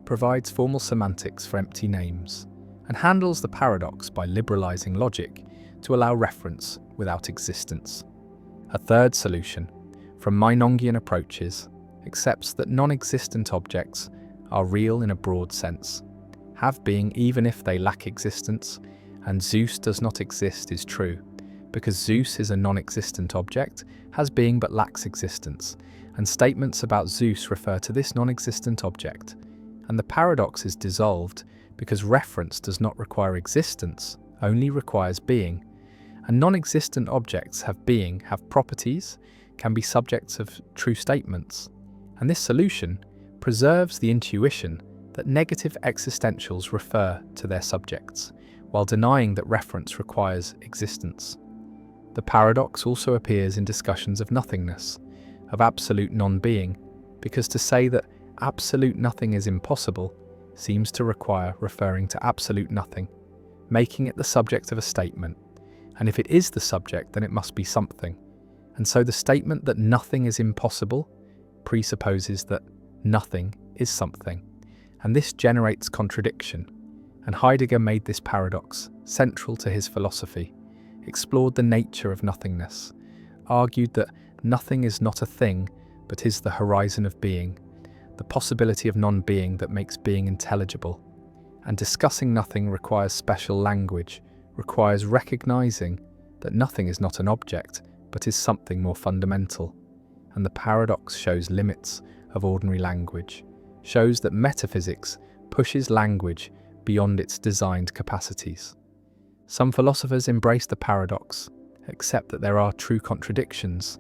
[SPEAKER 1] provides formal semantics for empty names, and handles the paradox by liberalizing logic to allow reference without existence. A third solution, from Meinongian approaches, accepts that non-existent objects are real in a broad sense, have being even if they lack existence, and Zeus does not exist is true, because Zeus is a non-existent object, has being but lacks existence, and statements about Zeus refer to this non-existent object, and the paradox is dissolved because reference does not require existence, only requires being, and non-existent objects have being, have properties, can be subjects of true statements, and this solution preserves the intuition that negative existentials refer to their subjects, while denying that reference requires existence. The paradox also appears in discussions of nothingness, of absolute non-being, because to say that absolute nothing is impossible seems to require referring to absolute nothing, making it the subject of a statement. And if it is the subject, then it must be something. And so the statement that nothing is impossible presupposes that nothing is something. And this generates contradiction. And Heidegger made this paradox central to his philosophy, explored the nature of nothingness, argued that nothing is not a thing, but is the horizon of being, the possibility of non-being that makes being intelligible. And discussing nothing requires special language, requires recognizing that nothing is not an object, but is something more fundamental. And the paradox shows limits of ordinary language, shows that metaphysics pushes language beyond its designed capacities. Some philosophers embrace the paradox, accept that there are true contradictions,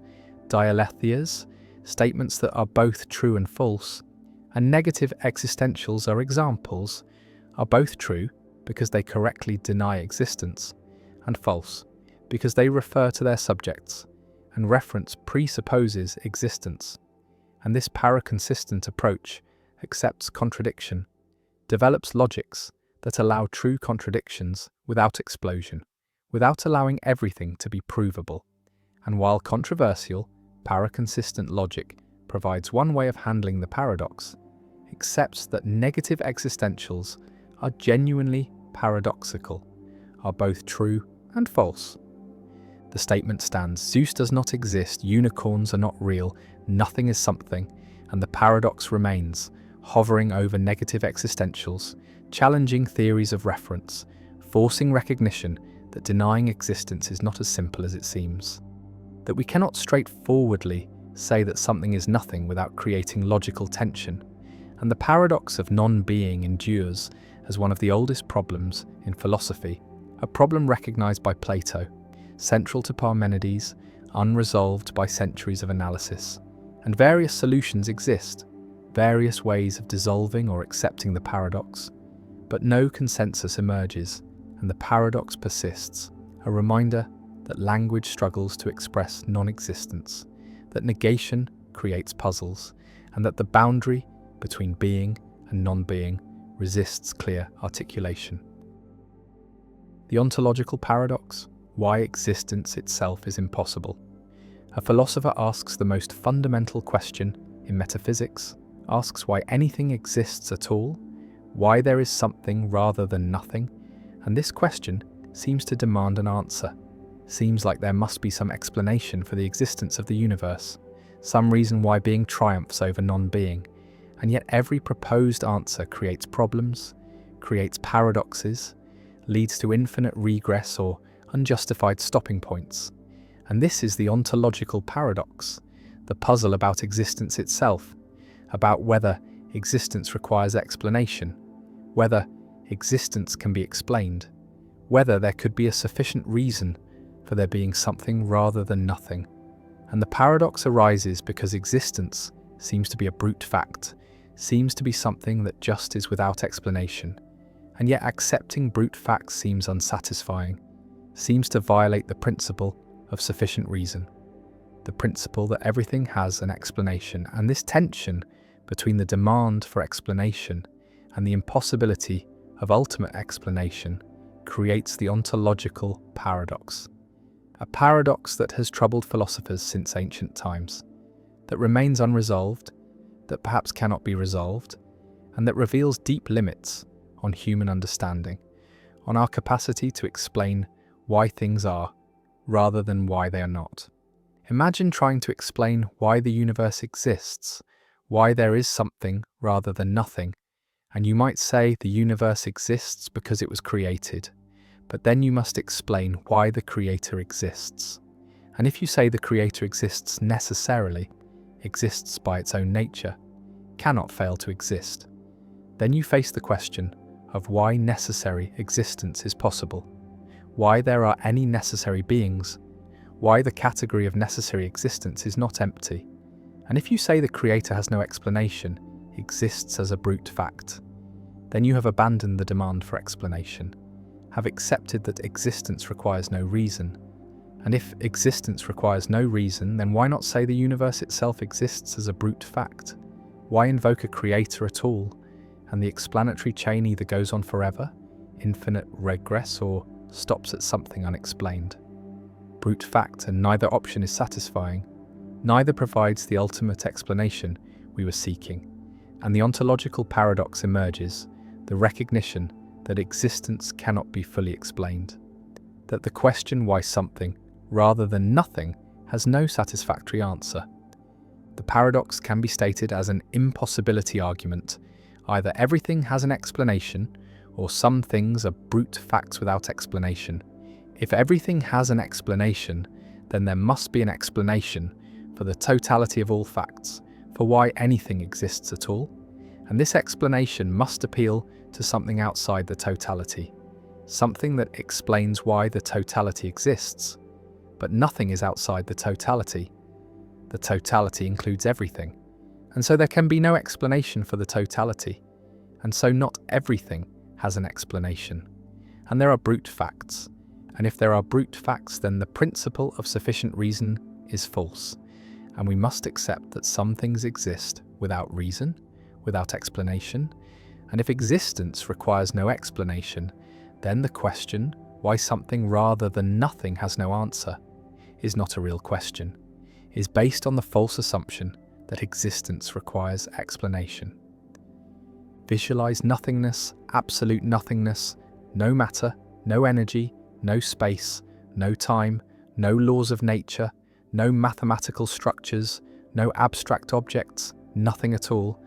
[SPEAKER 1] dialetheas, statements that are both true and false, and negative existentials are examples, are both true because they correctly deny existence, and false because they refer to their subjects, and reference presupposes existence. And this paraconsistent approach accepts contradiction, develops logics that allow true contradictions without explosion, without allowing everything to be provable. And while controversial, paraconsistent logic provides one way of handling the paradox, accepts that negative existentials are genuinely paradoxical, are both true and false. The statement stands: Zeus does not exist, unicorns are not real, nothing is something, and the paradox remains, hovering over negative existentials, challenging theories of reference, forcing recognition that denying existence is not as simple as it seems. That we cannot straightforwardly say that something is nothing without creating logical tension, and the paradox of non-being endures as one of the oldest problems in philosophy, a problem recognized by Plato, central to Parmenides, unresolved by centuries of analysis. And various solutions exist, various ways of dissolving or accepting the paradox, but no consensus emerges, and the paradox persists, a reminder that language struggles to express non-existence, that negation creates puzzles, and that the boundary between being and non-being resists clear articulation. The ontological paradox: why existence itself is impossible. A philosopher asks the most fundamental question in metaphysics, asks why anything exists at all, why there is something rather than nothing, and this question seems to demand an answer. Seems like there must be some explanation for the existence of the universe, some reason why being triumphs over non-being, and yet every proposed answer creates problems, creates paradoxes, leads to infinite regress or unjustified stopping points. And this is the ontological paradox, the puzzle about existence itself, about whether existence requires explanation, whether existence can be explained, whether there could be a sufficient reason for there being something rather than nothing. And the paradox arises because existence seems to be a brute fact, seems to be something that just is without explanation, and yet accepting brute facts seems unsatisfying, seems to violate the principle of sufficient reason, the principle that everything has an explanation, and this tension between the demand for explanation and the impossibility of ultimate explanation creates the ontological paradox, a paradox that has troubled philosophers since ancient times, that remains unresolved, that perhaps cannot be resolved, and that reveals deep limits on human understanding, on our capacity to explain why things are rather than why they are not. Imagine trying to explain why the universe exists, why there is something rather than nothing, and you might say the universe exists because it was created, but then you must explain why the creator exists. And if you say the creator exists necessarily, exists by its own nature, cannot fail to exist, then you face the question of why necessary existence is possible, why there are any necessary beings, why the category of necessary existence is not empty. And if you say the creator has no explanation, exists as a brute fact, then you have abandoned the demand for explanation, have accepted that existence requires no reason, And if existence requires no reason, then why not say the universe itself exists as a brute fact? Why invoke a creator at all? And the explanatory chain either goes on forever, infinite regress, or stops at something unexplained. Brute fact, and neither option is satisfying. Neither provides the ultimate explanation we were seeking. And the ontological paradox emerges, the recognition that existence cannot be fully explained. That the question why something, rather than nothing, has no satisfactory answer. The paradox can be stated as an impossibility argument. Either everything has an explanation, or some things are brute facts without explanation. If everything has an explanation, then there must be an explanation for the totality of all facts, for why anything exists at all. And this explanation must appeal to something outside the totality, something that explains why the totality exists. But nothing is outside the totality. The totality includes everything, and so there can be no explanation for the totality, and so not everything has an explanation. And there are brute facts, and if there are brute facts, then the principle of sufficient reason is false, and we must accept that some things exist without reason, without explanation, and if existence requires no explanation, then the question why something rather than nothing has no answer is not a real question, is based on the false assumption that existence requires explanation. Visualize nothingness, absolute nothingness, no matter, no energy, no space, no time, no laws of nature, no mathematical structures, no abstract objects, nothing at all,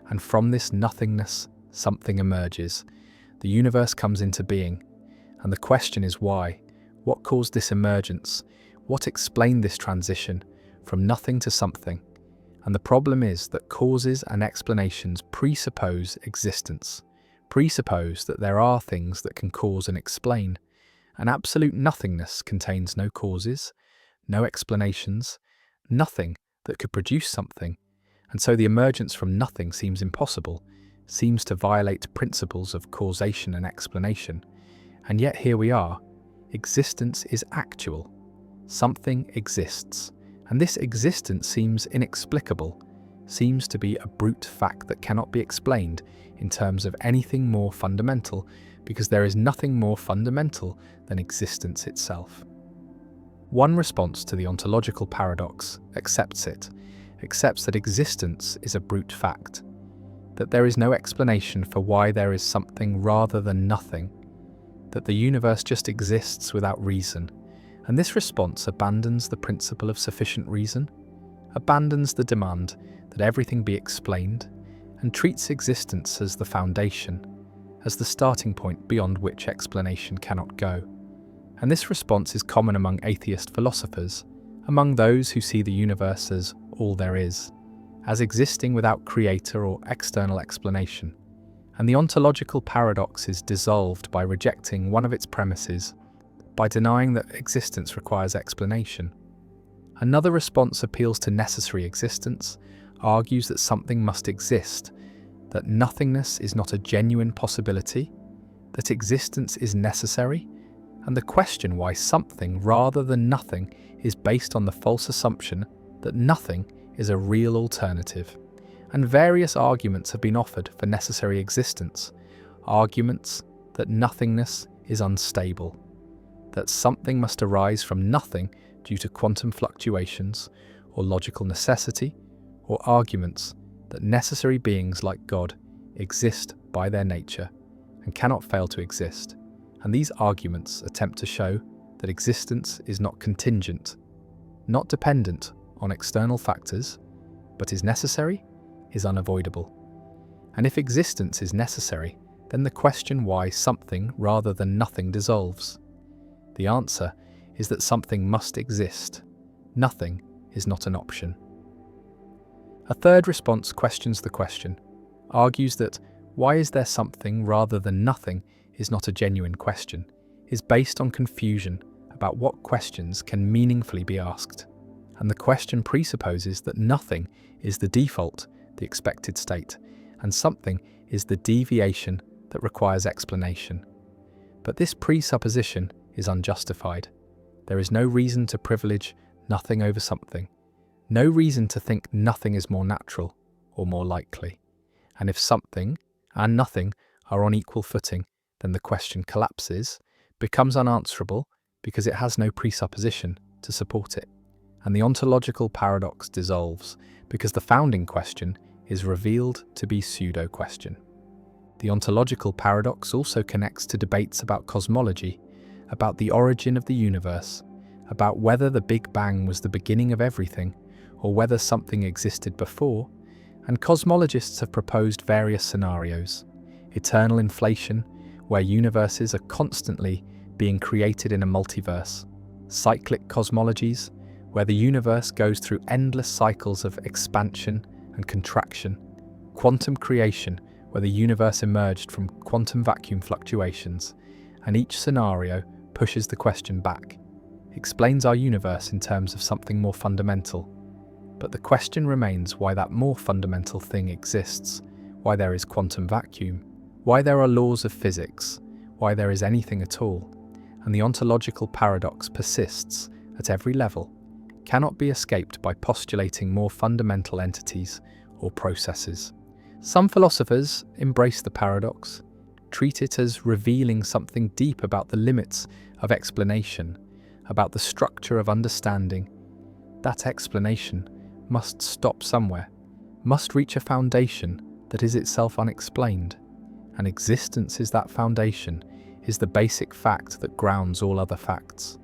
[SPEAKER 1] and from this nothingness, something emerges. The universe comes into being, and the question is why? What caused this emergence? What explained this transition from nothing to something? And the problem is that causes and explanations presuppose existence, presuppose that there are things that can cause and explain. And absolute nothingness contains no causes, no explanations, nothing that could produce something. And so the emergence from nothing seems impossible, seems to violate principles of causation and explanation. And yet here we are. Existence is actual. Something exists. And this existence seems inexplicable, seems to be a brute fact that cannot be explained in terms of anything more fundamental, because there is nothing more fundamental than existence itself. One response to the ontological paradox accepts it, accepts that existence is a brute fact, that there is no explanation for why there is something rather than nothing, that the universe just exists without reason. And this response abandons the principle of sufficient reason, abandons the demand that everything be explained, and treats existence as the foundation, as the starting point beyond which explanation cannot go. And this response is common among atheist philosophers, among those who see the universe as all there is, as existing without creator or external explanation. And the ontological paradox is dissolved by rejecting one of its premises, by denying that existence requires explanation. Another response appeals to necessary existence, argues that something must exist, that nothingness is not a genuine possibility, that existence is necessary, and the question why something rather than nothing is based on the false assumption that nothing is a real alternative. And various arguments have been offered for necessary existence, arguments that nothingness is unstable, that something must arise from nothing due to quantum fluctuations or logical necessity, or arguments that necessary beings like God exist by their nature and cannot fail to exist. And these arguments attempt to show that existence is not contingent, not dependent on external factors, but is necessary, is unavoidable. And if existence is necessary, then the question why something rather than nothing dissolves. The answer is that something must exist. Nothing is not an option. A third response questions the question, argues that why is there something rather than nothing is not a genuine question, is based on confusion about what questions can meaningfully be asked. And the question presupposes that nothing is the default, the expected state, and something is the deviation that requires explanation. But this presupposition is unjustified. There is no reason to privilege nothing over something, no reason to think nothing is more natural or more likely. And if something and nothing are on equal footing, then the question collapses, becomes unanswerable because it has no presupposition to support it. And the ontological paradox dissolves because the founding question is revealed to be pseudo-question. The ontological paradox also connects to debates about cosmology, about the origin of the universe, about whether the Big Bang was the beginning of everything, or whether something existed before, and cosmologists have proposed various scenarios. Eternal inflation, where universes are constantly being created in a multiverse. Cyclic cosmologies, where the universe goes through endless cycles of expansion and contraction. Quantum creation, where the universe emerged from quantum vacuum fluctuations, and each scenario pushes the question back, explains our universe in terms of something more fundamental. But the question remains why that more fundamental thing exists, why there is quantum vacuum, why there are laws of physics, why there is anything at all. And the ontological paradox persists at every level, cannot be escaped by postulating more fundamental entities or processes. Some philosophers embrace the paradox, treat it as revealing something deep about the limits of explanation, about the structure of understanding. That explanation must stop somewhere, must reach a foundation that is itself unexplained. And existence is that foundation, is the basic fact that grounds all other facts.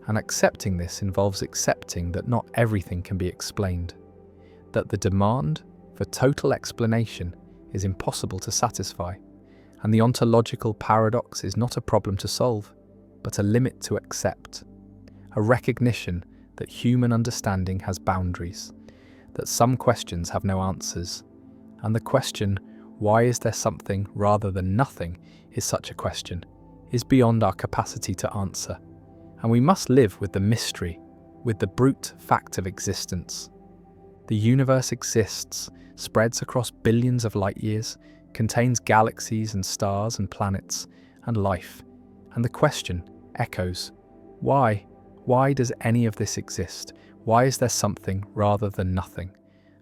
[SPEAKER 1] And accepting this involves accepting that not everything can be explained, that the demand for total explanation is impossible to satisfy, and the ontological paradox is not a problem to solve, but a limit to accept, a recognition that human understanding has boundaries, that some questions have no answers, and the question, why is there something rather than nothing, is such a question, is beyond our capacity to answer. And we must live with the mystery, with the brute fact of existence. The universe exists, spreads across billions of light years, contains galaxies and stars and planets and life. And the question echoes, why? Why does any of this exist? Why is there something rather than nothing?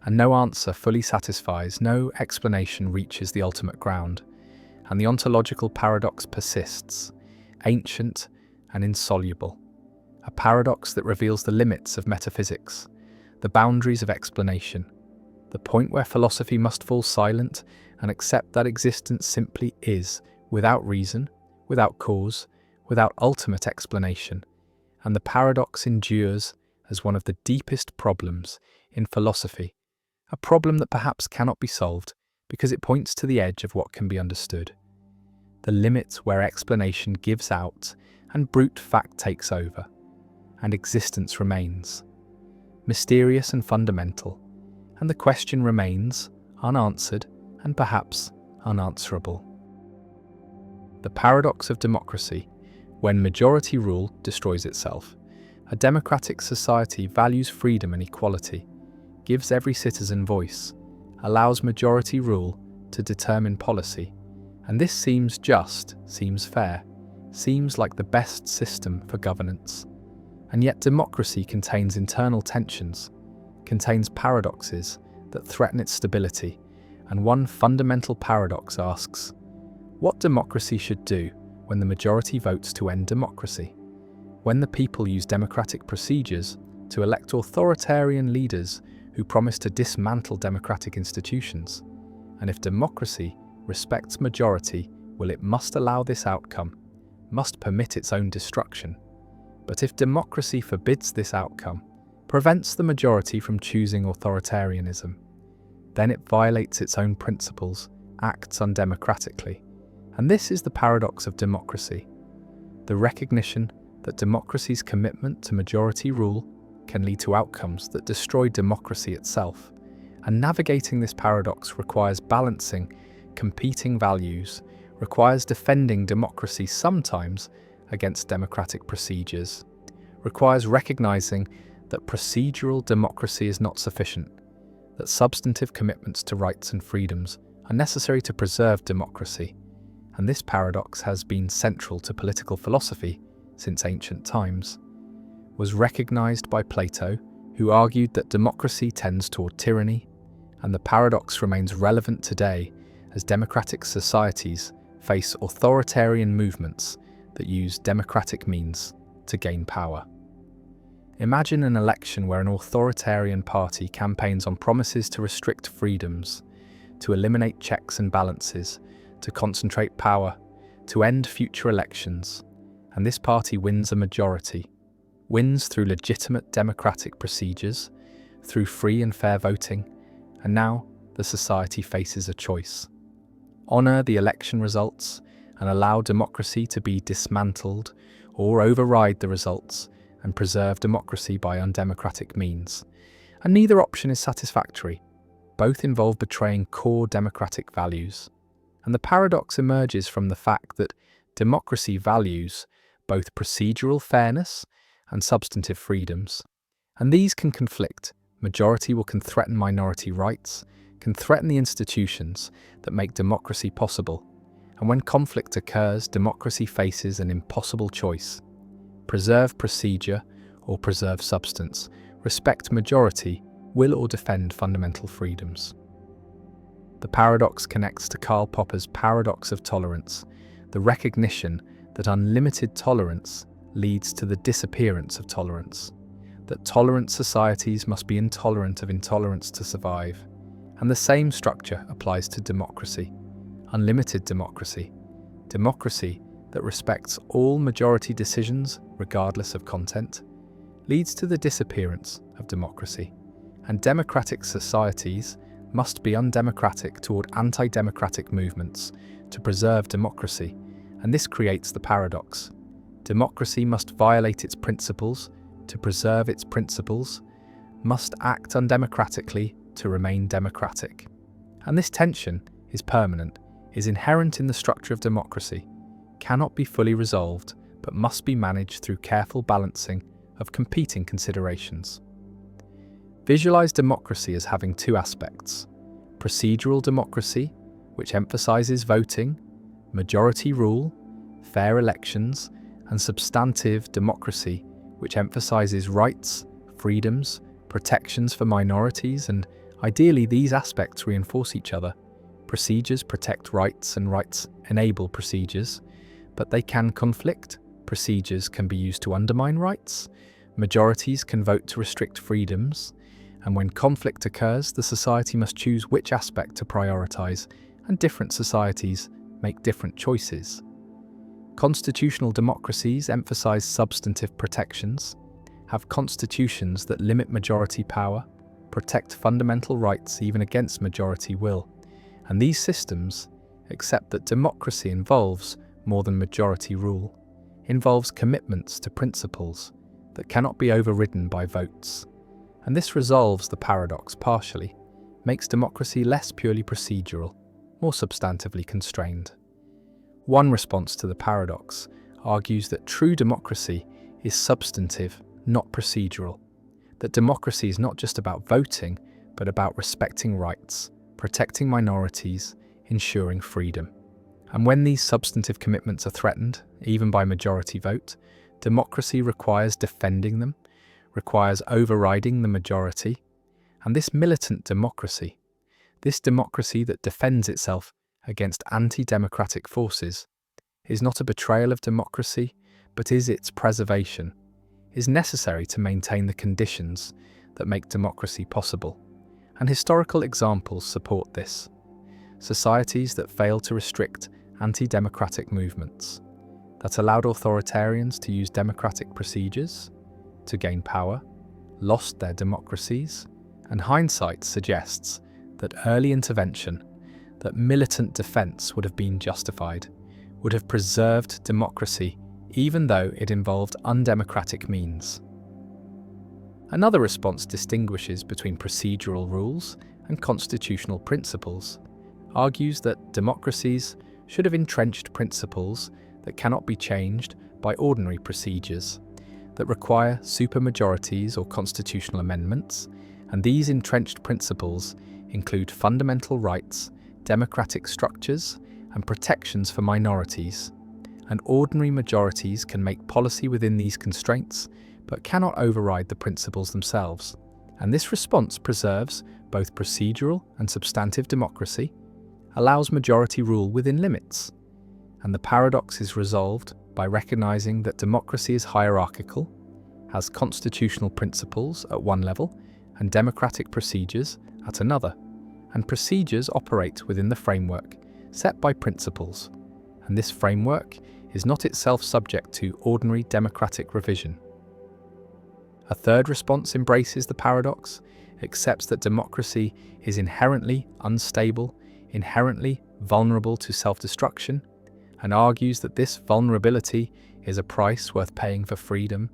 [SPEAKER 1] And no answer fully satisfies, no explanation reaches the ultimate ground. And the ontological paradox persists, ancient and insoluble. A paradox that reveals the limits of metaphysics, the boundaries of explanation, the point where philosophy must fall silent and accept that existence simply is, without reason, without cause, without ultimate explanation. And the paradox endures as one of the deepest problems in philosophy, a problem that perhaps cannot be solved because it points to the edge of what can be understood, the limit where explanation gives out and brute fact takes over, and existence remains, mysterious and fundamental, and the question remains unanswered and perhaps unanswerable. The paradox of democracy, when majority rule destroys itself. A democratic society values freedom and equality, gives every citizen voice, allows majority rule to determine policy, and this seems just, seems fair, seems like the best system for governance. And yet democracy contains internal tensions, contains paradoxes that threaten its stability, and one fundamental paradox asks, what democracy should do when the majority votes to end democracy? When the people use democratic procedures to elect authoritarian leaders who promise to dismantle democratic institutions? And if democracy respects majority, will it must allow this outcome, must permit its own destruction? But if democracy forbids this outcome, prevents the majority from choosing authoritarianism, then it violates its own principles, acts undemocratically. And this is the paradox of democracy, the recognition that democracy's commitment to majority rule can lead to outcomes that destroy democracy itself. And navigating this paradox requires balancing competing values, requires defending democracy sometimes against democratic procedures, requires recognizing that procedural democracy is not sufficient, that substantive commitments to rights and freedoms are necessary to preserve democracy. And this paradox has been central to political philosophy since ancient times. was recognized by Plato, who argued that democracy tends toward tyranny, and the paradox remains relevant today as democratic societies face authoritarian movements that use democratic means to gain power. Imagine an election where an authoritarian party campaigns on promises to restrict freedoms, to eliminate checks and balances, to concentrate power, to end future elections, and this party wins a majority, wins through legitimate democratic procedures, through free and fair voting, and now the society faces a choice. Honour the election results and allow democracy to be dismantled, or override the results and preserve democracy by undemocratic means. And neither option is satisfactory. Both involve betraying core democratic values. And the paradox emerges from the fact that democracy values both procedural fairness and substantive freedoms. And these can conflict. Majority can threaten minority rights, can threaten the institutions that make democracy possible. And when conflict occurs, democracy faces an impossible choice. Preserve procedure or preserve substance, respect majority, will or defend fundamental freedoms. The paradox connects to Karl Popper's paradox of tolerance, the recognition that unlimited tolerance leads to the disappearance of tolerance, that tolerant societies must be intolerant of intolerance to survive. And the same structure applies to democracy. Unlimited democracy, democracy that respects all majority decisions regardless of content, leads to the disappearance of democracy. And democratic societies must be undemocratic toward anti-democratic movements to preserve democracy, and this creates the paradox. Democracy must violate its principles to preserve its principles, must act undemocratically to remain democratic. And this tension is permanent, is inherent in the structure of democracy, cannot be fully resolved, but must be managed through careful balancing of competing considerations. Visualize democracy as having two aspects: procedural democracy, which emphasizes voting, majority rule, fair elections, and substantive democracy, which emphasizes rights, freedoms, protections for minorities, and ideally these aspects reinforce each other. Procedures protect rights and rights enable procedures, but they can conflict. Procedures can be used to undermine rights, majorities can vote to restrict freedoms, and when conflict occurs, the society must choose which aspect to prioritize, and different societies make different choices. Constitutional democracies emphasize substantive protections, have constitutions that limit majority power, protect fundamental rights even against majority will, and these systems accept that democracy involves more than majority rule, involves commitments to principles that cannot be overridden by votes. And this resolves the paradox partially, makes democracy less purely procedural, more substantively constrained. One response to the paradox argues that true democracy is substantive, not procedural, that democracy is not just about voting, but about respecting rights, protecting minorities, ensuring freedom. And when these substantive commitments are threatened, even by majority vote, democracy requires defending them, requires overriding the majority. And this militant democracy, this democracy that defends itself against anti-democratic forces, is not a betrayal of democracy, but is its preservation, is necessary to maintain the conditions that make democracy possible. And historical examples support this. Societies that failed to restrict anti-democratic movements, that allowed authoritarians to use democratic procedures to gain power, lost their democracies, and hindsight suggests that early intervention, that militant defense would have been justified, would have preserved democracy even though it involved undemocratic means. Another response distinguishes between procedural rules and constitutional principles, argues that democracies should have entrenched principles that cannot be changed by ordinary procedures, that require supermajorities or constitutional amendments, and these entrenched principles include fundamental rights, democratic structures, and protections for minorities. And ordinary majorities can make policy within these constraints, but cannot override the principles themselves. And this response preserves both procedural and substantive democracy, allows majority rule within limits. And the paradox is resolved by recognizing that democracy is hierarchical, has constitutional principles at one level and democratic procedures at another, and procedures operate within the framework set by principles, and this framework is not itself subject to ordinary democratic revision. A third response embraces the paradox, accepts that democracy is inherently unstable, inherently vulnerable to self-destruction, and argues that this vulnerability is a price worth paying for freedom,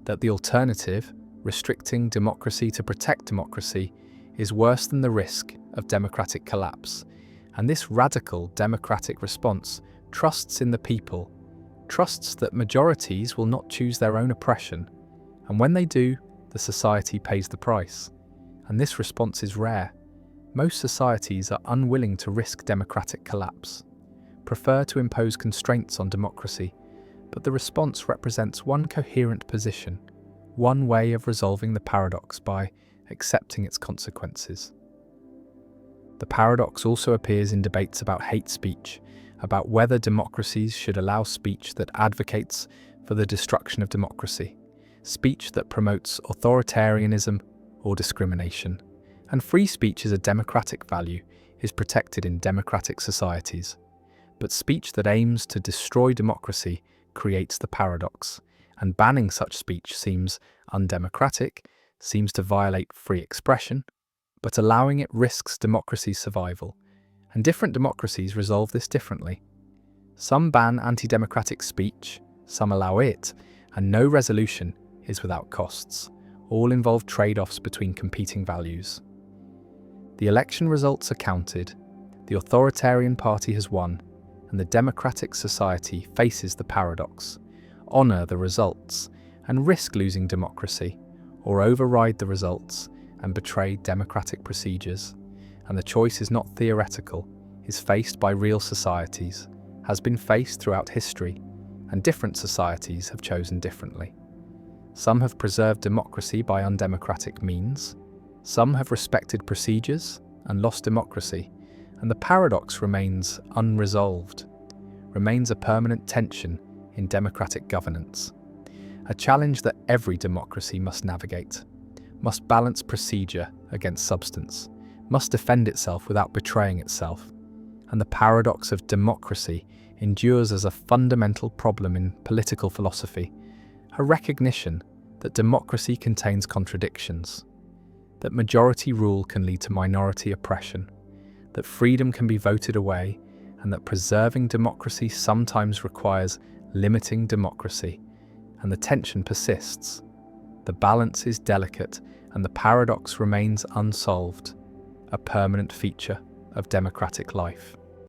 [SPEAKER 1] that the alternative, restricting democracy to protect democracy, is worse than the risk of democratic collapse. And this radical democratic response trusts in the people, trusts that majorities will not choose their own oppression, and when they do, the society pays the price. And this response is rare. Most societies are unwilling to risk democratic collapse, prefer to impose constraints on democracy, but the response represents one coherent position, one way of resolving the paradox by accepting its consequences. The paradox also appears in debates about hate speech, about whether democracies should allow speech that advocates for the destruction of democracy, speech that promotes authoritarianism or discrimination. And free speech is a democratic value, is protected in democratic societies. But speech that aims to destroy democracy creates the paradox, and banning such speech seems undemocratic, seems to violate free expression, but allowing it risks democracy's survival. And different democracies resolve this differently. Some ban anti-democratic speech, some allow it, and no resolution is without costs. All involve trade-offs between competing values. The election results are counted, the authoritarian party has won, and the democratic society faces the paradox: honour the results and risk losing democracy, or override the results and betray democratic procedures. And the choice is not theoretical, is faced by real societies, has been faced throughout history, and different societies have chosen differently. Some have preserved democracy by undemocratic means, some have respected procedures and lost democracy, and the paradox remains unresolved, remains a permanent tension in democratic governance. A challenge that every democracy must navigate, must balance procedure against substance, must defend itself without betraying itself. And the paradox of democracy endures as a fundamental problem in political philosophy, a recognition that democracy contains contradictions, that majority rule can lead to minority oppression, that freedom can be voted away, and that preserving democracy sometimes requires limiting democracy. And the tension persists. The balance is delicate, and the paradox remains unsolved, a permanent feature of democratic life.